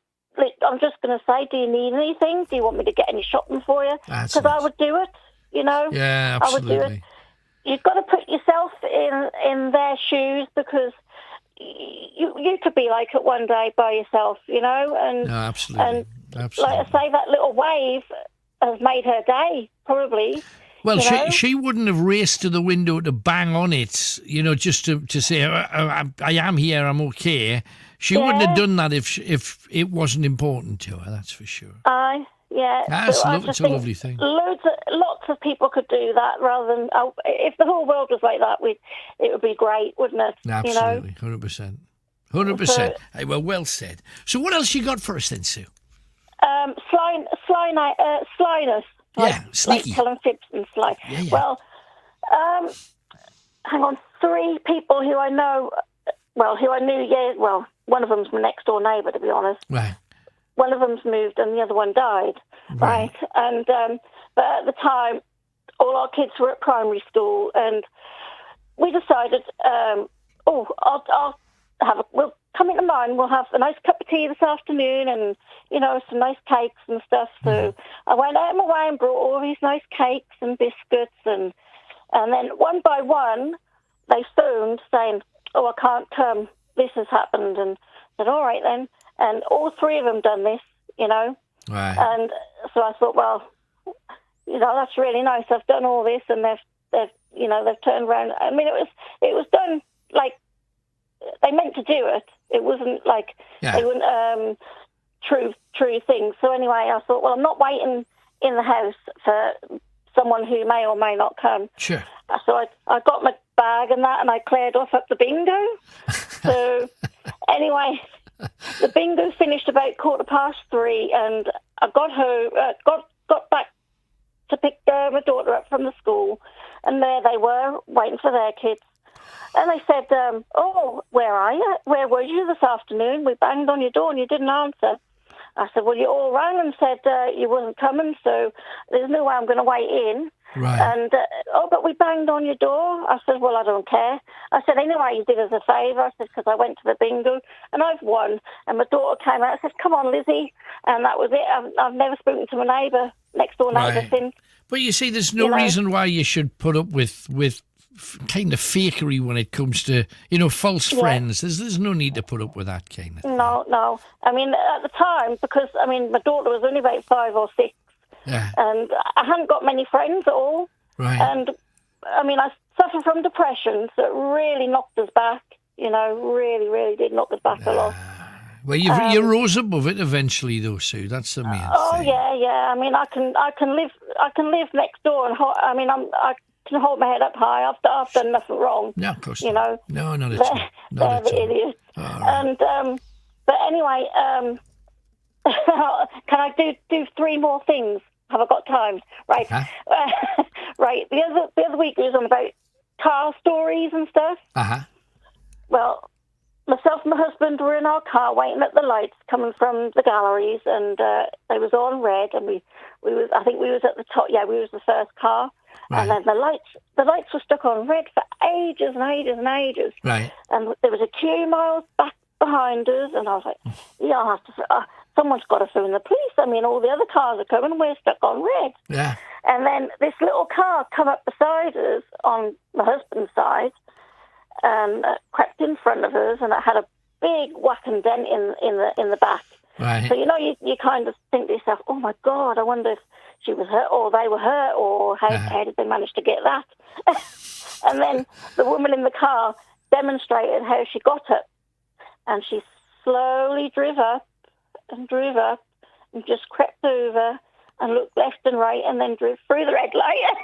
going to say, do you need anything? Do you want me to get any shopping for you?" Because I would do it, Yeah, absolutely. I would do it. You've got to put yourself in their shoes, because you could be like it one day by yourself, and no, absolutely. And like I say, that little wave has made her day, probably. Well, she wouldn't have raced to the window to bang on it, just to say, I am here, I'm okay. She wouldn't have done that if it wasn't important to her, that's for sure. It's a lovely thing. Lots of people could do that rather than... if the whole world was like that, it would be great, wouldn't it? Absolutely, 100%. 100%. Hey, well said. So what else you got for us then, Sue? Slyness. Sneaky. Like telling fibs and sly. Yeah. Well, hang on, 3 people who I know... Well, who I knew, one of them's my next-door neighbour, to be honest. Right. One of them's moved and the other one died, right? And but at the time, all our kids were at primary school, and we decided, we'll come mind, we'll have a nice cup of tea this afternoon and, some nice cakes and stuff. So I went out of my way and brought all these nice cakes and biscuits. And then one by one, they phoned saying, oh, I can't come. This has happened. And I said, all right then. And all three of them done this, Right. And so I thought, well, that's really nice. I've done all this, and they've turned around. I mean, it was done like they meant to do it. It wasn't like they weren't true things. So anyway, I thought, well, I'm not waiting in the house for someone who may or may not come. Sure. So I got my bag and that, and I cleared off up the bingo. So anyway, the bingo finished about 3:15, and I got home, got back to pick my daughter up from the school, and there they were waiting for their kids. And they said, oh, where are you? Where were you this afternoon? We banged on your door and you didn't answer. I said, well, you all rang and said you wasn't coming, so there's no way I'm going to wait in. Right. And, but we banged on your door. I said, well, I don't care. I said, anyway, you did us a favour. I said, because I went to the bingo and I've won. And my daughter came out and said, come on, Lizzie. And that was it. I've never spoken to my neighbour, next door neighbour since. But you see, there's no reason why you should put up with kind of fakery when it comes to, false friends. There's no need to put up with that kind of thing. No. I mean, at the time, because, my daughter was only about 5 or 6, and I hadn't got many friends at all. Right. And, I suffer from depression, so it really knocked us back, really, really did knock us back a lot. Well, you rose above it eventually, though, Sue. That's the main thing. Oh, yeah. I mean, I can live next door, and I can hold my head up high. I've done nothing wrong. No, of course not. No, not at all. They're the idiots. Right. And but anyway, can I do 3 more things? Have I got time? Right. Right. The other week it was on about car stories and stuff. Well, myself and my husband were in our car waiting at the lights coming from the galleries, and they was on red, and I think we was at the top. Yeah, we was the first car. Right. And then the lights were stuck on red for ages and ages and ages. Right. And there was a queue miles back behind us, and I was like, I'll have to. Someone's got to phone the police. I mean, all the other cars are coming, and we're stuck on red. Yeah. And then this little car come up beside us on my husband's side, and crept in front of us, and it had a big whacking dent in the back. Right. So you kind of think to yourself, oh my God, I wonder if she was hurt or they were hurt, or how did they manage to get that? And then the woman in the car demonstrated how she got it, and she slowly drove up and just crept over and looked left and right, and then drove through the red light.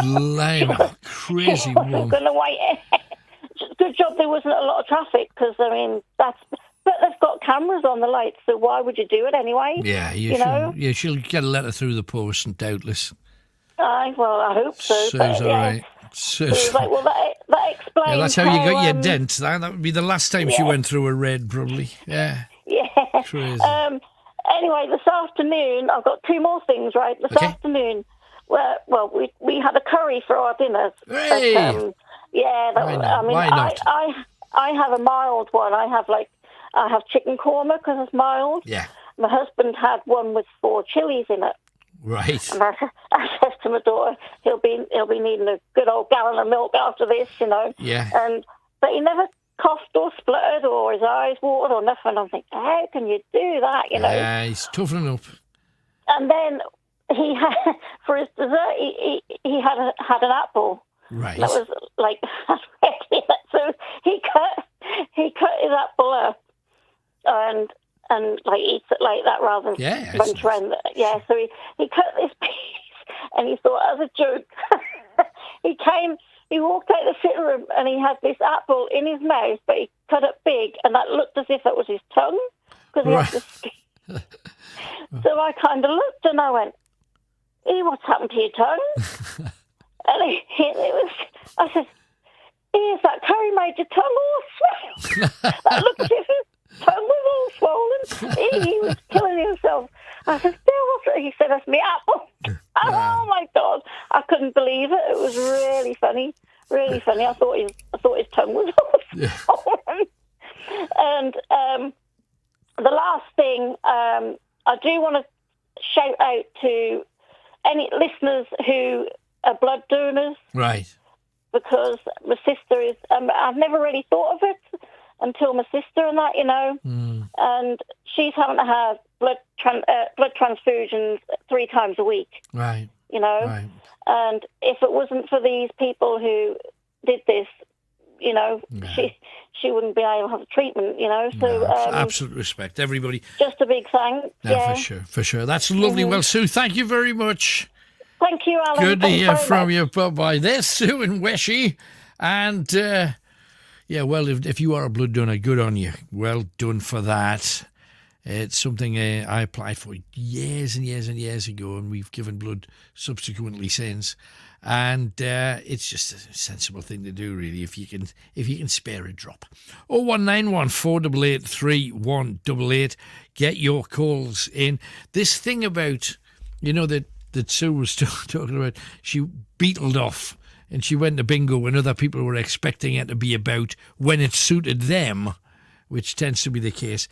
Blimey, crazy woman. She wasn't going to wait. Good job there wasn't a lot of traffic, because but they've got cameras on the lights, so why would you do it anyway? Yeah, you she'll get a letter through the post, and doubtless. I hope so. So's all right. So it's like, well, that explains. Yeah, that's how you got your dent. That would be the last time she went through a red, probably. Yeah. Yeah. Crazy. Anyway, this afternoon, I've got 2 more things, right? This afternoon, we had a curry for our dinner. Hey! But, Why not? I have a mild one. I have chicken korma because it's mild. Yeah. My husband had one with 4 chilies in it. Right. And I said to my daughter, he'll be needing a good old gallon of milk after this, Yeah. But he never coughed or spluttered or his eyes watered or nothing. I'm thinking, how can you do that, Yeah, he's toughening up. And then he had, for his dessert, he had an apple. Right. That was like red in it. So he cut his apple up and like eats it like that rather than bunch around. Yeah, so he cut this piece, and he thought, as a joke, he walked out of the sitting room and he had this apple in his mouth, but he cut it big, and that looked as if it was his tongue, because he had to speak. So I kind of looked and I went, hey, what's happened to your tongue? And I said, is that curry made your tongue all swollen? That looked as if his tongue was all swollen. He was killing himself. I said, what's it? He said, that's me apple. Oh my God. I couldn't believe it. It was really funny. Really funny. I thought his tongue was all swollen. And the last thing, I do want to shout out to any listeners who are blood donors. Right. Because my sister is, I've never really thought of it until my sister and that, and she's having to have blood transfusions 3 times a week. Right. Right. And if it wasn't for these people who did this, she wouldn't be able to have the treatment, So absolute respect, everybody. Just a big thanks. Yeah, for sure. That's lovely. Well, Sue, thank you very much. Thank you, Alan. Good to Thanks hear very from much. you. Bye-bye. There's Sue in Weshy. And, well, if you are a blood donor, good on you. Well done for that. It's something I applied for years and years and years ago, and we've given blood subsequently since. And it's just a sensible thing to do, really, if you can spare a drop. 0191 488 3188. Get your calls in. This thing about, that Sue was talking about, she beetled off and she went to bingo when other people were expecting it to be about when it suited them, which tends to be the case.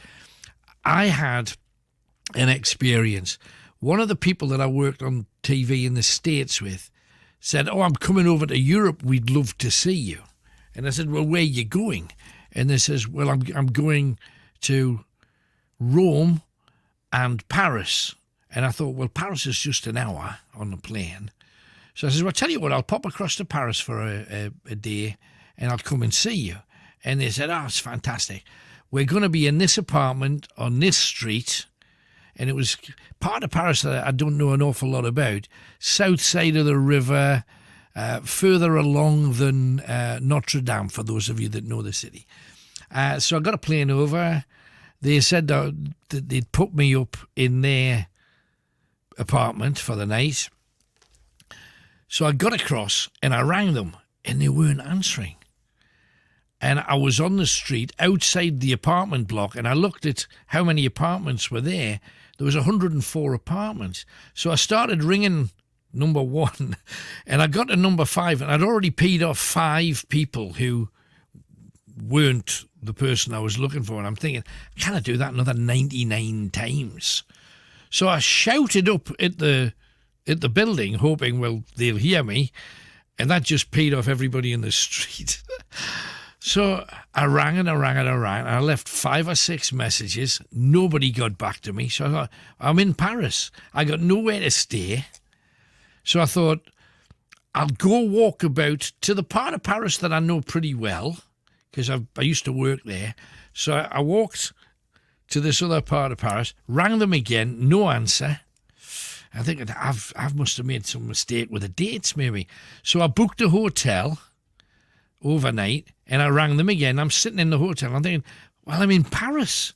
I had an experience. One of the people that I worked on TV in the States with said, I'm coming over to Europe. We'd love to see you. And I said, well, where are you going? And they says, well, I'm going to Rome and Paris. And I thought, well, Paris is just an hour on the plane. So I said, well, I'll tell you what, I'll pop across to Paris for a day and I'll come and see you. And they said, it's fantastic. We're going to be in this apartment on this street. And it was part of Paris that I don't know an awful lot about. South side of the river, further along than Notre Dame, for those of you that know the city. So I got a plane over. They said that they'd put me up in their apartment for the night. So I got across and I rang them and they weren't answering. And I was on the street outside the apartment block and I looked at how many apartments were there. There was 104 apartments. So I started ringing number 1 and I got to number 5 and I'd already paid off 5 people who weren't the person I was looking for. And I'm thinking, can I do that another 99 times? So I shouted up at the building, hoping, well, they'll hear me. And that just paid off everybody in the street. So I rang and I rang and I rang. And I left 5 or 6 messages. Nobody got back to me. So I thought, I'm in Paris. I got nowhere to stay. So I thought, I'll go walk about to the part of Paris that I know pretty well, because I used to work there. So I walked to this other part of Paris, rang them again, no answer. I think I must have made some mistake with the dates, maybe. So I booked a hotel overnight, and I rang them again. I'm sitting in the hotel. I'm thinking, well, I'm in Paris.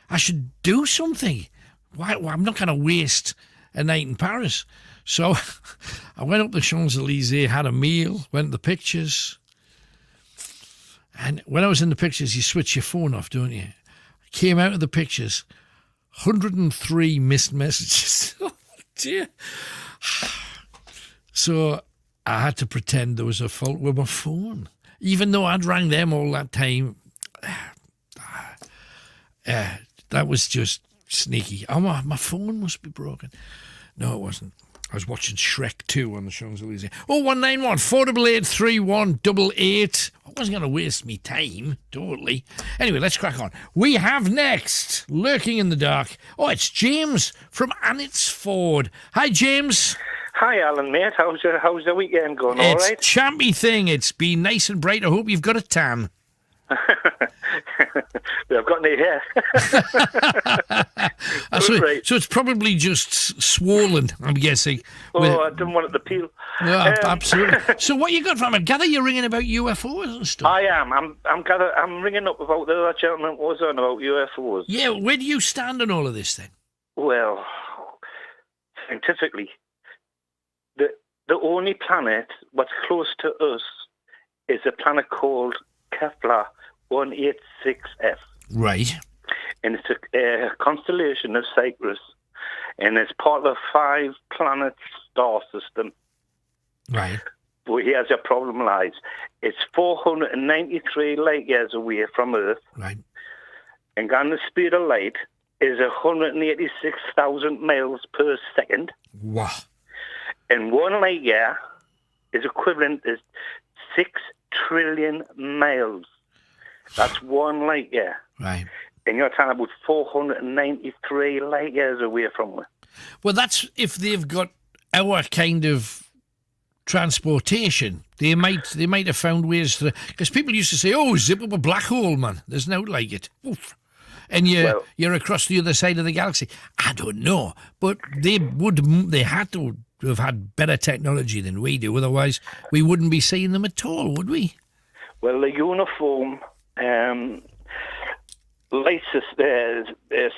I should do something. Why? Well, I'm not going to waste a night in Paris. So I went up the Champs-Élysées, had a meal, went to the pictures. And when I was in the pictures, you switch your phone off, don't you? I came out of the pictures, 103 missed messages. Oh, dear. So I had to pretend there was a fault with my phone. Even though I'd rang them all that time, that was just sneaky. Oh, my phone must be broken. No, it wasn't. I was watching Shrek 2 on the Champs-Élysées. 0191 488 3188. I wasn't going to waste me time, totally. Anyway, let's crack on. We have next, lurking in the dark. Oh, it's James from Anitsford. Hi, James. Hi, Alan, mate. How's the weekend going? It's all right? It's champy thing. It's been nice and bright. I hope you've got a tan. I've got no hair. So it's probably just swollen, I'm guessing. I didn't want it to peel. Yeah, absolutely. So what you got from it? Gather you're ringing about UFOs and stuff. I am. I'm ringing up about the other gentleman was on about UFOs. Yeah, where do you stand on all of this then? Well, scientifically, the only planet what's close to us is a planet called Kepler 186f. Right. And it's a constellation of Cyprus, and it's part of the 5-planet star system. Right. But here's your problem lies. It's 493 light years away from Earth. Right. and the speed of light is 186,000 miles per second. Wow. And 1 light year is equivalent to 6 trillion miles. That's 1 light year. Right. And you're talking about 493 light years away from it. Well, that's if they've got our kind of transportation. They might have found ways to... Because people used to say, oh, zip up a black hole, man. There's no like it. Oof. And you're across the other side of the galaxy. I don't know. But they had to have had better technology than we do. Otherwise, we wouldn't be seeing them at all, would we? Well, the uniform light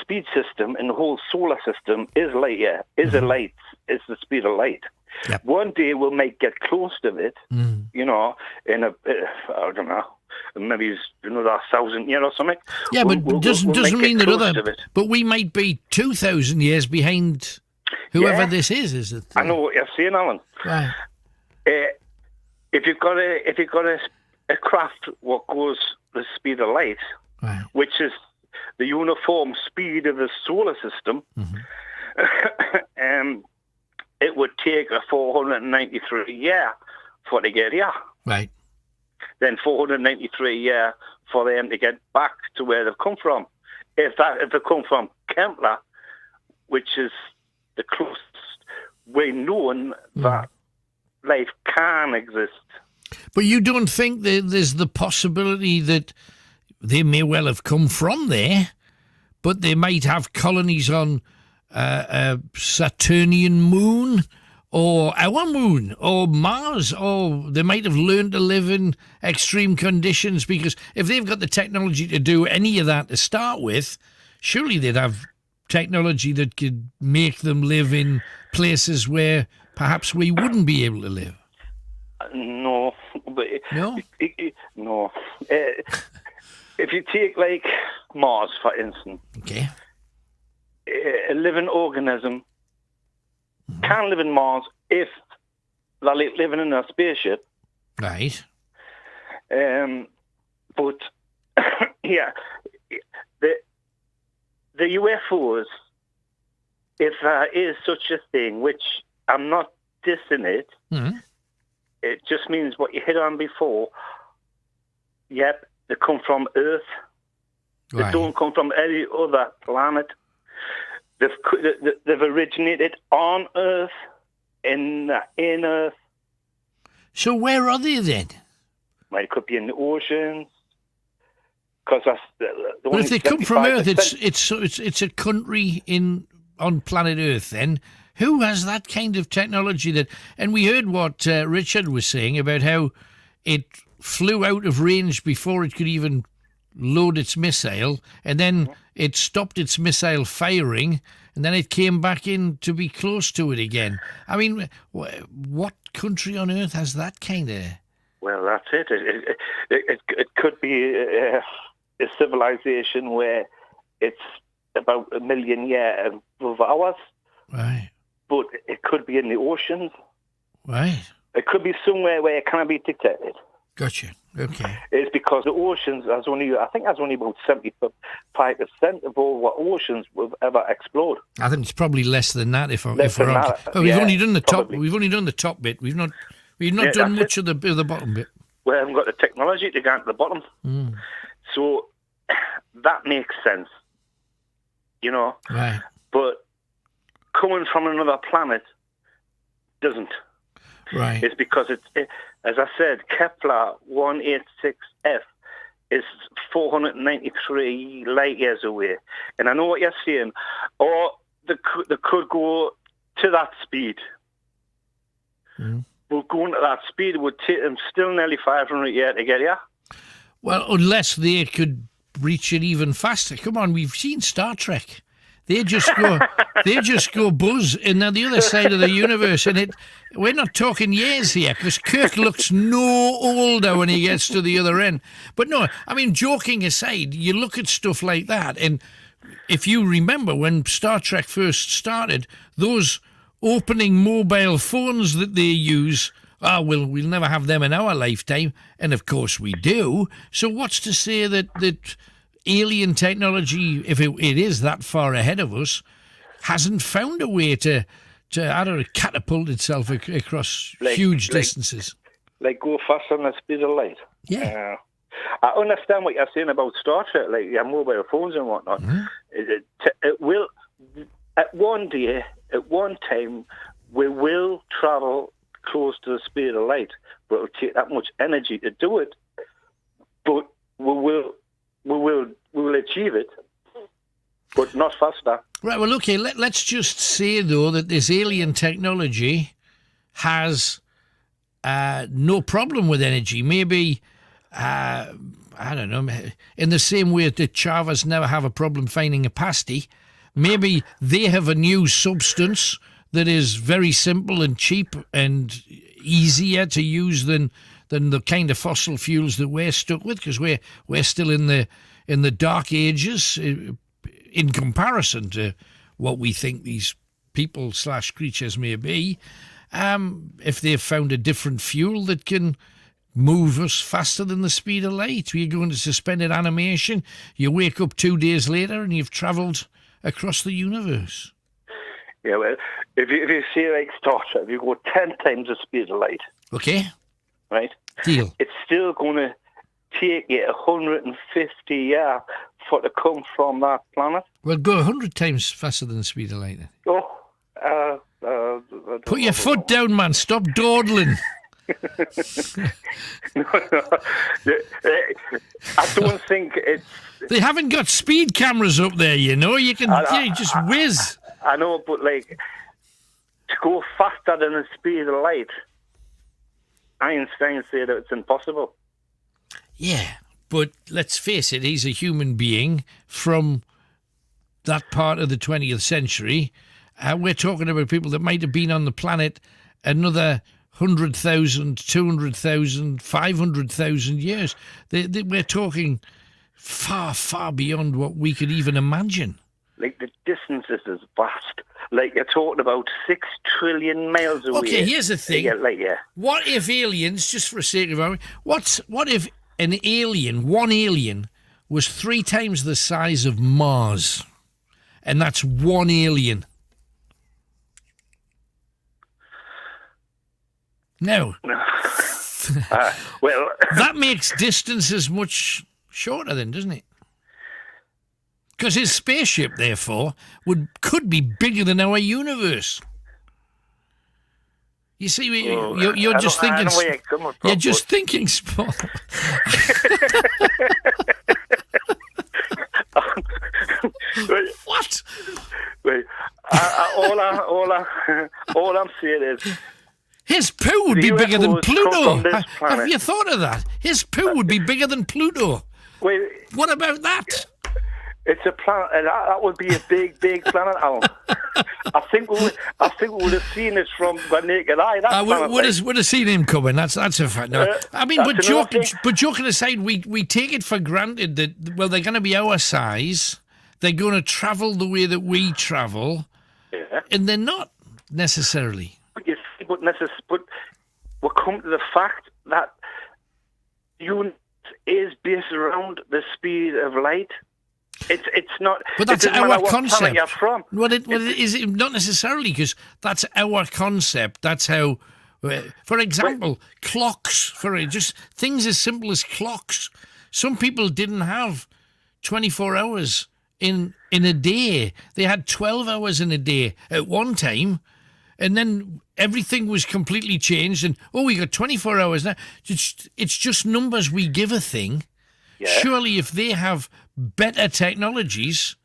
speed system in the whole solar system is light year. Is a light. It's the speed of light. Yep. One day we might get close to it, you know, in I don't know, maybe another 1,000 years or something. Yeah, but doesn't mean that but we might be 2,000 years behind whoever this is it? I know what you're saying, Alan. Right. If you've got a craft what goes the speed of light, right, which is the uniform speed of the solar system, it would take a 493 year for to get here. Right. Then 493 year for them to get back to where they've come from. If they come from Kepler, which is the closest way known that life can exist. But you don't think that there's the possibility that they may well have come from there, but they might have colonies on a Saturnian moon or our moon or Mars, or they might have learned to live in extreme conditions? Because if they've got the technology to do any of that to start with, surely they'd have technology that could make them live in places where perhaps we wouldn't be able to live. No. No? No. If you take, like, Mars, for instance, okay, a living organism can live in Mars if they're living in a spaceship. Right. But, yeah, the UFOs, if there is such a thing, which I'm not dissing it, it just means what you hit on before. Yep, they come from Earth. They don't come from any other planet. They've originated on Earth, in Earth. So where are they then? Well, it could be in the oceans. Because that's but if they come from Earth, it's a country on planet Earth. Then who has that kind of technology that? And we heard what Richard was saying about how it flew out of range before it could even load its missile, and then it stopped its missile firing, and then it came back in to be close to it again. I mean, what country on Earth has that kind of... Well, that's it. It could be a civilization where it's about 1 million years above ours. Right. But it could be in the oceans. Right. It could be somewhere where it cannot be detected. Gotcha. Okay. It's because the oceans, I think that's only about 75% of all what oceans we've ever explored. I think it's probably less than that. We've only done the top. We've only done the top bit. We've not done much of the bottom bit. We haven't got the technology to get to the bottom. So that makes sense, you know. Right. But coming from another planet doesn't. Right. It's because as I said, Kepler 186f is 493 light years away. And I know what you're saying. Or they could go to that speed. But going to that speed would take them still nearly 500 years to get here. Well, unless they could reach it even faster. Come on, we've seen Star Trek. They just go buzz in the other side of the universe, and we're not talking years here, because Kirk looks no older when he gets to the other end. But no, I mean, joking aside, you look at stuff like that, and if you remember when Star Trek first started, those opening mobile phones that they use, we'll never have them in our lifetime, and of course we do. So what's to say that alien technology, if it is that far ahead of us, hasn't found a way to I don't know, catapult itself across huge distances. Like go faster than the speed of light. Yeah. I understand what you're saying about Star Trek, like your mobile phones and whatnot. Mm-hmm. It will, at one time, we will travel close to the speed of light, but it will take that much energy to do it. But we will achieve it, but not faster. Right, well, okay, let's just say, though, that this alien technology has no problem with energy. Maybe, I don't know, in the same way that Chavas never have a problem finding a pasty, maybe they have a new substance that is very simple and cheap and easier to use than the kind of fossil fuels that we're stuck with, because we're still in the dark ages in comparison to what we think these people / creatures may be. If they've found a different fuel that can move us faster than the speed of light, we're going to suspended animation. You wake up 2 days later and you've travelled across the universe. Yeah, well, if you see like Star Trek, if you go 10 times the speed of light, okay, right, deal. It's still going to take you 150 years for it to come from that planet. Well, go 100 times faster than the speed of light then. Oh, put your foot down, man. Stop dawdling. No. I don't think it's... They haven't got speed cameras up there, you know. You can just whiz. I know, but like, to go faster than the speed of light, Einstein said that it's impossible. Yeah, but let's face it, he's a human being from that part of the 20th century. We're talking about people that might have been on the planet another 100,000, 200,000, 500,000 years. We're talking far, far beyond what we could even imagine. Like, the distances is vast. Like, you're talking about 6 trillion miles away. Okay, here's the thing. Yeah. What if aliens, just for the sake of argument, what if one alien, was 3 times the size of Mars? And that's one alien. No. Well... that makes distances much shorter then, doesn't it? Because his spaceship, therefore, could be bigger than our universe. You see, you're just thinking... You're just thinking small. What? Wait, all I'm saying is... His poo would be bigger than Pluto. Have you thought of that? His poo would be bigger than Pluto. Wait, what about that? It's a planet. That would be a big, big planet, Alan. I think we would have seen it from the naked eye. Would have seen him coming. That's a fact. No, I mean, but joking aside, we take it for granted that they're going to be our size. They're going to travel the way that we travel, and they're not necessarily. But we come to the fact that the universe is based around the speed of light. It's not. But that's our concept. You're from. Well, it is not necessarily, because that's our concept. That's how. For example, clocks. Just things as simple as clocks. Some people didn't have 24 hours in a day. They had 12 hours in a day at one time. And then everything was completely changed, and we got 24 hours now. It's just numbers we give a thing. Yeah. Surely, if they have better technologies,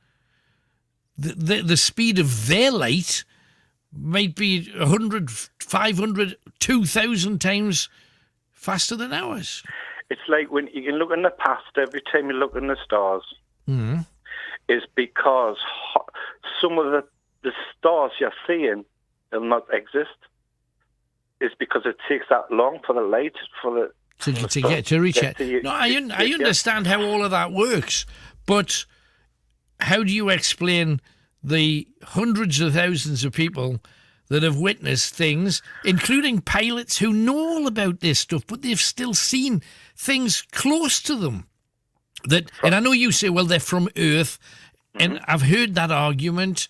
the speed of their light might be 100, 500, 2,000 times faster than ours. It's like when you can look in the past. Every time you look in the stars, is because some of the stars you're seeing will not exist. It's because it takes that long for the light to reach it. No, I understand how all of that works, but how do you explain the hundreds of thousands of people that have witnessed things, including pilots who know all about this stuff, but they've still seen things close to them And I know you say, well, they're from Earth, and I've heard that argument,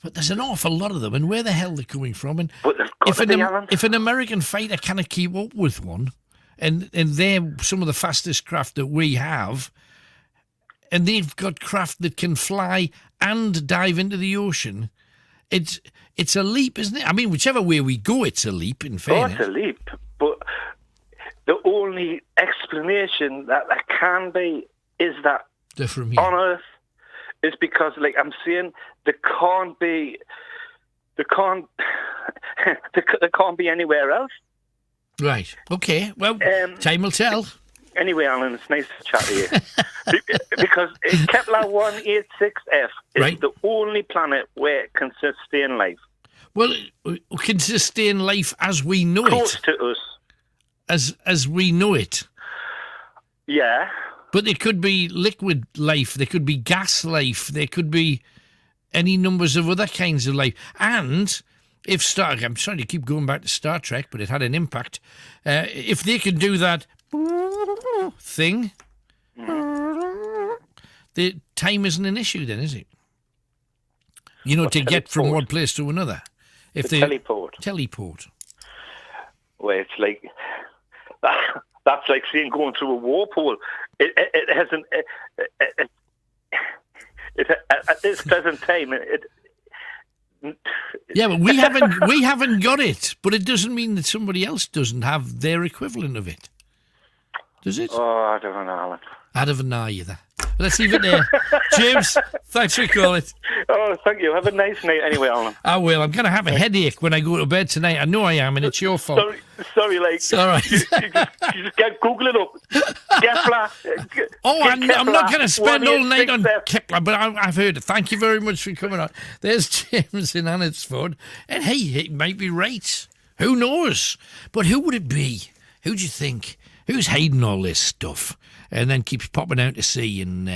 but there's an awful lot of them, and where the hell they're coming from? And if an American fighter cannot keep up with one, and they're some of the fastest craft that we have, and they've got craft that can fly and dive into the ocean, it's a leap, isn't it? I mean, whichever way we go, it's a leap, in fairness. Oh, it's a leap, but the only explanation that can be is that on Earth is because, like I'm saying, there can't be anywhere else. Right. Okay. Well, time will tell. Anyway, Alan, it's nice to chat to you. Because Kepler 186f is the only planet where it can sustain life. Well, it can sustain life as we know Close it. to us. As we know it. Yeah. But there could be liquid life, there could be gas life, there could be any numbers of other kinds of life. And if I'm sorry to keep going back to Star Trek, but it had an impact. If they can do that thing, the time isn't an issue then, is it? You know, to get from one place to another. If they teleport. Well, it's like that's like saying going through a warp hole. It hasn't. At this present time, yeah, but we haven't got it. But it doesn't mean that somebody else doesn't have their equivalent of it, does it? Oh, I don't know, Alan. I don't know either. Let's leave it there. James, thanks for calling. Oh, thank you. Have a nice night anyway, Alan. I will. I'm going to have a headache when I go to bed tonight. I know I am, and it's your fault. Sorry, like. It's all right. You just get Google it up. Kepler. I'm not going to spend all night on Kepler, but I've heard it. Thank you very much for coming on. There's James in Annesford. And hey, he might be right. Who knows? But who would it be? Who do you think? Who's hiding all this stuff and then keeps popping out to sea and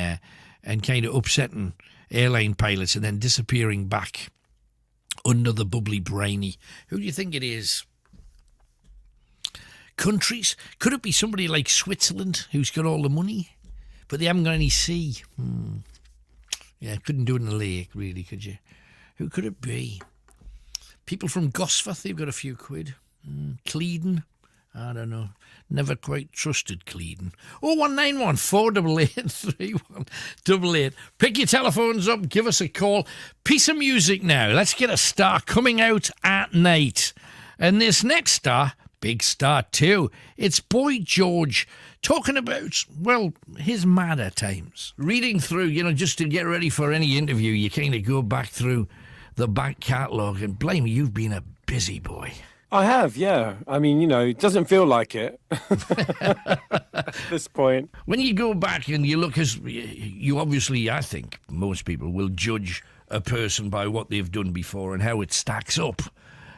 kind of upsetting airline pilots and then disappearing back under the bubbly brainy? Who do you think it is? Countries? Could it be somebody like Switzerland who's got all the money, but they haven't got any sea? Yeah, couldn't do it in a lake, really, could you? Who could it be? People from Gosforth, they've got a few quid. Cleeden? I don't know. Never quite trusted Cleeden. 0191 488 3188. Pick your telephones up, give us a call. Piece of music now. Let's get a star coming out at night. And this next star, big star too, it's Boy George talking about, well, his madder times. Reading through, just to get ready for any interview, you kind of go back through the back catalogue, and blame you, you've been a busy boy. I have, yeah. I mean, it doesn't feel like it at this point. When you go back and you look, as you obviously, I think most people will judge a person by what they've done before and how it stacks up.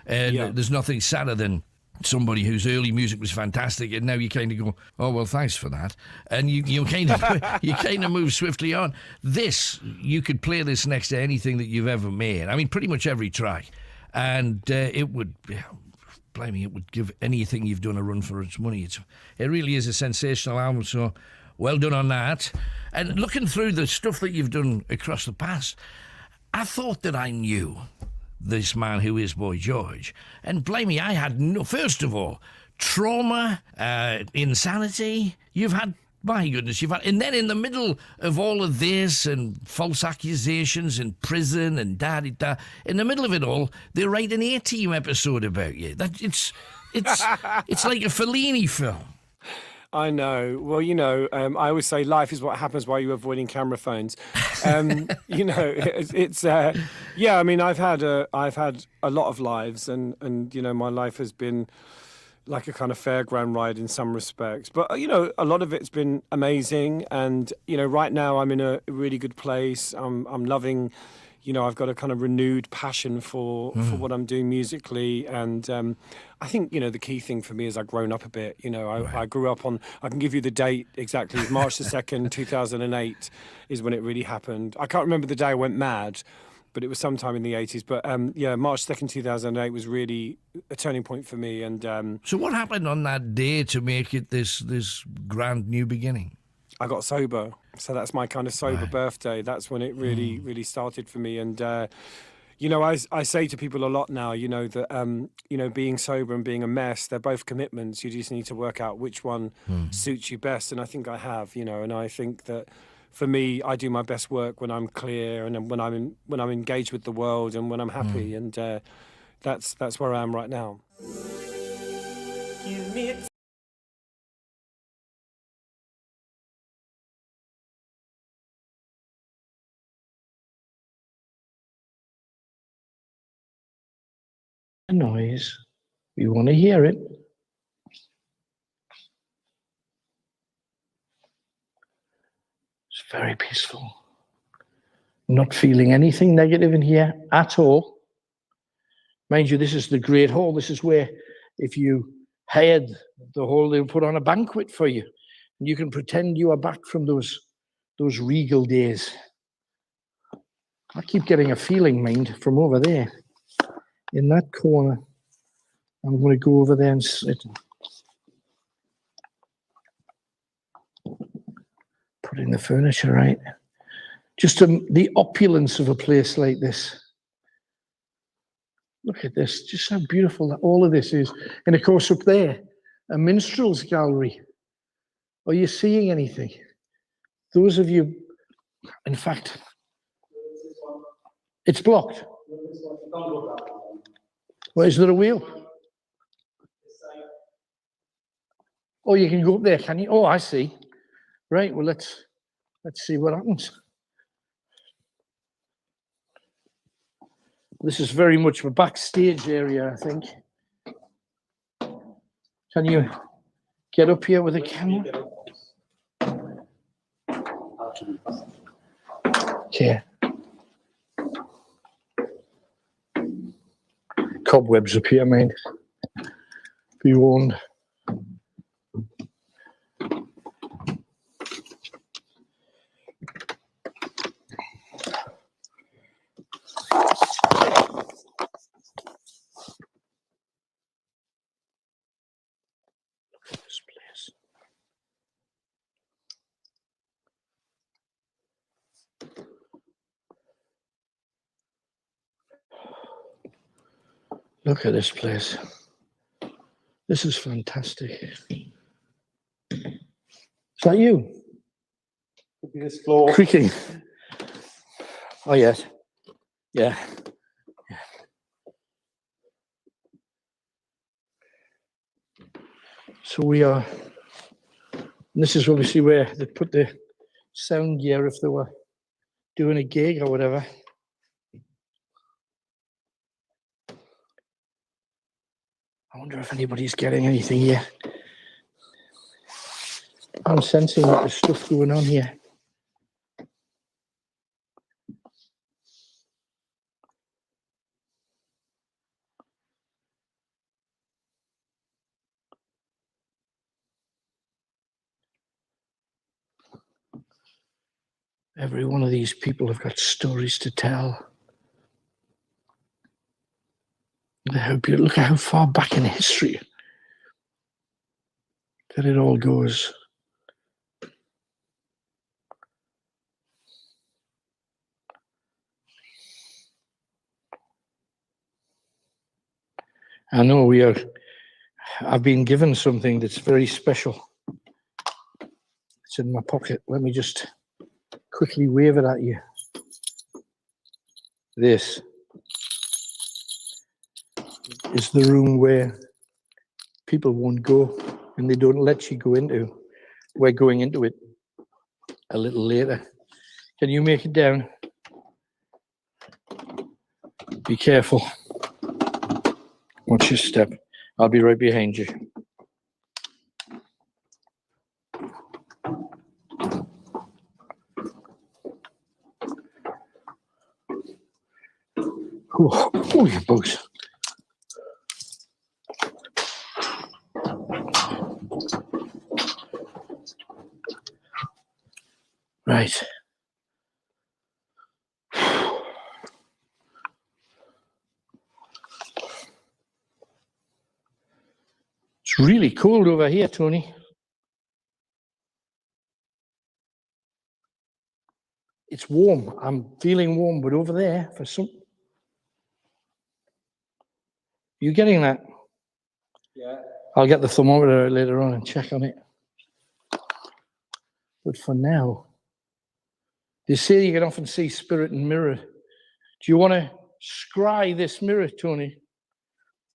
And there's nothing sadder than somebody whose early music was fantastic, and now you kind of go, oh well, thanks for that, and you kind of move swiftly on. This, you could play this next to anything that you've ever made. I mean, pretty much every track, and it would. Blimey, it would give anything you've done a run for its money. It really is a sensational album, so well done on that. And looking through the stuff that you've done across the past, I thought that I knew this man who is Boy George. And blimey, I had no... First of all, trauma, insanity. You've had... My goodness, you've had... And then in the middle of all of this and false accusations and prison and da-da-da, in the middle of it all, they write an A-Team episode about you. It's like a Fellini film. I know. Well, I always say life is what happens while you're avoiding camera phones. I mean, I've had a lot of lives, and my life has been like a kind of fairground ride in some respects. But, a lot of it's been amazing. And, right now I'm in a really good place. I'm loving, I've got a kind of renewed passion for what I'm doing musically. And I think, the key thing for me is I've grown up a bit. I grew up on, I can give you the date exactly, March the 2nd, 2008 is when it really happened. I can't remember the day I went mad, but it was sometime in the 80s. But March 2nd, 2008 was really a turning point for me. And so what happened on that day to make it this grand new beginning? I got sober. So that's my kind of sober birthday. That's when it really, really started for me. And, you know, I say to people a lot now, you know, that, you know, being sober and being a mess, they're both commitments. You just need to work out which one suits you best. And I think I have, you know, and I think that for me, I do my best work when I'm clear and when I'm engaged with the world and when I'm happy. And that's where I am right now. Give me a noise. We want to hear it. It's very peaceful. Not feeling anything negative in here at all. Mind you, this is the Great Hall. This is where, if you hired the hall, they would put on a banquet for you. And you can pretend you are back from those regal days. I keep getting a feeling, mind, from over there. In that corner. I'm going to go over there and sit. Put in the furniture, right? Just the opulence of a place like this. Look at this, just how beautiful all of this is. And of course up there, a minstrel's gallery. Are you seeing anything? Those of you, in fact, it's blocked. Well, is there a wheel? Oh, you can go up there, can you? Oh, I see. Right, well, let's see what happens. This is very much a backstage area, I think. Can you get up here with a camera? Okay. Cobwebs up here, mate. Be warned. Look at this place. This is fantastic. Is that you? Could be this floor. Creaking. Oh, yes. Yeah. So we are, and this is obviously where they put the sound gear if they were doing a gig or whatever. I wonder if anybody's getting anything here. I'm sensing that there's stuff going on here. Every one of these people have got stories to tell. Look at how far back in history that it all goes. I know I've been given something that's very special. It's in my pocket. Let me just quickly wave it at you. This is the room where people won't go and they don't let you go into. We're going into it a little later. Can you make it down? Be careful. Watch your step. I'll be right behind you. Oh, you bugs. Right. It's really cold over here, Tony. it's warm. I'm feeling warm, but over there for some. You getting that? Yeah. I'll get the thermometer later on and check on it. But for now, they say you can often see spirit in mirror. Do you want to scry this mirror, Tony?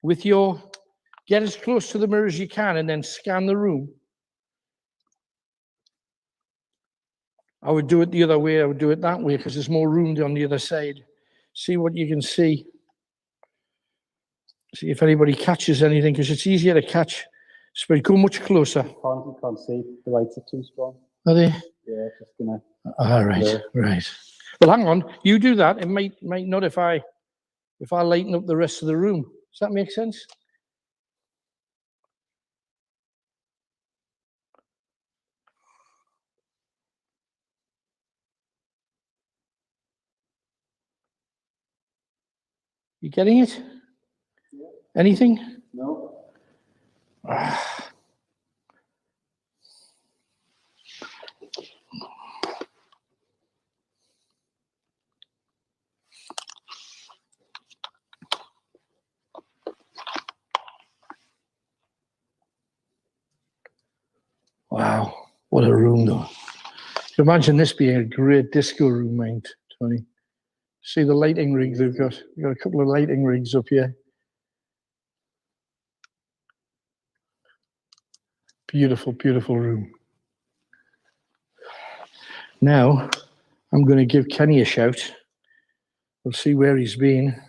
Get as close to the mirror as you can and then scan the room. I would do it the other way. I would do it that way because there's more room on the other side. See what you can see. See if anybody catches anything, because it's easier to catch. Spirit, go much closer. You can't see. The lights are too strong. Are they? Yeah, just gonna. All right, right. Well, hang on. You do that. It might not if I lighten up the rest of the room. Does that make sense? You getting it? Yeah. Anything? No. Wow, what a room, though. Imagine this being a great disco room, mate, Tony. See the lighting rigs they've got. We've got a couple of lighting rigs up here. Beautiful, beautiful room. Now, I'm going to give Kenny a shout. We'll see where he's been.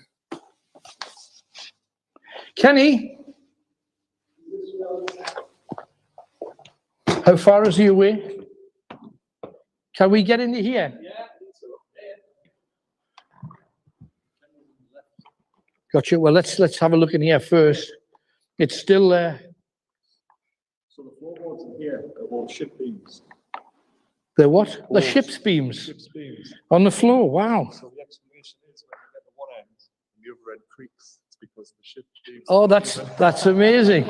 Kenny! How far is he away? Can we get into here? Yeah. Gotcha. Well, let's have a look in here first. It's still there. So the floorboards in here are all ship beams. They're what? The ship's beams. Ship's beams. On the floor. Wow. So the explanation is when you get the one end and the other end creaks, it's because the ship beams. Oh, that's amazing.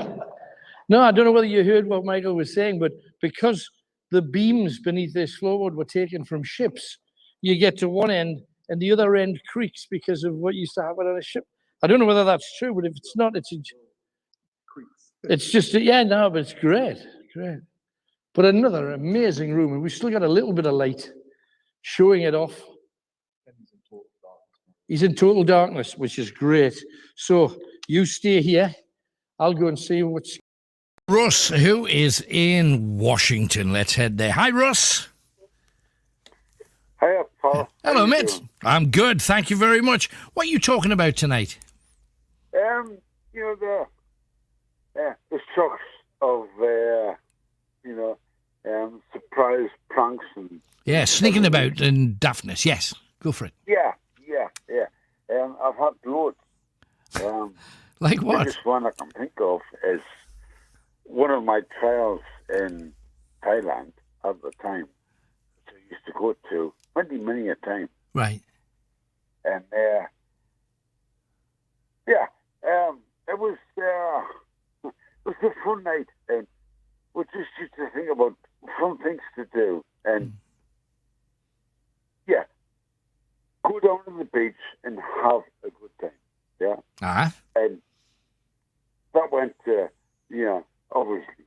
No, I don't know whether you heard what Michael was saying, but because the beams beneath this floorboard were taken from ships, you get to one end and the other end creaks because of what used to happen on a ship. I don't know whether that's true, but if it's not, it's just, yeah, no, but it's great, great. But another amazing room, and we've still got a little bit of light showing it off. He's in total darkness, which is great. So you stay here. I'll go and see what's... Russ, who is in Washington. Let's head there. Hi, Russ. Hiya, Paul. Hello, mate. I'm good. Thank you very much. What are you talking about tonight? You know, the shocks of, surprise pranks and... Yeah, sneaking about and daftness. Yes, go for it. Yeah. I've had loads. Like what? The biggest one I can think of is one of my trials in Thailand at the time. So I used to go to many a time. Right. And it was a fun night, and we just used to think about fun things to do, and go down to the beach and have a good time. Yeah. Uh-huh. And that went, obviously.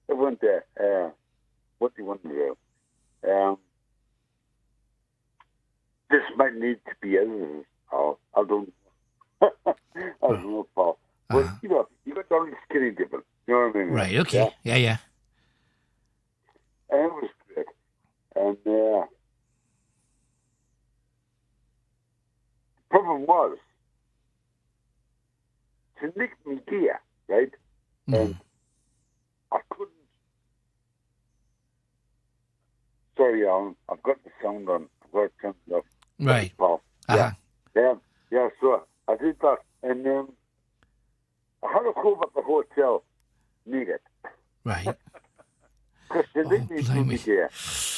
It went there. What do you want to do? This might need to be edited. I don't know, Paul. But, you got down to skinny dipping. You know what I mean? Right, okay. Yeah. And it was great. And the problem was, to nick me gear, right? And I couldn't. Sorry, Alan, I've got the sound on. I've got it turned off. Right. Paul. Uh-huh. Yeah, so I did that. And I had to go back to the hotel naked. Right. Because they nicked me through me gear.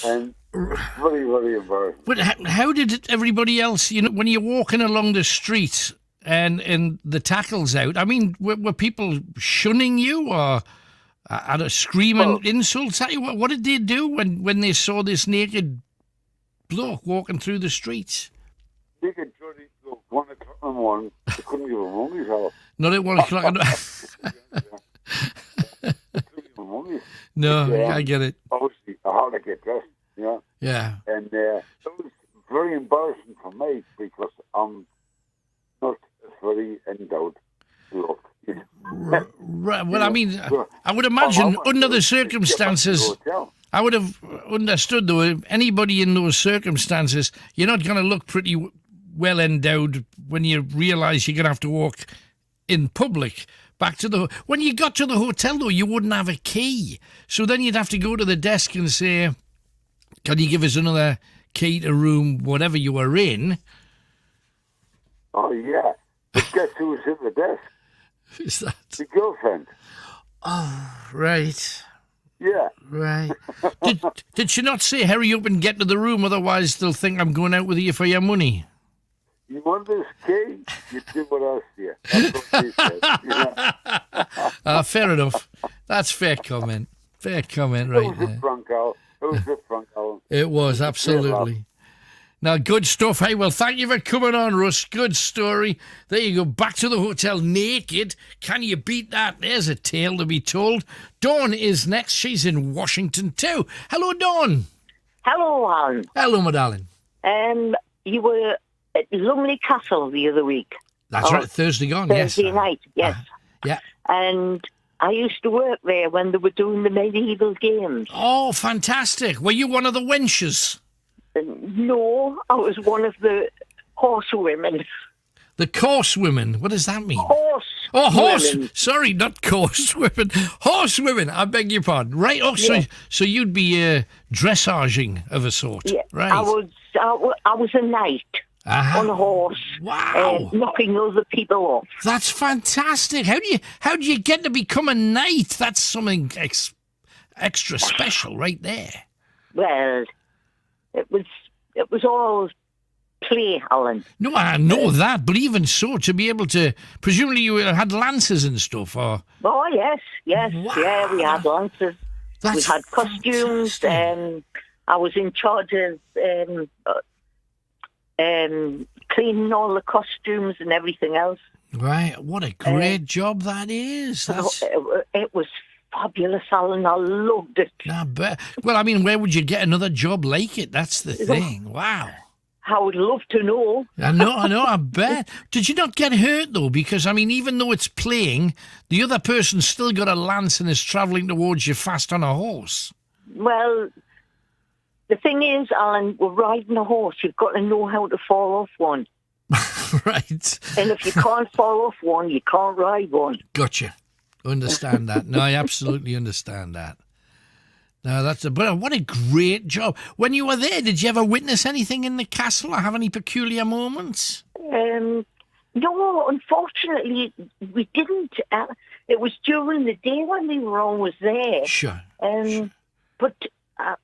And very, very embarrassing. But how did everybody else, when you're walking along the street and the tackle's out, I mean, were people shunning you or screaming insults at you? What did they do when they saw this naked bloke walking through the streets. Naked dirty bloke, 1 o'clock in the morning, they couldn't give him money off. Not at 1 o'clock. No, I get it. Obviously, I had to get dressed, Yeah. And it was very embarrassing for me because I'm not a very endowed bloke. Right. Well, I mean, I would imagine under the circumstances, I would have understood, though, anybody in those circumstances, you're not going to look pretty well endowed when you realise you're going to have to walk in public back to the... When you got to the hotel, though, you wouldn't have a key. So then you'd have to go to the desk and say, can you give us another key to room, whatever you were in? Oh, yeah. But guess who was at the desk? Who's that? The girlfriend. Oh, right. Yeah. Right. Did she not say, hurry up and get to the room, otherwise they'll think I'm going out with you for your money? You want this key? You do what I say. That's what she said. Fair enough. That's fair comment. Fair comment right there. It was, absolutely. Now, good stuff. Hey, well, thank you for coming on, Russ. Good story. There you go. Back to the hotel naked. Can you beat that? There's a tale to be told. Dawn is next. She's in Washington too. Hello, Dawn. Hello, Alan. Hello, my darling. You were at Lumley Castle the other week. That's right. Thursday gone, yes. Thursday night, yes. Yeah. And I used to work there when they were doing the medieval games. Oh, fantastic. Were you one of the wenches? No, I was one of the horsewomen. The course women. What does that mean? Horse. Oh, horse. Women. Sorry, not course women. Horse women. I beg your pardon. Right. Oh, so you'd be dressaging of a sort. Yeah. Right. I was a knight on a horse. Wow. Knocking other people off. That's fantastic. How do you get to become a knight? That's something extra special right there. Well, it was all play, Helen. No, I know that, but even so, to be able to... Presumably you had lances and stuff, or... Oh, yes. Wow. Yeah, we had lances. We had costumes. I was in charge of cleaning all the costumes and everything else. Right, what a great job that is. It was fabulous, Alan. I loved it. I bet. Well, I mean, where would you get another job like it? That's the thing. Wow. I would love to know. I know, I bet. Did you not get hurt, though? Because, I mean, even though it's playing, the other person's still got a lance and is travelling towards you fast on a horse. Well, the thing is, Alan, we're riding a horse. You've got to know how to fall off one. Right. And if you can't fall off one, you can't ride one. Gotcha. Understand that. No, I absolutely understand that. No, but what a great job. When you were there, did you ever witness anything in the castle or have any peculiar moments? No, unfortunately, we didn't. It was during the day when we were always there. Sure. But I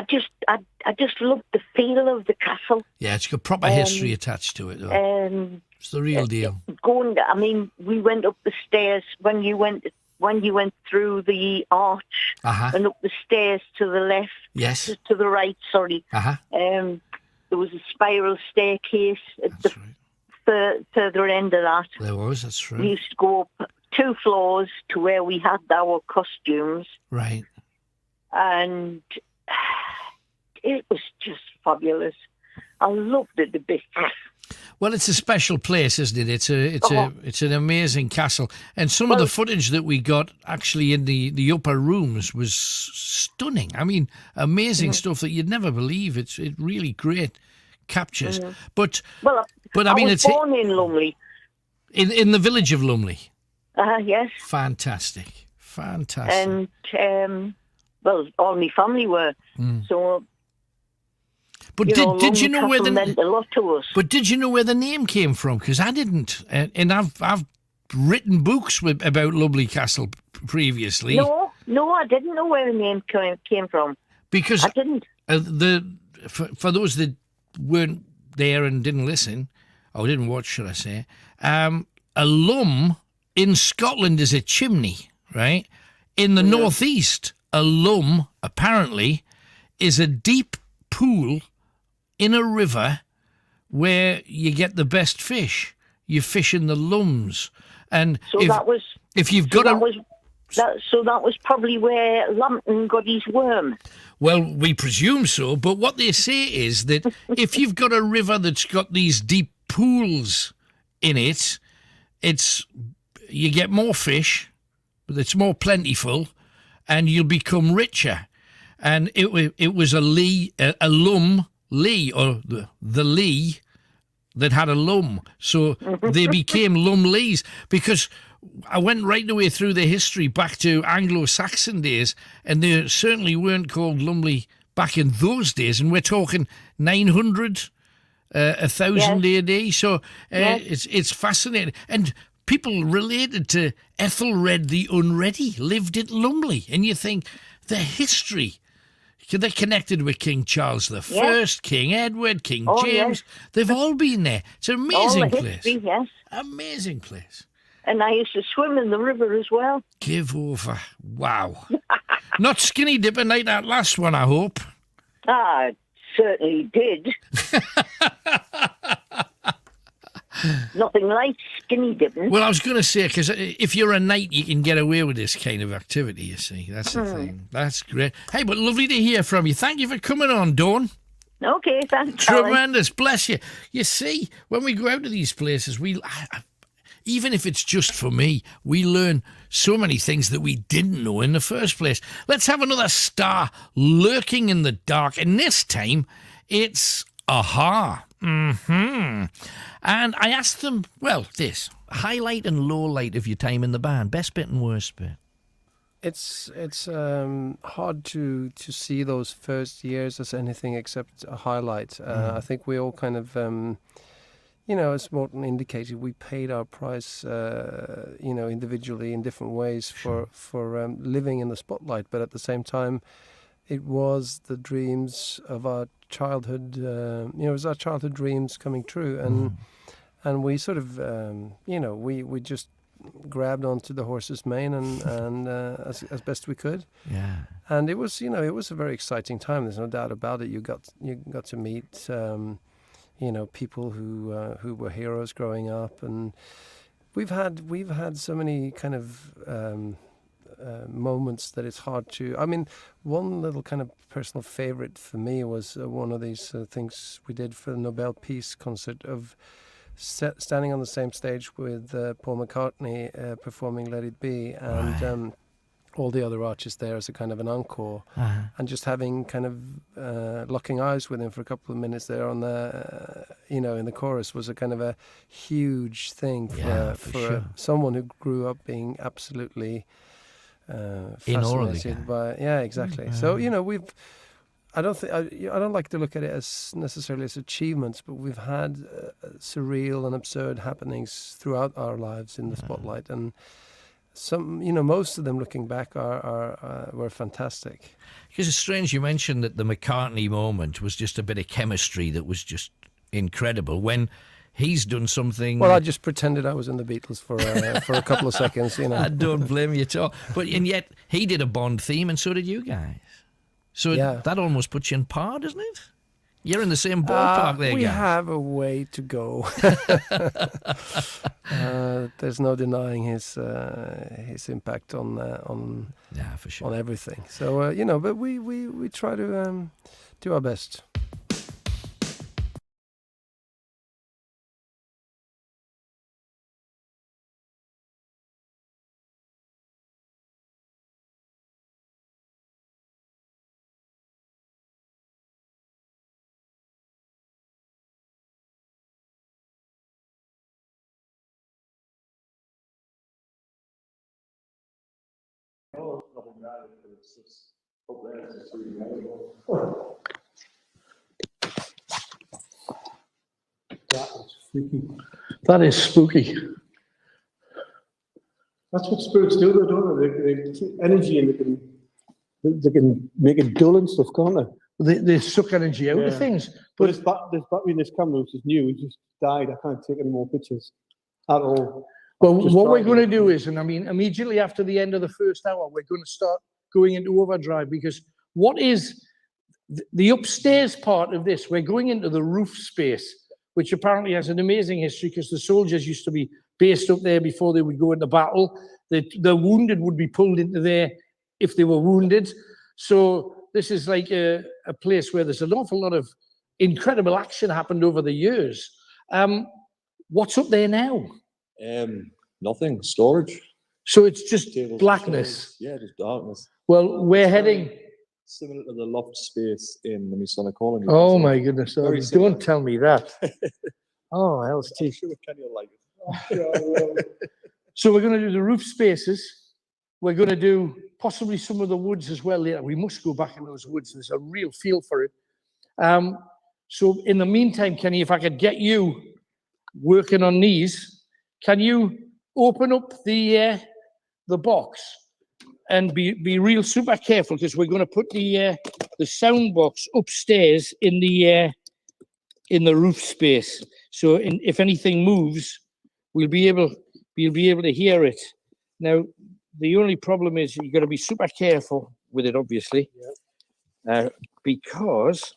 just loved the feel of the castle. Yeah, it's got proper history attached to it, though. It's the real deal. We went up the stairs when you went through the arch and up the stairs to the left. Yes. To the right, sorry. There was a spiral staircase at the further end of that. There was, that's true. We used to go up 2 floors to where we had our costumes. Right. And it was just fabulous. I loved it a bit. Well, it's a special place, isn't it? It's an amazing castle, and some of the footage that we got actually in the upper rooms was stunning. I mean, amazing stuff that you'd never believe. It's really great captures. But I mean, was born in Lumley, in the village of Lumley. Yes. Fantastic. And all my family were so. But did you know where the meant a lot to us? But did you know where the name came from? Because I didn't, and I've written books about Lumley Castle previously. No, I didn't know where the name came from. Because I didn't. For those that weren't there and didn't listen, or didn't watch, should I say? A lum in Scotland is a chimney, right? In the northeast, a lum apparently is a deep pool in a river where you get the best fish. You fish in the lums. And so that was probably where Lambton got his worm. Well, we presume so, but what they say is that if you've got a river that's got these deep pools in it, you get more fish, but it's more plentiful, and you'll become richer. And it was a lum lee, or the lee that had a lum. So they became Lumleys, because I went right the way through the history back to Anglo-Saxon days, and they certainly weren't called Lumley back in those days. And we're talking 900, 1,000 AD. So it's fascinating. And people related to Ethelred the Unready lived at Lumley. And you think the history, they're connected with King Charles I, King Edward, King James. They've all been there. It's an amazing place. History, yes. Amazing place. And I used to swim in the river as well. Give over. Wow. Not skinny dipping like that last one, I hope. I certainly did. Nothing like skinny dipping. Well, I was going to say, because if you're a knight, you can get away with this kind of activity, you see. That's the thing. That's great. Hey, but lovely to hear from you. Thank you for coming on, Dawn. Okay, thanks. Tremendous. Bless you. You see, when we go out to these places, even if it's just for me, we learn so many things that we didn't know in the first place. Let's have another star lurking in the dark. And this time, it's Aha. And I asked them, this highlight and low light of your time in the band, best bit and worst bit. It's hard to see those first years as anything except a highlight. I think we all kind of, as Morten indicated, we paid our price, individually in different ways for living in the spotlight. But at the same time, it was the dreams of our childhood. It was our childhood dreams coming true, and we sort of, we just grabbed onto the horse's mane and as best we could. Yeah. And it was, it was a very exciting time. There's no doubt about it. You got to meet, people who were heroes growing up, and we've had so many kind of moments that it's hard to. I mean, one little kind of personal favorite for me was one of these things we did for the Nobel Peace Concert of standing on the same stage with Paul McCartney performing Let It Be, and all the other artists there as a kind of an encore, and just having kind of locking eyes with him for a couple of minutes there on the, in the chorus was a kind of a huge thing for someone who grew up being absolutely fascinated by. Yeah, exactly. So I don't like to look at it as necessarily as achievements, but we've had surreal and absurd happenings throughout our lives in the spotlight, and some, most of them looking back were fantastic. Because it's strange you mentioned that the McCartney moment was just a bit of chemistry that was just incredible when he's done something. Well, I just pretended I was in the Beatles for a couple of seconds, I don't blame you at all. And yet he did a Bond theme, and so did you guys. So that almost puts you in par, doesn't it? You're in the same ballpark there, we guys. have a way to go. There's no denying his impact on for sure, on everything. So but we try to do our best. That is spooky. That's what spirits do, though, don't they? They take energy and they can make it dull and stuff, can't they? They suck energy out of things. But this battery in this camera, which is new, it just died. I can't take any more pictures at all. Well, what we're going to do is, and I mean, immediately after the end of the first hour, we're going to start going into overdrive, because what is The upstairs part of this, we're going into the roof space, which apparently has an amazing history because the soldiers used to be based up there before they would go into battle. The wounded would be pulled into there if they were wounded. So this is like a place where there's an awful lot of incredible action happened over the years. What's up there now? Nothing. Storage. So it's just Tables, blackness. Yeah, just darkness. Well, we're heading similar to the loft space in the Masonic Colony. Oh my goodness! Very similar. Don't tell me that. Oh, hell's teeth. I'm sure Kenny will like it. So we're going to do the roof spaces. We're going to do possibly some of the woods as well later. We must go back in those woods. There's a real feel for it. So in the meantime, Kenny, if I could get you working on these, can you open up the box and be real super careful because we're going to put the sound box upstairs in the roof space. So if anything moves, we'll be able to hear it. Now, the only problem is you've got to be super careful with it, obviously, because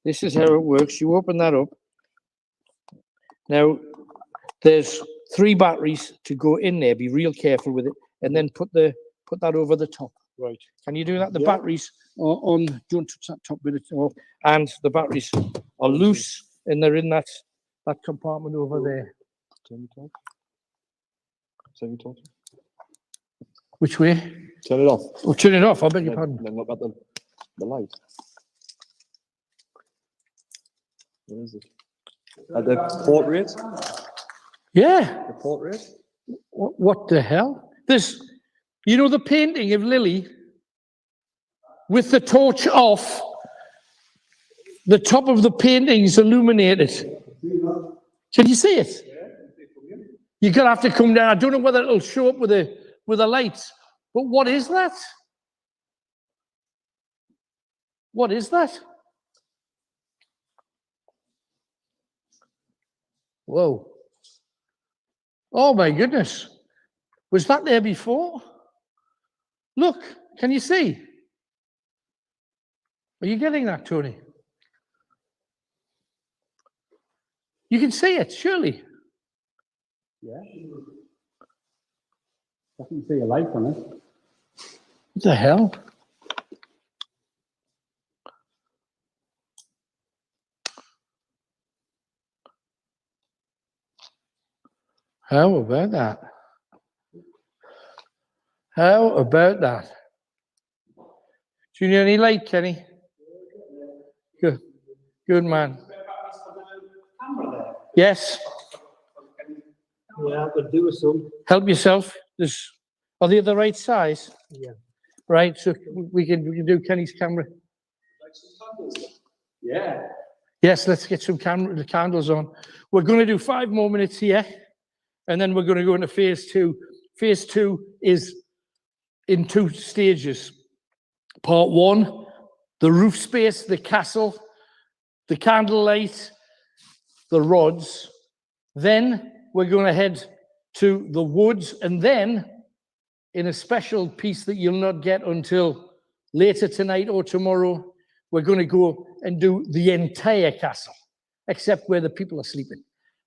this is how it works. You open that up. Now, there's 3 batteries to go in there. Be real careful with it, and then put that over the top. Right. Can you do that? The batteries are on. Don't touch that top bit at all. And the batteries are loose, and they're in that compartment over there. Turn it off. Which way? Turn it off. Oh, turn it off. I beg your pardon. Then look at the light. What is it? The portrait? Yeah. The portrait? What the hell? This, you know, the painting of Lily with the torch off, the top of the painting is illuminated. Can you see it? You're going to have to come down. I don't know whether it'll show up with the lights, but what is that? What is that? Whoa. Oh my goodness. Was that there before? Look, can you see? Are you getting that, Tony? You can see it, surely. Yeah. I can see a light on it. What the hell? How about that? How about that? Do you need any light, Kenny? Good. Good man. Yes. Yeah, I could do with some. Help yourself. Are they the right size? Yeah. Right, so we can do Kenny's camera. Yeah. Yes, let's get some candles on. We're going to do 5 more minutes here, and then we're going to go into phase 2. Phase 2 is in 2 stages. Part 1, the roof space, the castle, the candlelight, the rods. Then we're going to head to the woods, and then in a special piece that you'll not get until later tonight or tomorrow, we're going to go and do the entire castle, except where the people are sleeping.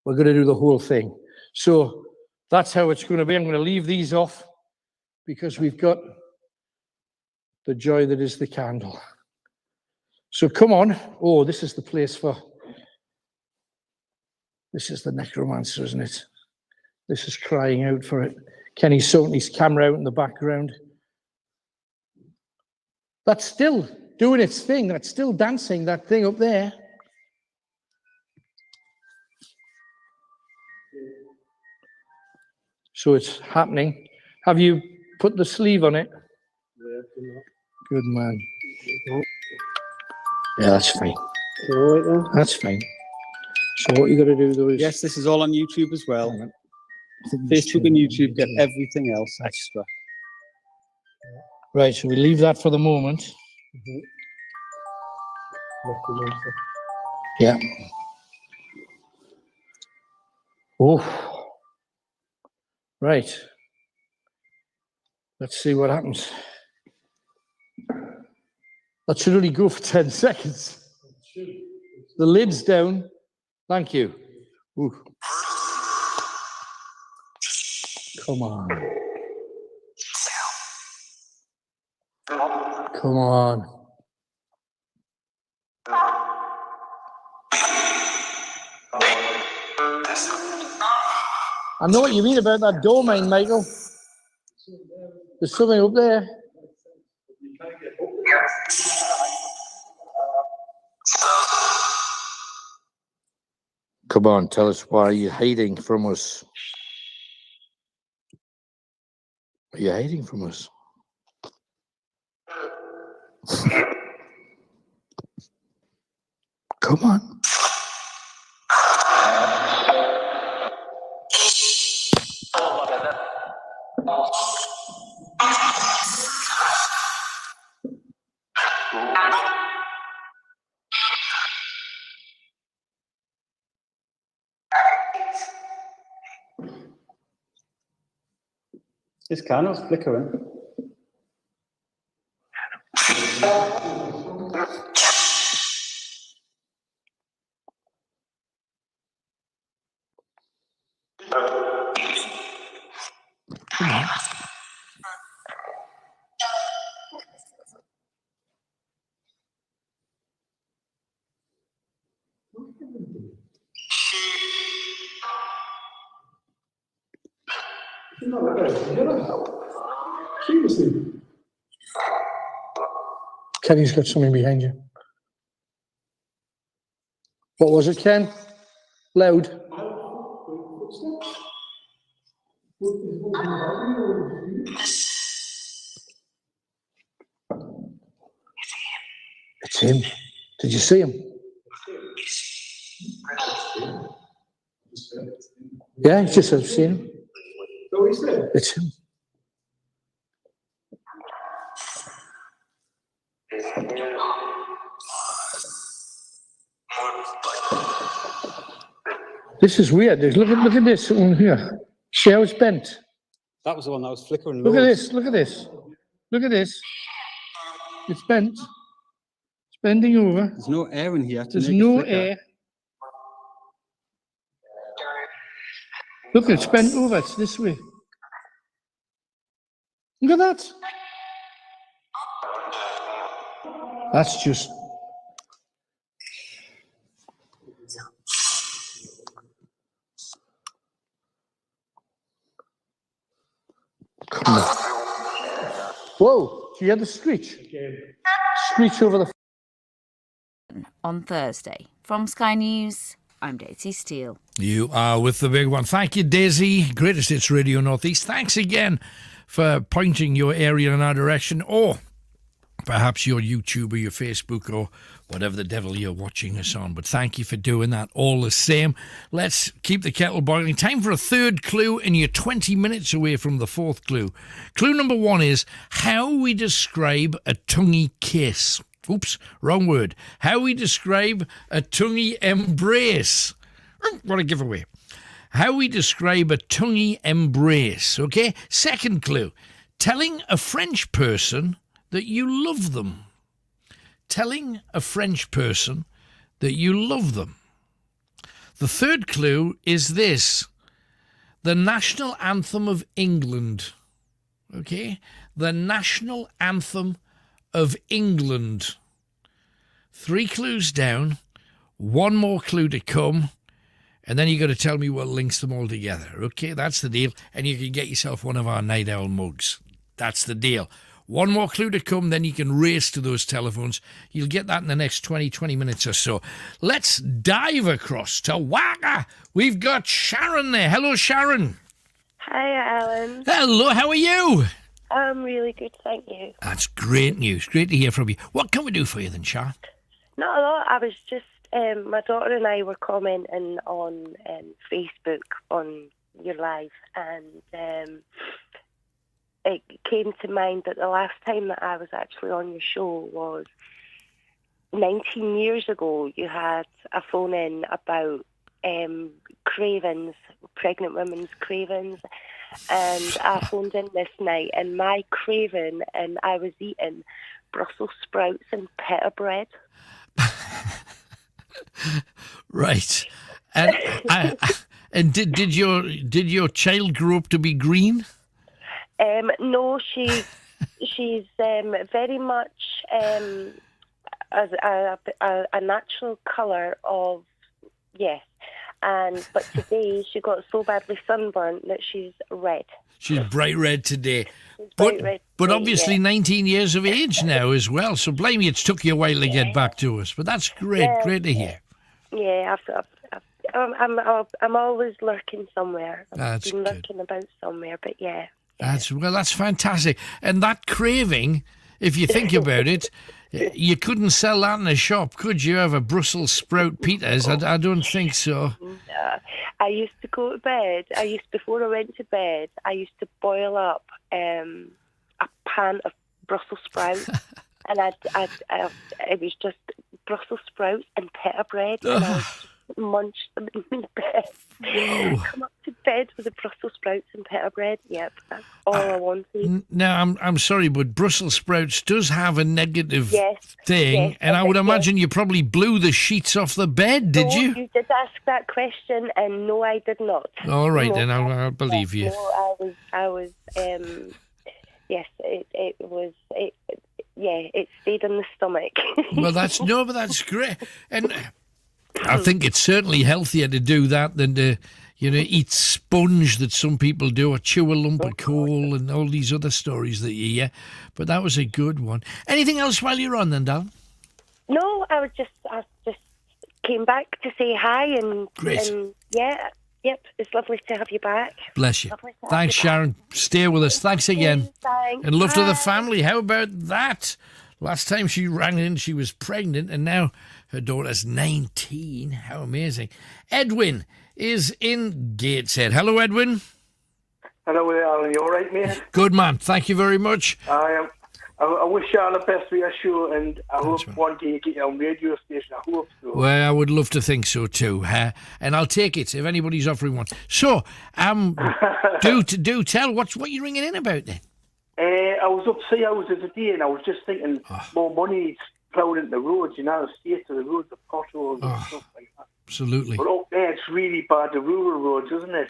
We're going to do the whole thing. So that's how it's going to be. I'm going to leave these off because we've got the joy that is the candle. So come on. Oh, this is the place for... This is the necromancer, isn't it? This is crying out for it. Kenny's sorting his camera out in the background. That's still doing its thing. That's still dancing, that thing up there. So it's happening. Have you put the sleeve on it? Yeah. Good man. Yeah, that's fine. All right then. That's fine. So what you got to do though is... Yes, this is all on YouTube as well. Facebook and YouTube get everything else extra. Right, so we leave that for the moment. Yeah. Oh. Right. Let's see what happens. That should only go for 10 seconds. The lid's down. Thank you. Ooh. Come on. Come on. I know what you mean about that domain, Michael. There's something up there. Come on, tell us why you're hiding from us. Are you hiding from us? Come on. This candle's flickering. Seriously. Kenny's got something behind you. What was it, Ken? Loud. It's him. Did you see him? Yeah, he just said, seen him. It's him. This is weird. Look at this one here. See how it's bent? That was the one that was flickering. Look at this. Look at this. Look at this. It's bent. It's bending over. There's no air in here. There's no air. Look, it's bent over. It's this way. Look at that. That's just... Come on. Whoa, do you hear the screech? Screech over the... On Thursday. From Sky News, I'm Daisy Steele. You are with the big one. Thank you, Daisy. Greatest Hits Radio Northeast. Thanks again for pointing your area in our direction, or perhaps your YouTube or your Facebook or whatever the devil you're watching us on. But thank you for doing that all the same. Let's keep the kettle boiling. Time for a third clue, and you're 20 minutes away from the fourth clue. Clue number 1 is how we describe a tonguey kiss. Oops, wrong word. How we describe a tonguey embrace. What a giveaway. How we describe a tonguey embrace, okay? Second clue, telling a French person that you love them. Telling a French person that you love them. The third clue is this, the national anthem of England, okay? The national anthem of England. 3 clues down, 1 more clue to come, and then you got to tell me what links them all together, okay? That's the deal, and you can get yourself one of our Night Owl mugs. That's the deal. 1 more clue to come, then you can race to those telephones. You'll get that in the next 20 minutes or so. Let's dive across to Wagga. We've got Sharon there. Hello, Sharon. Hi, Alan. Hello, how are you? I'm really good, thank you. That's great news. Great to hear from you. What can we do for you then, Sharon? Not a lot. I was just, my daughter and I were commenting on Facebook on your live, and it came to mind that the last time that I was actually on your show was 19 years ago. You had a phone in about cravings, pregnant women's cravings, and I phoned in this night, and my craving, and I was eating Brussels sprouts and pita bread. Right. And did your child grow up to be green? No, she's very much as a natural colour of, yes. But today she got so badly sunburnt that she's red. She's bright red today. But obviously 19 years of age now as well. So blame you, it's took you a while to get back to us. But that's great. Great to hear. Yeah, I'm always lurking somewhere. I've been lurking about somewhere, but yeah. That's fantastic. And that craving, if you think about it, you couldn't sell that in a shop, could you? Have a Brussels sprout pitas? I don't think so. I used to go to bed. Before I went to bed, I used to boil up a pan of Brussels sprouts, and it was just Brussels sprouts and pita bread, and I would just munch them in bed. Whoa. Come up to bed with the Brussels sprouts and pita bread. Yep, that's all I wanted. Now, I'm sorry, but Brussels sprouts does have a negative thing, yes, and I would imagine you probably blew the sheets off the bed, did you? You did ask that question, and no, I did not. All right, No, then I'll believe you. No, I was. Yes, it was. It stayed in the stomach. Well, that's great, and I think it's certainly healthier to do that than to, eat sponge that some people do, or chew a lump of coal, and all these other stories that you hear. But that was a good one. Anything else while you're on, then, Dal? No, I just came back to say hi and great. And yep, it's lovely to have you back. Bless you. Thanks, Sharon. Stay with us. Thanks again. Thanks. And love to the family. How about that? Last time she rang in, she was pregnant, and now her daughter's 19. How amazing. Edwin is in Gateshead. Hello, Edwin. Hello there, Alan. You all right, mate? Good, man. Thank you very much. I wish you all the best with your show, and I hope one day you get your own radio station. I hope so. Well, I would love to think so too, and I'll take it if anybody's offering one. So, do tell what you're ringing in about then. I was up 3 hours of the day, and I was just thinking more money ploughed into the roads, the state of the roads, the potholes and stuff like that. Absolutely. But up there, it's really bad, the rural roads, isn't it?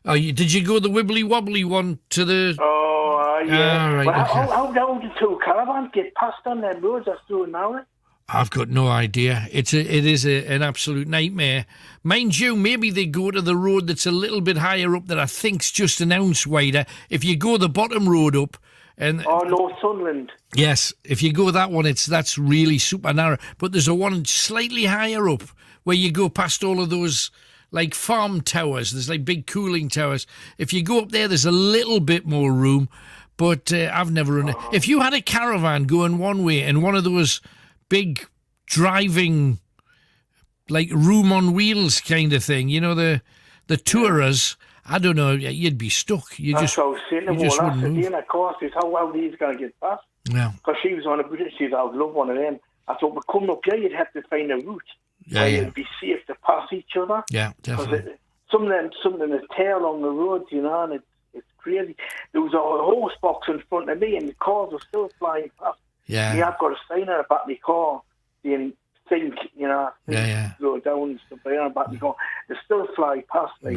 Oh, did you go the wibbly wobbly one to the? Oh, yeah. Right, well, okay. how did two caravans get past on them roads? That's doing now. I've got no idea. It is an absolute nightmare. Mind you, maybe they go to the road that's a little bit higher up that I think's just an ounce wider. If you go the bottom road up, Northumberland. Yes, if you go that one, that's really super narrow. But there's a one slightly higher up where you go past all of those like farm towers. There's like big cooling towers. If you go up there, there's a little bit more room. But I've never run it. If you had a caravan going one way and one of those big driving, like room on wheels kind of thing, the tourers, I don't know, you'd be stuck. That's what I was saying. That's the thing, of course, is how these going to get past. Yeah. Because she was on a British, she said, I would love one of them. I thought, but coming up here, you'd have to find a route where you'd be safe to pass each other. Yeah, definitely. Because something is tear along the roads, and it's crazy. There was a horse box in front of me, and the cars were still flying past. Yeah. I've got a sign on the back of my car saying, think, slow down and stuff like that on the back of my car. They still fly past me.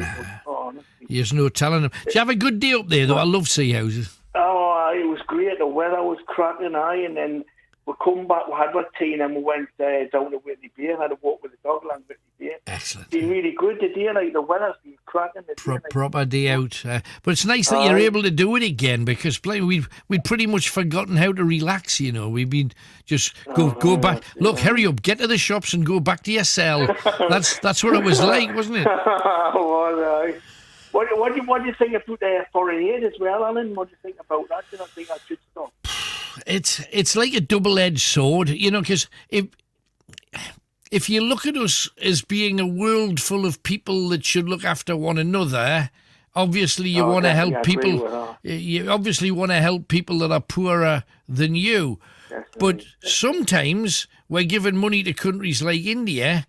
There's no telling them. Do you have a good day up there, though? I love sea houses. Oh, it was great. The weather was cracking, and then we come back, we had our tea, and then we went down to Whitley Bay and had a walk with the dog along Whitley Bay. Excellent. It's been really good today, the weather's been cracking. Proper day out. But it's nice that you're able to do it again, because we'd pretty much forgotten how to relax, We've been just go back. Look, hurry up, get to the shops and go back to your cell. That's what it was like, wasn't it? What do you think about foreign aid as well, Alan? What do you think about that? Do you not think that should stop? It's like a double-edged sword, because if you look at us as being a world full of people that should look after one another, obviously you want to help people. You obviously want to help people that are poorer than you. But sometimes we're giving money to countries like India,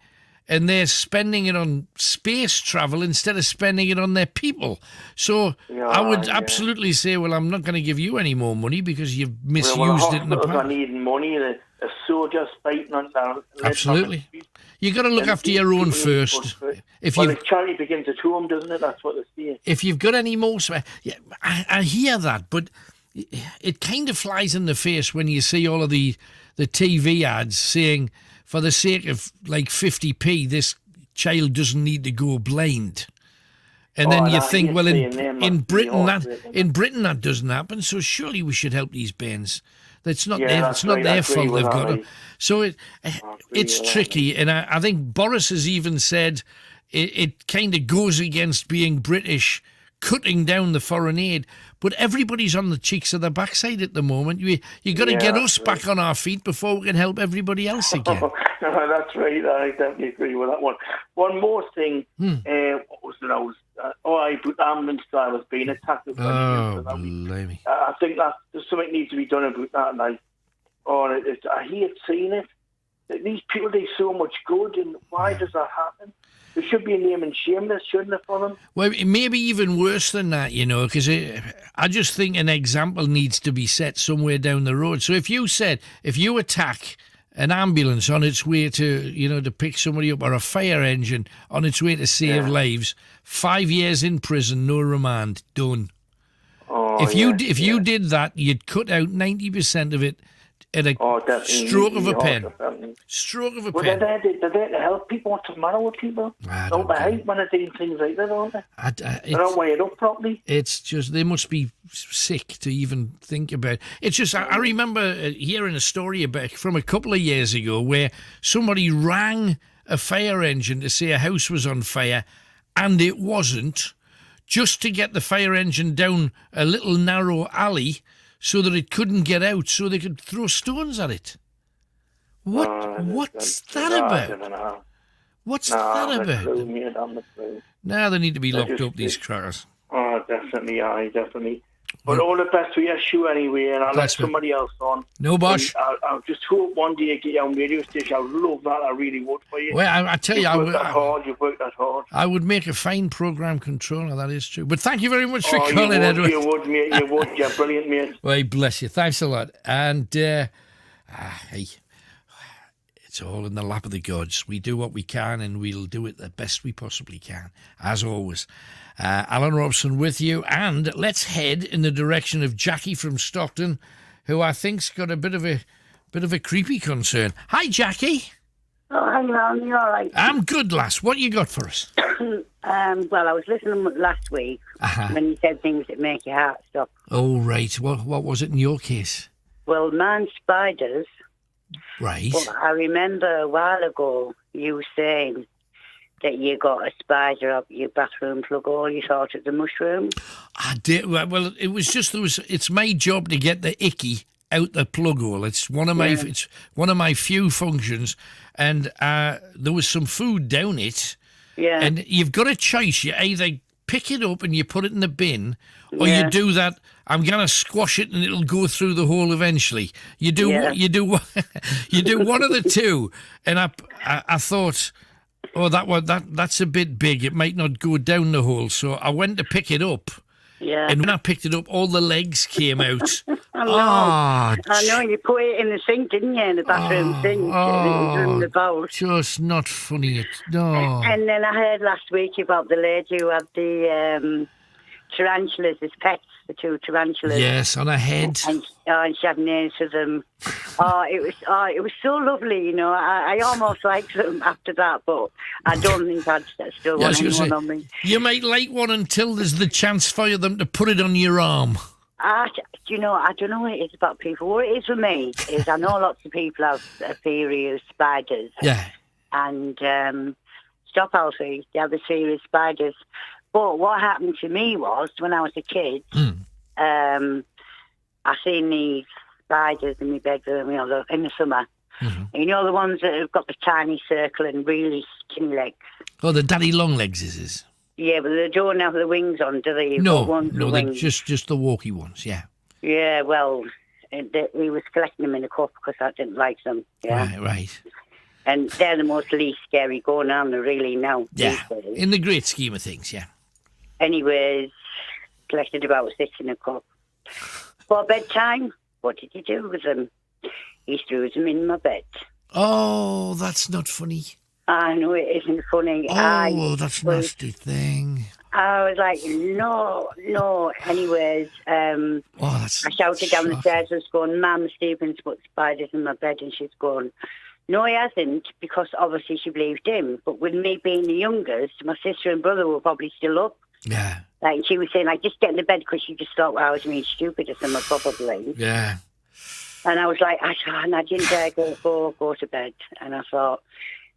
and they're spending it on space travel instead of spending it on their people. So I would absolutely say, well, I'm not going to give you any more money because you've misused it in the past. I need money. A soldiers fighting on that. Absolutely. You got to look after your own first. If charity begins at home, doesn't it? That's what they say. If you've got any more, I hear that, but it kind of flies in the face when you see all of the TV ads saying, for the sake of like 50p, this child doesn't need to go blind. And then you think, well, in Britain that doesn't happen. So surely we should help these bairns. It's not their fault they've got it. So it's tricky, and I think Boris has even said it kind of goes against being British, cutting down the foreign aid. But everybody's on the cheeks of the backside at the moment. You got to get us back on our feet before we can help everybody else again. That's right. I definitely agree with that one. One more thing. What was it? I put ambulance drivers being attacked. Blimey. I think that something needs to be done about that. And I hate seeing it. These people do so much good, and why does that happen? There should be a name and shame there, shouldn't it, for them? Well, maybe even worse than that, because I just think an example needs to be set somewhere down the road. So if you attack an ambulance on its way to pick somebody up, or a fire engine on its way to save lives, 5 years in prison, no remand, done. If you did that, you'd cut out 90% of it at a stroke of a pen. Stroke of a pen. They're there to help people. What's the matter with people? Don't they hate when they're doing things like that, don't they? They don't weigh it up properly. It's just, they must be sick to even think about it. It's just, I remember hearing a story from a couple of years ago where somebody rang a fire engine to say a house was on fire, and it wasn't, just to get the fire engine down a little narrow alley so that it couldn't get out, so they could throw stones at it. What's that about? What's that about? Now they need to be locked up, these crackers. Oh, definitely, definitely. But all the best for your show anyway, and I'll let somebody else on. No, bosh. I just hope one day you get your own radio station. I would love that. I really would for you. Well, I tell you, you've worked that hard. I would make a fine programme controller, that is true. But thank you very much for calling, Edward. You would, mate. You would. You're brilliant, mate. Well, bless you. Thanks a lot. And, hey, it's all in the lap of the gods. We do what we can, and we'll do it the best we possibly can, as always. Alan Robson with you, and let's head in the direction of Jackie from Stockton, who I think's got a bit of a creepy concern. Hi, Jackie. Oh, hang on, you all right? I'm good, lass. What you got for us? Well, I was listening last week when you said things that make your heart stop. Oh, right. What was it in your case? Well, mine spiders. Right. But I remember a while ago you saying that you got a spider up your bathroom plug hole. You thought it was a mushroom. I did. Well, it was just it's my job to get the icky out the plug hole. It's one of my few functions, and there was some food down it. Yeah. And you've got a choice. You either pick it up and you put it in the bin, or you do that. I'm gonna squash it and it'll go through the hole eventually. You do one of the two. And I thought, oh, that's a bit big. It might not go down the hole. So I went to pick it up. Yeah. And when I picked it up, all the legs came out. I know. You put it in the sink, didn't you? In the bathroom sink. It was in the bowl. Just not funny. No. And then I heard last week about the lady who had the tarantulas as pets, the two tarantulas. Yes, on her head. And she had names for them. It was so lovely, you know. I almost liked them after that, but I don't think I'd still want anyone on me. You might like one until there's the chance for them to put it on your arm. I don't know what it is about people. What it is for me is I know lots of people have a theory of spiders. Yeah. And stop, Alfie. They have a theory of spiders. But what happened to me was, when I was a kid, I seen these spiders in my bedroom, in the summer. Mm-hmm. You know, the ones that have got the tiny circle and really skinny legs. Oh, the daddy long legs is. Yeah, but they don't have the wings on, do they? No, they're just the walkie ones, yeah. Yeah, well, we was collecting them in a cup because I didn't like them. Yeah. Right. And they're the most least scary going on really now. Yeah, in the great scheme of things, yeah. Anyways, collected about 6 in a cup. For bedtime, what did he do with them? He threw them in my bed. Oh, that's not funny. I know it isn't funny. Oh, that's a nasty thing. I was like, no. Anyways, I shouted down the stairs. I was going, Mum, Stephen's put spiders in my bed. And she's going, no, he hasn't, because obviously she believed him. But with me being the youngest, my sister and brother were probably still up. Yeah. Like, she was saying, like, just get in the bed, because she just thought, well, I was being stupid or something, probably. Yeah. And I was like, I didn't dare go to bed. And I thought,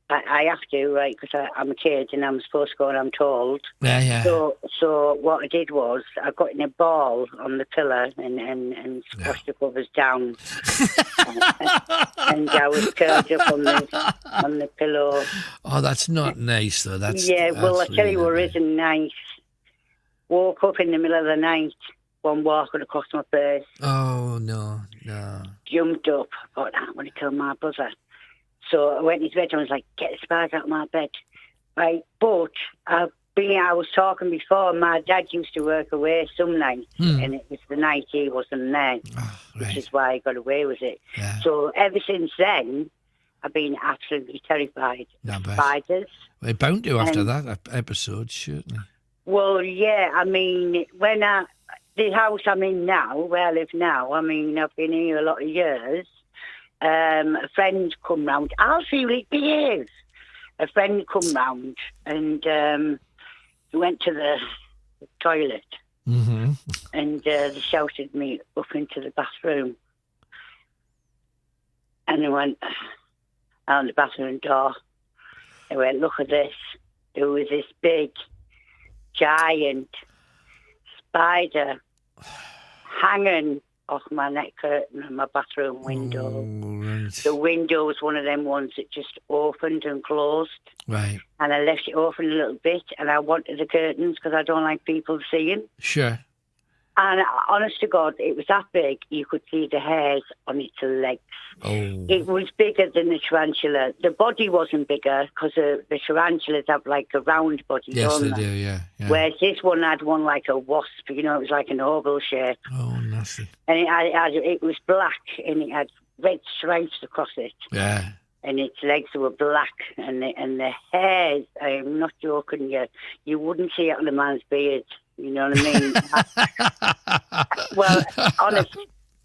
I have to, right, because I'm a kid and I'm supposed to go and I'm told. Yeah. So what I did was I got in a ball on the pillow and squashed the covers down. and I was curled up on the pillow. Oh, that's not nice, though. Well, I tell you what isn't nice. Woke up in the middle of the night, one walking across my face. Oh, no. Jumped up, thought, I'm going to kill my brother. So I went into bed and I was like, get the spiders out of my bed. Right, but I was talking before, my dad used to work away some nights, and it was the night he wasn't there, which is why I got away with it. Yeah. So ever since then, I've been absolutely terrified of spiders. They're bound to after that episode, certainly. Well, yeah, I mean, the house I'm in now, where I live now, I mean, I've been here a lot of years. A friend come round. I'll feel it behaves. A friend come round and he went to the toilet and they shouted me up into the bathroom. And I went out the bathroom door. I went, look at this. There was this big, giant spider hanging off my neck curtain and my bathroom window. Oh, right. The window was one of them ones that just opened and closed. Right. And I left it open a little bit, and I wanted the curtains because I don't like people seeing. Sure. And honest to God, it was that big, you could see the hairs on its legs. Oh. It was bigger than the tarantula. The body wasn't bigger because the tarantulas have like a round body, yes, don't they do, yeah. Whereas this one had one like a wasp, it was like an oval shape. Oh, nasty. And it was black, and it had red stripes across it. Yeah. And its legs were black, and the hairs, I'm not joking you wouldn't see it on a man's beard. You know what I mean? Well, honest.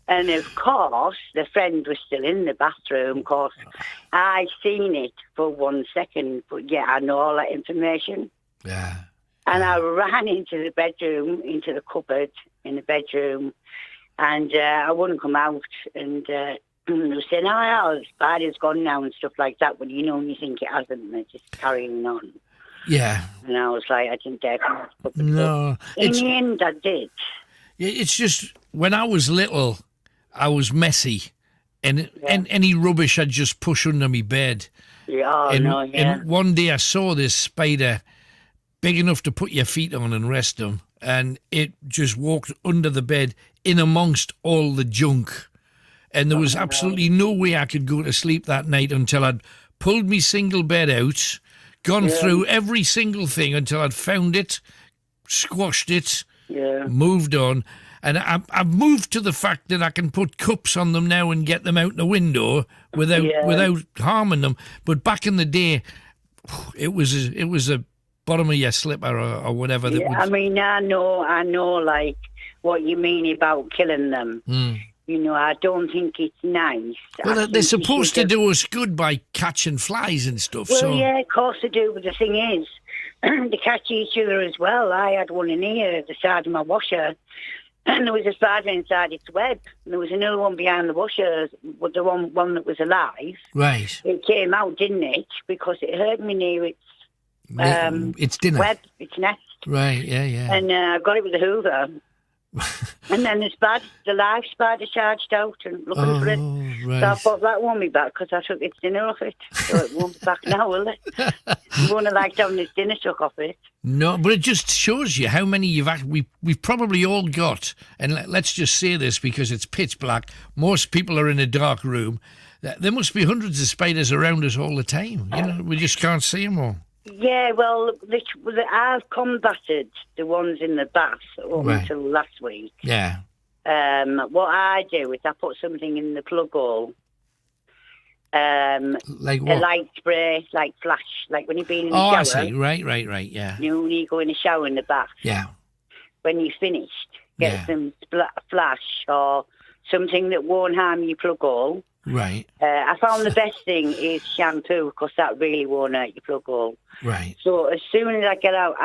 And of course, the friend was still in the bathroom. Of course, I seen it for 1 second, but I know all that information. Yeah. And I ran into the bedroom, into the cupboard in the bedroom, and I wouldn't come out. And they were saying, the spider's gone now and stuff like that. But you think it hasn't, and they're just carrying on. Yeah. And I was like, I didn't dare come out. No. In the end, I did. It's just, when I was little, I was messy. And any rubbish I'd just push under my bed. Yeah, And one day I saw this spider big enough to put your feet on and rest them. And it just walked under the bed in amongst all the junk. And there was absolutely no way I could go to sleep that night until I'd pulled me single bed out, gone through every single thing until I'd found it, squashed it, moved on. And I've moved to the fact that I can put cups on them now and get them out the window without harming them. But back in the day, it was a bottom of your slipper or whatever. I mean, I know, like what you mean about killing them. I don't think it's nice. Well, they're supposed to do us good by catching flies and stuff. Well, yeah, of course they do. But the thing is, they catch each other as well. I had one in here at the side of my washer, and there was a spider inside its web. And there was another one behind the washer, but the one that was alive. Right. It came out, didn't it? Because it hurt me near its dinner. web, its nest. Right, yeah. And I got it with a Hoover. And then the live spider charged out and looking for it. Right. So I thought that won't be back because I took its dinner off it. So it won't be back now, will it? You wouldn't have liked having its dinner took off it. No, but it just shows you how many we've probably all got. And let's just say this because it's pitch black. Most people are in a dark room. There must be hundreds of spiders around us all the time. You know, we just can't see them all. Yeah, well, I've combated the ones in the bath up Right. until last week. Yeah. What I do is I put something in the plug hole. Like A what? light spray, like flash, like when you've been in the Oh, shower. I see. Right, yeah. You know, when you go in the shower in the bath. Yeah. When you're finished, get Yeah. some flash or something that won't harm your plug hole. Right, I found the best thing is shampoo because that really won't hurt your plug hole. right. So as soon as I get out,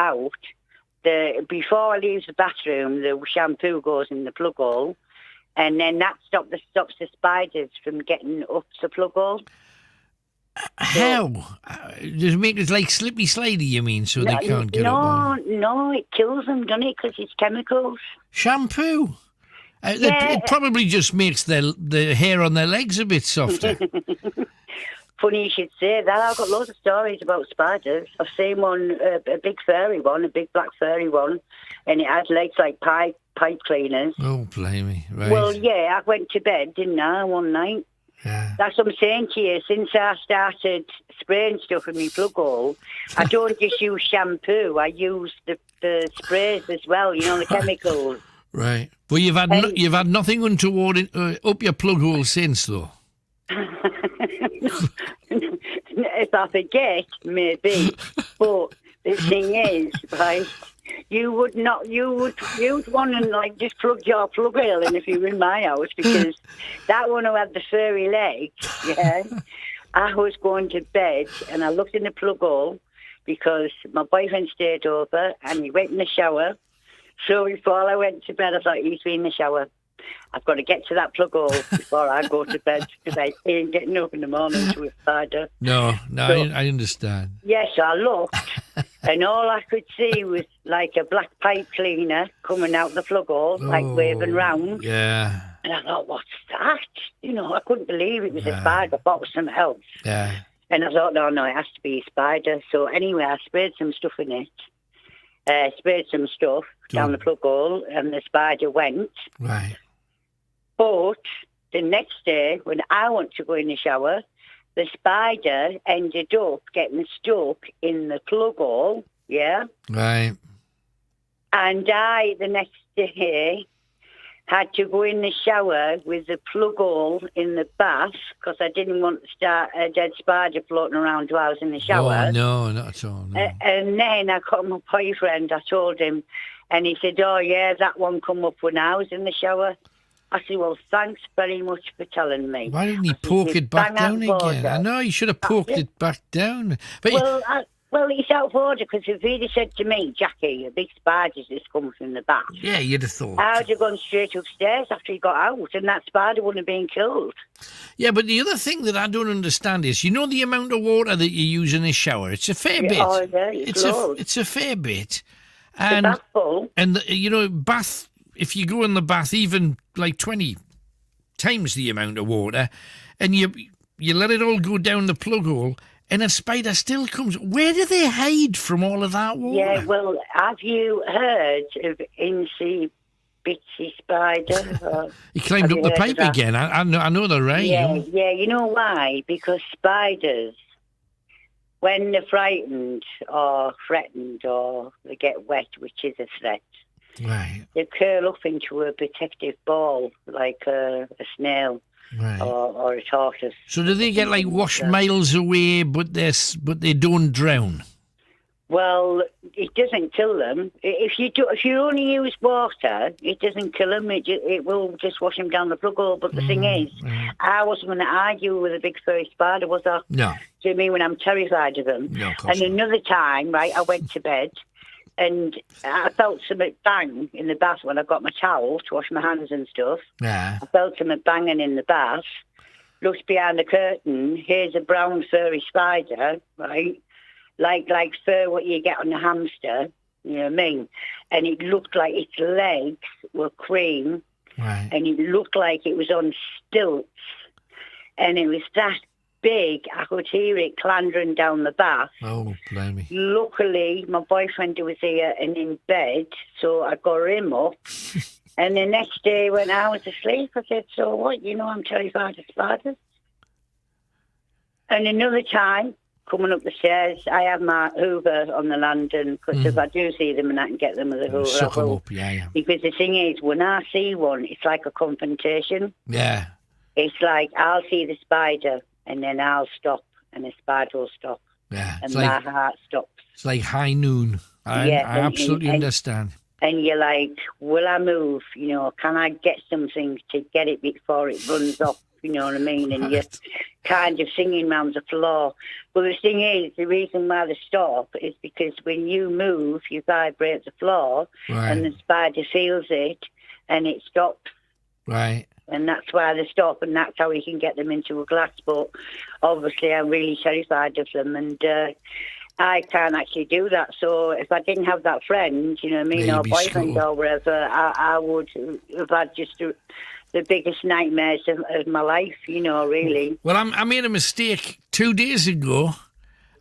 before I leave the bathroom, the shampoo goes in the plug hole, and then that stops the spiders from getting up the plug hole. How? Does it make it like slippy slidey, you mean, so they can't get up? No, it kills them, doesn't it? Because it's chemicals. Shampoo? Yeah. It probably just makes the hair on their legs a bit softer. Funny you should say that. I've got loads of stories about spiders. I've seen one, a big furry one, a big black furry one, and it had legs like pipe cleaners. Oh, blimey. Right. Well, yeah, I went to bed, didn't I, one night? Yeah. That's what I'm saying to you. Since I started spraying stuff in my plug hole, I don't just use shampoo. I use the sprays as well, you know, the chemicals. Right. But you've had nothing untoward up your plug hole since, though. If I forget, maybe. But the thing is, right, you'd want to like just plug your plug hole in if you were in my house, because that one who had the furry legs, yeah, I was going to bed and I looked in the plug hole because my boyfriend stayed over and he went in the shower. So before I went to bed, I thought, he's been in the shower. I've got to get to that plug hole before I go to bed because I ain't getting up in the morning to a spider. No, So, I understand. yes, I looked, and all I could see was like a black pipe cleaner coming out the plug hole, like waving round. Yeah. And I thought, what's that? You know, I couldn't believe it was a spider. I thought it was something else. Yeah. And I thought, no, it has to be a spider. So anyway, I sprayed some stuff in it. Sprayed some stuff down the plug hole, and the spider went. Right. But the next day, when I went to go in the shower, the spider ended up getting stuck in the plug hole, yeah? Right. And I, the next day, had to go in the shower with the plug hole in the bath because I didn't want to start a dead spider floating around while I was in the shower. Oh, no, not at all. No. And then I got my boyfriend, I told him, and he said, oh, yeah, that one come up when I was in the shower. I said, well, thanks very much for telling me. Why didn't he poke it back down again? I know, he should have poked it back down. But Well, it's out of order because if he'd have said to me, Jackie, a big spider's just come from the bath. Yeah, you'd have thought. I would have gone straight upstairs after he got out, and that spider wouldn't have been killed. Yeah, but the other thing that I don't understand is, you know the amount of water that you use in a shower? It's a fair bit. Oh, yeah, it's a fair bit. The bath full. And, bath, if you go in the bath even like 20 times the amount of water, and you let it all go down the plug hole, and a spider still comes. Where do they hide from all of that water? Yeah, well, have you heard of Incy Bitsy Spider? He climbed up the pipe again. I know the right. Yeah, you know why? Because spiders, when they're frightened or threatened or they get wet, which is a threat, right, they curl up into a protective ball like a snail. Right. Or a tortoise. So do they get like washed miles away, but they don't drown? Well, it doesn't kill them. If you only use water, it doesn't kill them. It will just wash them down the plug hole. But the thing is, I wasn't going to argue with a big furry spider, was I? No. Do you mean when I'm terrified of them? No, of course and another time, right, I went to bed. And I felt something bang in the bath when I got my towel to wash my hands and stuff. Yeah. I felt something banging in the bath. Looked behind the curtain. Here's a brown furry spider, right? Like fur what you get on a hamster. You know what I mean? And it looked like its legs were cream. Right. And it looked like it was on stilts. And it was that big, I could hear it clandering down the bath. Oh, blimey. Luckily, my boyfriend was here and in bed, so I got him up. And the next day when I was asleep, I said, so what? You know I'm terrified of spiders. And another time, coming up the stairs, I have my Hoover on the landing, because if I do see them and I can get them with a Hoover, Suck I them will. up, yeah. Because the thing is, when I see one, it's like a confrontation. Yeah. It's like I'll see the spider and then I'll stop and the spider will stop. Yeah. And my heart stops. It's like high noon. I absolutely understand. And you're like, will I move? You know, can I get something to get it before it runs off? You know what I mean? And you're kind of singing around the floor. But the thing is, the reason why they stop is because when you move, you vibrate the floor, and the spider feels it, and it stops. Right. And that's why they stop, and that's how you can get them into a glass. But obviously, I'm really terrified of them, and I can't actually do that. So if I didn't have that friend, you know what I mean, or boyfriend or whatever, I would have had just the biggest nightmares of my life, you know, really. Well, I made a mistake 2 days ago.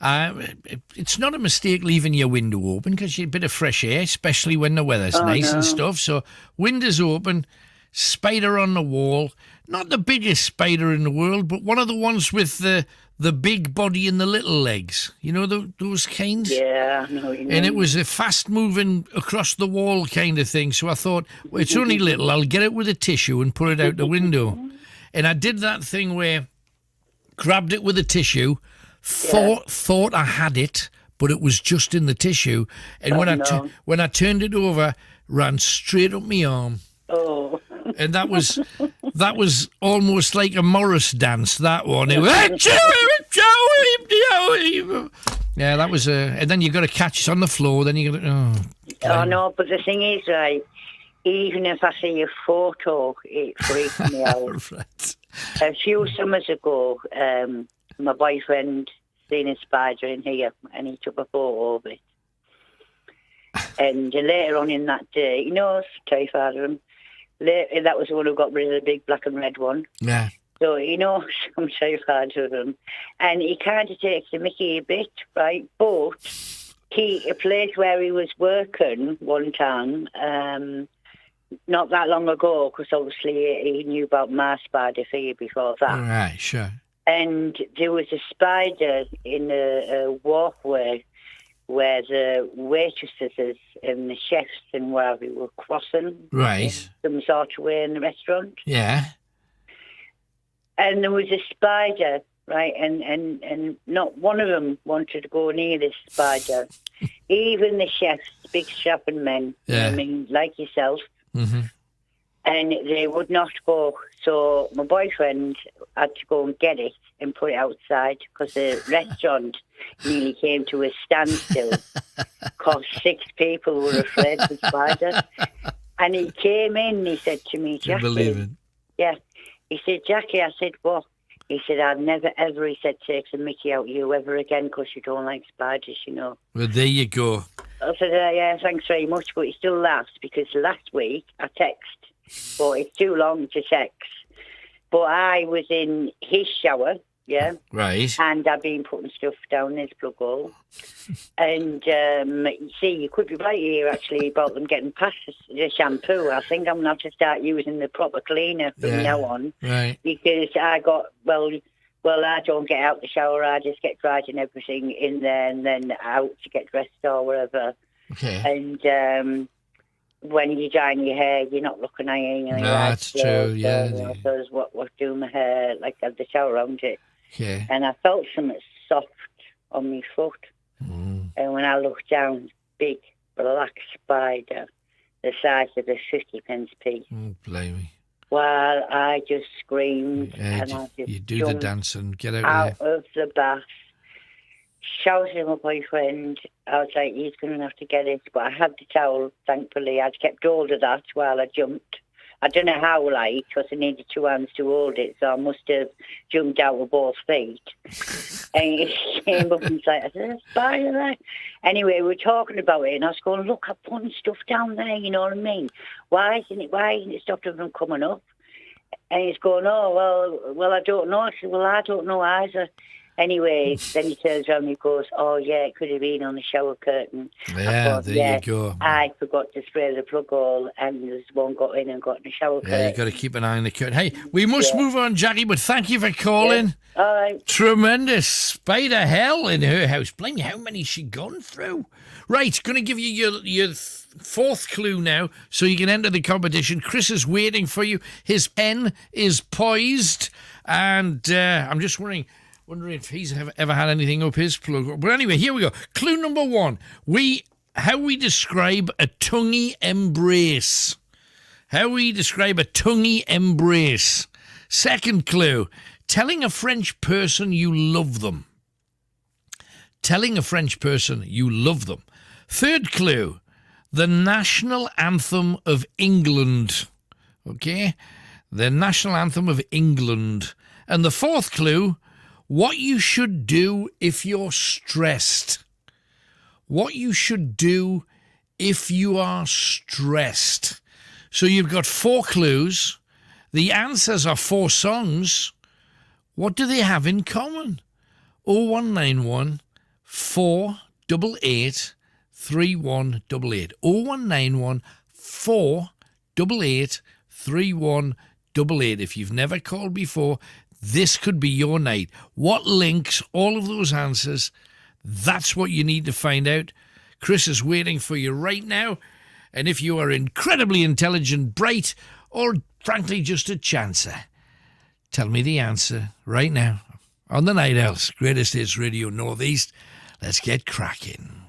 It's not a mistake leaving your window open because you get a bit of fresh air, especially when the weather's nice and stuff. So windows open, spider on the wall. Not the biggest spider in the world, but one of the ones with the big body and the little legs. You know those kinds? Yeah, I know what you mean. And it was a fast-moving across-the-wall kind of thing. So I thought, well, it's only little. I'll get it with a tissue and put it out the window. And I did that thing where grabbed it with a tissue, thought I had it, but it was just in the tissue. And when I turned it over, ran straight up my arm. Oh. And that was almost like a Morris dance, that one. It went, yeah, that was and then you got to catch it on the floor, then you got to... Oh, no, but the thing is, right, even if I see a photo, it freaks me out. Right. A few summers ago, my boyfriend seen a spider in here, and he took a photo of it. And later on in that day, you know, I was terrified of him. That was the one who got rid of the big black and red one. Yeah. So, you know, I'm terrified of him. And he kind of takes the mickey a bit, right? But a place where he was working one time, not that long ago, because obviously he knew about my spider fear before that. Right, sure. And there was a spider in a walkway where the waitresses and the chefs and wherever were crossing. Right. Some sort of way in the restaurant. Yeah. And there was a spider, right? And not one of them wanted to go near this spider. Even the chefs, big shopping men, yeah. I mean, like yourself. Mm-hmm. And they would not go. So my boyfriend had to go and get it and put it outside because the restaurant nearly came to a standstill because 6 people were afraid of the spider. And he came in and he said to me, Jackie. Believe it. Yeah. He said, Jackie, I said, what? He said, I've never ever, he said, take the mickey out of you ever again because you don't like spiders, you know. Well, there you go. I said, yeah, thanks very much. But he still laughs because last week I text, but it's too long to text. But I was in his shower, yeah. Right. And I've been putting stuff down his plug hole. And, you see, you could be right here, actually, about them getting past the shampoo. I think I'm going to have to start using the proper cleaner from now on. Right. Because I got, well, I don't get out the shower. I just get dried and everything in there and then out to get dressed or whatever. Okay. And when you're drying your hair, you're not looking at it. No, that's true, yeah. So what do my hair, like I have the shower around it. Okay. And I felt something soft on my foot. Mm. And when I looked down, big black spider, the size of a 50p piece. Oh, blimey. Well, I just screamed. Yeah, and I just you do the dance and get out of the bath, shouted at my boyfriend. I was like, he's going to have to get it. But I had the towel, thankfully. I'd kept hold of that while I jumped. I don't know how, because I needed 2 hands to hold it, so I must have jumped out with both feet. And he came up and said, there's a spider there. Anyway, we were talking about it, and I was going, look, I'm putting stuff down there, you know what I mean? Why isn't it stopped it from coming up? And he's going, well, I don't know. I said, well, I don't know either. Anyway, then he turns around and he goes, oh, yeah, it could have been on the shower curtain. Yeah, there you go. I forgot to spray the plug hole, and there's one got in and got in the shower curtain. Yeah, you've got to keep an eye on the curtain. Hey, we must move on, Jackie, but thank you for calling. Yeah. All right. Tremendous spider hell in her house. Blame me, how many she gone through? Right, going to give you your fourth clue now so you can enter the competition. Chris is waiting for you. His pen is poised, and I'm just wondering if he's ever had anything up his plug. But anyway, here we go. Clue number one. How we describe a tonguey embrace. How we describe a tonguey embrace. Second clue. Telling a French person you love them. Telling a French person you love them. Third clue. The national anthem of England. Okay? The national anthem of England. And the fourth clue. What you should do if you're stressed. What you should do if you are stressed. So you've got 4 clues. The answers are 4 songs. What do they have in common? 0191 488 3188. 0191 488 3188. If you've never called before, this could be your night. What links all of those answers? That's what you need to find out. Chris is waiting for you right now. And if you are incredibly intelligent, bright, or frankly just a chancer, tell me the answer right now on the Night Owls, Greatest Hits Radio Northeast. Let's get cracking.